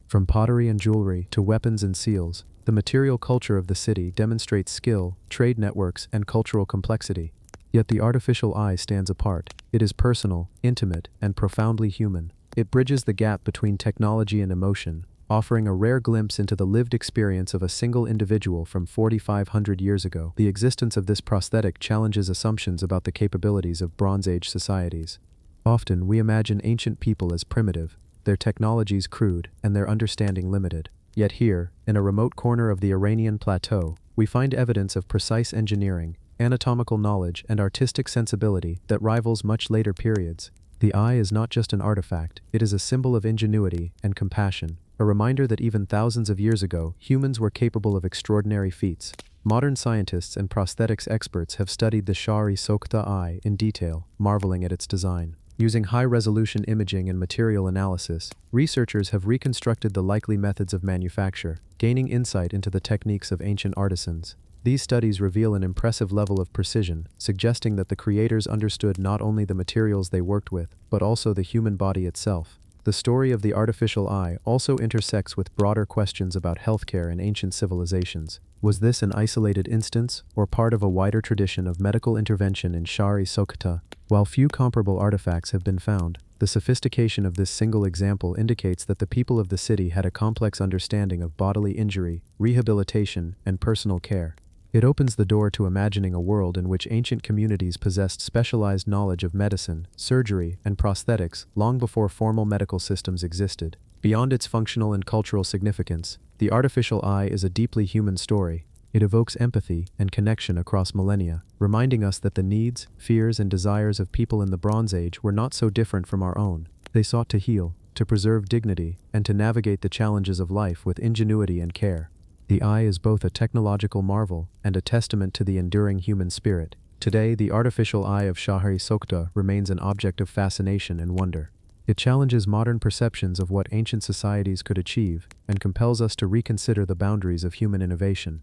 From pottery and jewelry to weapons and seals, the material culture of the city demonstrates skill, trade networks, and cultural complexity. Yet the artificial eye stands apart. It is personal, intimate, and profoundly human. It bridges the gap between technology and emotion, offering a rare glimpse into the lived experience of a single individual from 4,500 years ago. The existence of this prosthetic challenges assumptions about the capabilities of Bronze Age societies. Often, we imagine ancient people as primitive, their technologies crude, and their understanding limited. Yet here, in a remote corner of the Iranian plateau, we find evidence of precise engineering, anatomical knowledge, and artistic sensibility that rivals much later periods. The eye is not just an artifact, it is a symbol of ingenuity and compassion, a reminder that even thousands of years ago, humans were capable of extraordinary feats. Modern scientists and prosthetics experts have studied the Shari Sokhta eye in detail, marveling at its design. Using high-resolution imaging and material analysis, researchers have reconstructed the likely methods of manufacture, gaining insight into the techniques of ancient artisans. These studies reveal an impressive level of precision, suggesting that the creators understood not only the materials they worked with, but also the human body itself. The story of the artificial eye also intersects with broader questions about healthcare in ancient civilizations. Was this an isolated instance, or part of a wider tradition of medical intervention in Shari Sokhta? While few comparable artifacts have been found, the sophistication of this single example indicates that the people of the city had a complex understanding of bodily injury, rehabilitation, and personal care. It opens the door to imagining a world in which ancient communities possessed specialized knowledge of medicine, surgery, and prosthetics long before formal medical systems existed. Beyond its functional and cultural significance, the artificial eye is a deeply human story. It evokes empathy and connection across millennia, reminding us that the needs, fears, and desires of people in the Bronze Age were not so different from our own. They sought to heal, to preserve dignity, and to navigate the challenges of life with ingenuity and care. The eye is both a technological marvel and a testament to the enduring human spirit. Today, the artificial eye of Shari Sokhta remains an object of fascination and wonder. It challenges modern perceptions of what ancient societies could achieve and compels us to reconsider the boundaries of human innovation.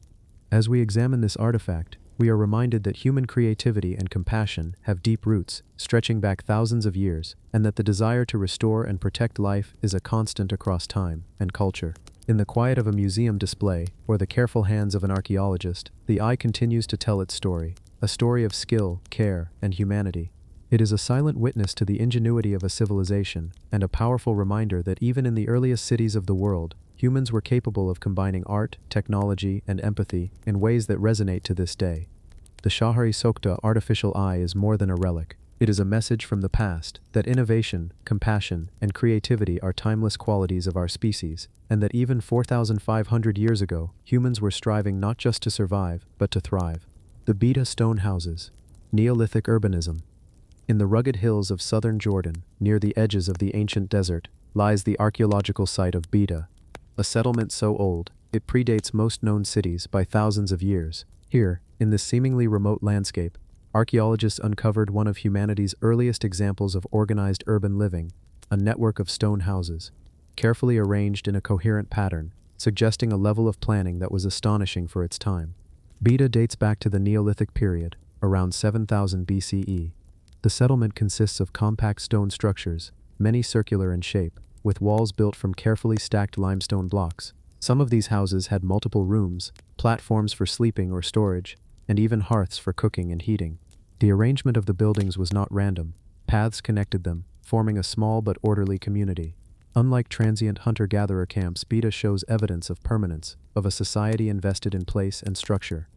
As we examine this artifact, we are reminded that human creativity and compassion have deep roots, stretching back thousands of years, and that the desire to restore and protect life is a constant across time and culture. In the quiet of a museum display, or the careful hands of an archaeologist, the eye continues to tell its story, a story of skill, care, and humanity. It is a silent witness to the ingenuity of a civilization, and a powerful reminder that even in the earliest cities of the world, humans were capable of combining art, technology, and empathy in ways that resonate to this day. The Shari Sokhta artificial eye is more than a relic. It is a message from the past that innovation, compassion, and creativity are timeless qualities of our species, and that even 4,500 years ago, humans were striving not just to survive, but to thrive. The Beta stone houses. Neolithic urbanism. In the rugged hills of southern Jordan, near the edges of the ancient desert, lies the archaeological site of Beta, a settlement so old, it predates most known cities by thousands of years. Here, in this seemingly remote landscape, archaeologists uncovered one of humanity's earliest examples of organized urban living, a network of stone houses, carefully arranged in a coherent pattern, suggesting a level of planning that was astonishing for its time. Beta dates back to the Neolithic period, around 7000 BCE. The settlement consists of compact stone structures, many circular in shape, with walls built from carefully stacked limestone blocks. Some of these houses had multiple rooms, platforms for sleeping or storage, and even hearths for cooking and heating. The arrangement of the buildings was not random. Paths connected them, forming a small but orderly community. Unlike transient hunter-gatherer camps, Beta shows evidence of permanence, of a society invested in place and structure.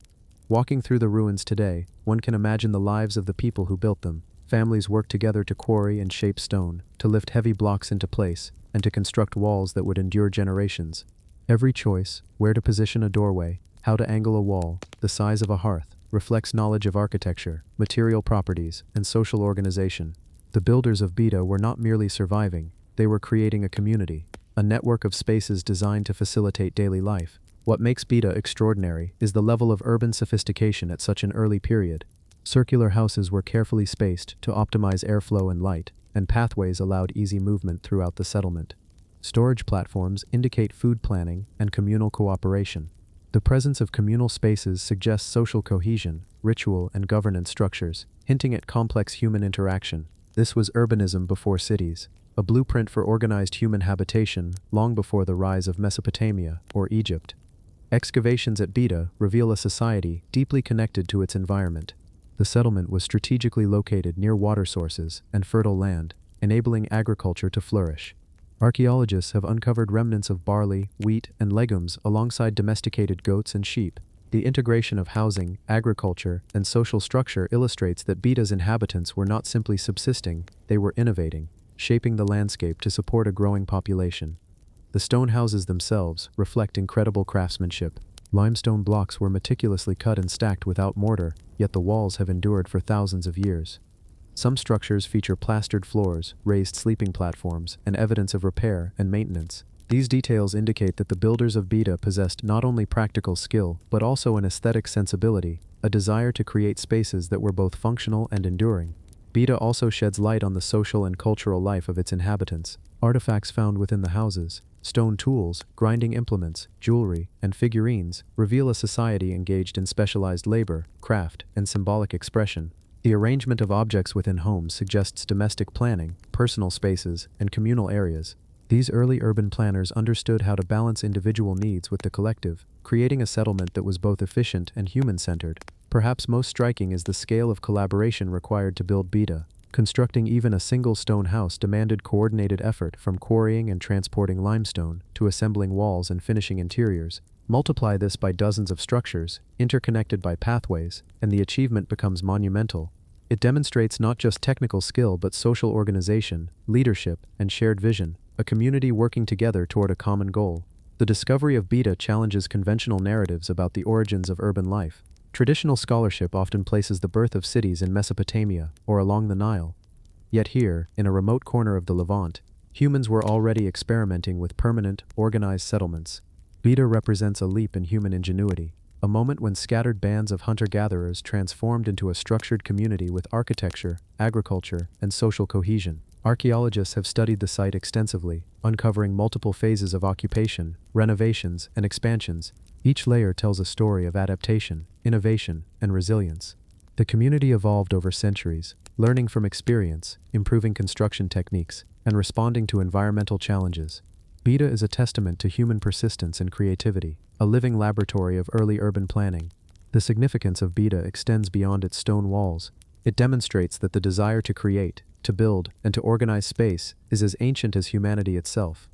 Walking through the ruins today, one can imagine the lives of the people who built them. Families worked together to quarry and shape stone, to lift heavy blocks into place, and to construct walls that would endure generations. Every choice, where to position a doorway, how to angle a wall, the size of a hearth, reflects knowledge of architecture, material properties, and social organization. The builders of Beta were not merely surviving, they were creating a community, a network of spaces designed to facilitate daily life. What makes Beta extraordinary is the level of urban sophistication at such an early period. Circular houses were carefully spaced to optimize airflow and light, and pathways allowed easy movement throughout the settlement. Storage platforms indicate food planning and communal cooperation. The presence of communal spaces suggests social cohesion, ritual, and governance structures, hinting at complex human interaction. This was urbanism before cities, a blueprint for organized human habitation long before the rise of Mesopotamia or Egypt. Excavations at Beta reveal a society deeply connected to its environment. The settlement was strategically located near water sources and fertile land, enabling agriculture to flourish. Archaeologists have uncovered remnants of barley, wheat, and legumes alongside domesticated goats and sheep. The integration of housing, agriculture, and social structure illustrates that Beta's inhabitants were not simply subsisting, they were innovating, shaping the landscape to support a growing population. The stone houses themselves reflect incredible craftsmanship. Limestone blocks were meticulously cut and stacked without mortar, yet the walls have endured for thousands of years. Some structures feature plastered floors, raised sleeping platforms, and evidence of repair and maintenance. These details indicate that the builders of Beta possessed not only practical skill, but also an aesthetic sensibility, a desire to create spaces that were both functional and enduring. Beta also sheds light on the social and cultural life of its inhabitants. Artifacts found within the houses, stone tools, grinding implements, jewelry, and figurines reveal a society engaged in specialized labor, craft, and symbolic expression. The arrangement of objects within homes suggests domestic planning, personal spaces, and communal areas. These early urban planners understood how to balance individual needs with the collective, creating a settlement that was both efficient and human-centered. Perhaps most striking is the scale of collaboration required to build Beta. Constructing even a single stone house demanded coordinated effort, from quarrying and transporting limestone to assembling walls and finishing interiors. Multiply this by dozens of structures, interconnected by pathways, and the achievement becomes monumental. It demonstrates not just technical skill but social organization, leadership, and shared vision, a community working together toward a common goal. The discovery of Beta challenges conventional narratives about the origins of urban life. Traditional scholarship often places the birth of cities in Mesopotamia or along the Nile. Yet here, in a remote corner of the Levant, humans were already experimenting with permanent, organized settlements. Beta represents a leap in human ingenuity, a moment when scattered bands of hunter-gatherers transformed into a structured community with architecture, agriculture, and social cohesion. Archaeologists have studied the site extensively, uncovering multiple phases of occupation, renovations, and expansions. Each layer tells a story of adaptation, innovation, and resilience. The community evolved over centuries, learning from experience, improving construction techniques, and responding to environmental challenges. Beta is a testament to human persistence and creativity, a living laboratory of early urban planning. The significance of Beta extends beyond its stone walls. It demonstrates that the desire to create, to build, and to organize space is as ancient as humanity itself.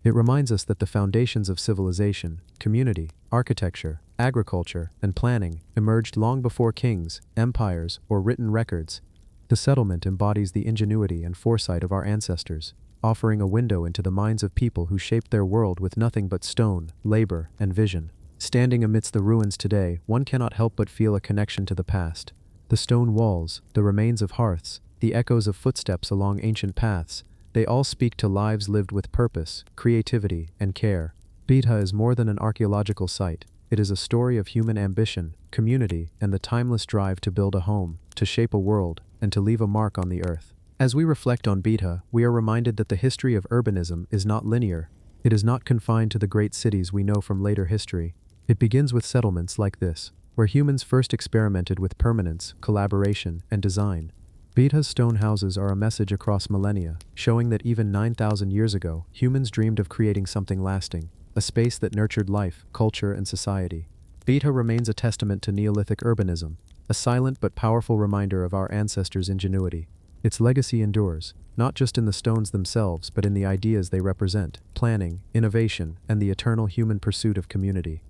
It reminds us that the foundations of civilization, community, architecture, agriculture, and planning emerged long before kings, empires, or written records. The settlement embodies the ingenuity and foresight of our ancestors, offering a window into the minds of people who shaped their world with nothing but stone, labor, and vision. Standing amidst the ruins today, one cannot help but feel a connection to the past. The stone walls, the remains of hearths, the echoes of footsteps along ancient paths, they all speak to lives lived with purpose, creativity, and care. Beta is more than an archaeological site. It is a story of human ambition, community, and the timeless drive to build a home, to shape a world, and to leave a mark on the earth. As we reflect on Beta, we are reminded that the history of urbanism is not linear. It is not confined to the great cities we know from later history. It begins with settlements like this, where humans first experimented with permanence, collaboration, and design. Beta's stone houses are a message across millennia, showing that even 9,000 years ago, humans dreamed of creating something lasting, a space that nurtured life, culture, and society. Beta remains a testament to Neolithic urbanism, a silent but powerful reminder of our ancestors' ingenuity. Its legacy endures, not just in the stones themselves but in the ideas they represent, planning, innovation, and the eternal human pursuit of community.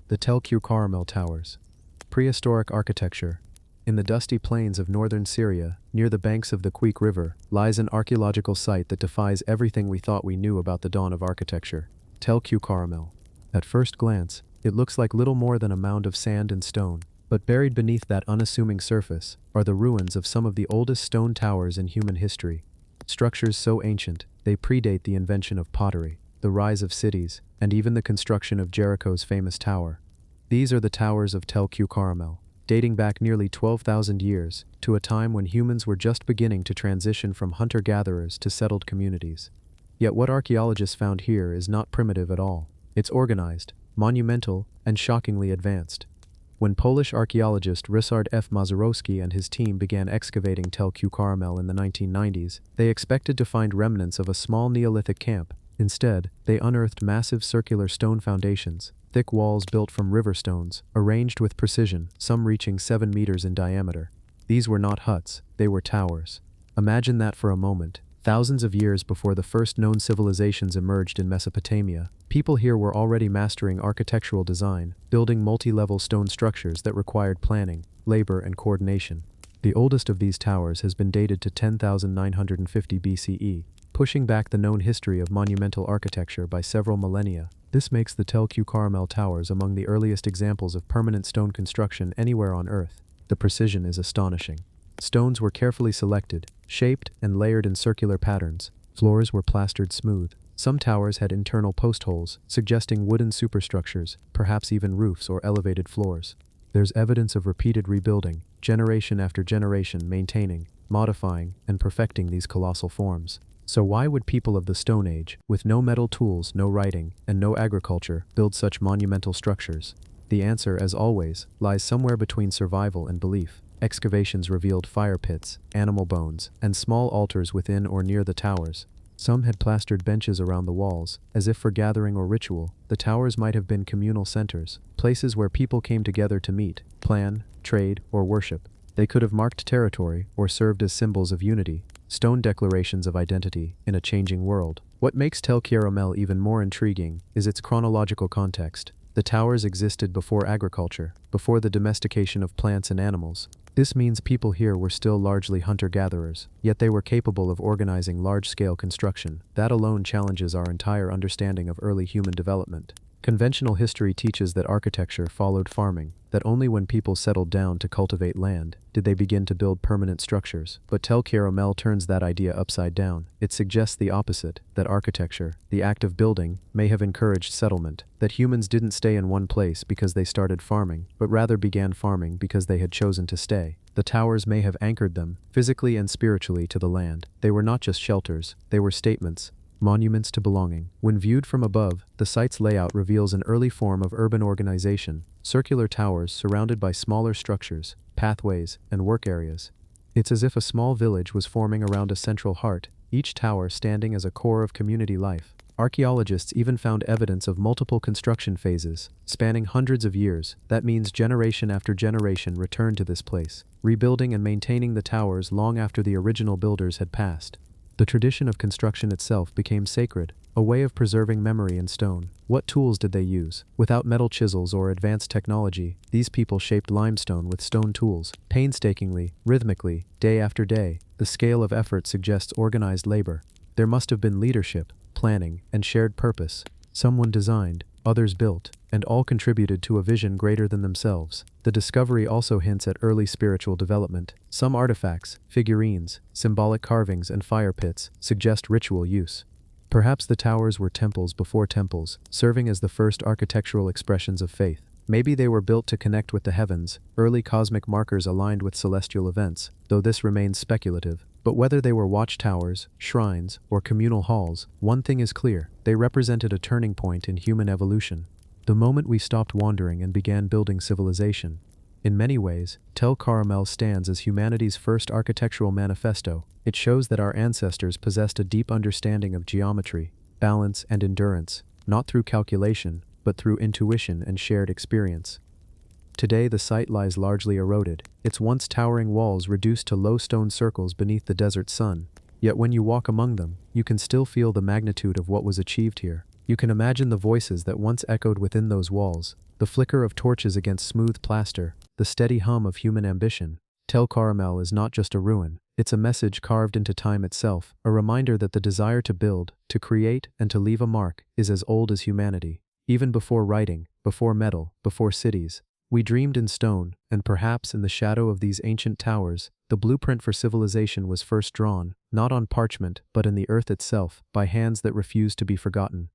The Tel Qaramel Towers. Prehistoric architecture. In the dusty plains of northern Syria, near the banks of the Queq River, lies an archaeological site that defies everything we thought we knew about the dawn of architecture. Tel Qaramel. At first glance, it looks like little more than a mound of sand and stone. But buried beneath that unassuming surface are the ruins of some of the oldest stone towers in human history. Structures so ancient, they predate the invention of pottery, the rise of cities, and even the construction of Jericho's famous tower. These are the towers of Tel Qaramel, dating back nearly 12,000 years, to a time when humans were just beginning to transition from hunter-gatherers to settled communities. Yet what archaeologists found here is not primitive at all. It's organized, monumental, and shockingly advanced. When Polish archaeologist Ryszard F. Mazurowski and his team began excavating Tel Qaramel in the 1990s, they expected to find remnants of a small Neolithic camp. Instead, they unearthed massive circular stone foundations, thick walls built from river stones, arranged with precision, some reaching 7 meters in diameter. These were not huts, they were towers. Imagine that for a moment. Thousands of years before the first known civilizations emerged in Mesopotamia, people here were already mastering architectural design, building multi-level stone structures that required planning, labor, and coordination. The oldest of these towers has been dated to 10,950 BCE, pushing back the known history of monumental architecture by several millennia. This makes the Tel Qaramel towers among the earliest examples of permanent stone construction anywhere on Earth. The precision is astonishing. Stones were carefully selected, shaped, and layered in circular patterns. Floors were plastered smooth. Some towers had internal post holes, suggesting wooden superstructures, perhaps even roofs or elevated floors. There's evidence of repeated rebuilding, generation after generation maintaining, modifying, and perfecting these colossal forms. So why would people of the Stone Age, with no metal tools, no writing, and no agriculture, build such monumental structures? The answer, as always, lies somewhere between survival and belief. Excavations revealed fire pits, animal bones, and small altars within or near the towers. Some had plastered benches around the walls, as if for gathering or ritual. The towers might have been communal centers, places where people came together to meet, plan, trade, or worship. They could have marked territory or served as symbols of unity, stone declarations of identity in a changing world. What makes Tel Qaramel even more intriguing is its chronological context. The towers existed before agriculture, before the domestication of plants and animals. This means people here were still largely hunter-gatherers, yet they were capable of organizing large-scale construction. That alone challenges our entire understanding of early human development. Conventional history teaches that architecture followed farming, that only when people settled down to cultivate land did they begin to build permanent structures. But Tel Qaramel turns that idea upside down. It suggests the opposite, that architecture, the act of building, may have encouraged settlement, that humans didn't stay in one place because they started farming, but rather began farming because they had chosen to stay. The towers may have anchored them, physically and spiritually, to the land. They were not just shelters, they were statements, monuments to belonging. When viewed from above, the site's layout reveals an early form of urban organization, circular towers surrounded by smaller structures, pathways, and work areas. It's as if a small village was forming around a central heart, each tower standing as a core of community life. Archaeologists even found evidence of multiple construction phases, spanning hundreds of years. That means generation after generation returned to this place, rebuilding and maintaining the towers long after the original builders had passed. The tradition of construction itself became sacred, a way of preserving memory in stone. What tools did they use? Without metal chisels or advanced technology, these people shaped limestone with stone tools, painstakingly, rhythmically, day after day. The scale of effort suggests organized labor. There must have been leadership, planning, and shared purpose. Someone designed, others built, and all contributed to a vision greater than themselves. The discovery also hints at early spiritual development. Some artifacts, figurines, symbolic carvings, and fire pits suggest ritual use. Perhaps the towers were temples before temples, serving as the first architectural expressions of faith. Maybe they were built to connect with the heavens, early cosmic markers aligned with celestial events, though this remains speculative. But whether they were watchtowers, shrines, or communal halls, one thing is clear: they represented a turning point in human evolution. The moment we stopped wandering and began building civilization. In many ways, Tel Qaramel stands as humanity's first architectural manifesto. It shows that our ancestors possessed a deep understanding of geometry, balance, and endurance, not through calculation, but through intuition and shared experience. Today the site lies largely eroded, its once towering walls reduced to low stone circles beneath the desert sun. Yet when you walk among them, you can still feel the magnitude of what was achieved here. You can imagine the voices that once echoed within those walls, the flicker of torches against smooth plaster, the steady hum of human ambition. Tel Qaramel is not just a ruin, it's a message carved into time itself, a reminder that the desire to build, to create, and to leave a mark is as old as humanity. Even before writing, before metal, before cities, we dreamed in stone, and perhaps in the shadow of these ancient towers, the blueprint for civilization was first drawn, not on parchment, but in the earth itself, by hands that refused to be forgotten.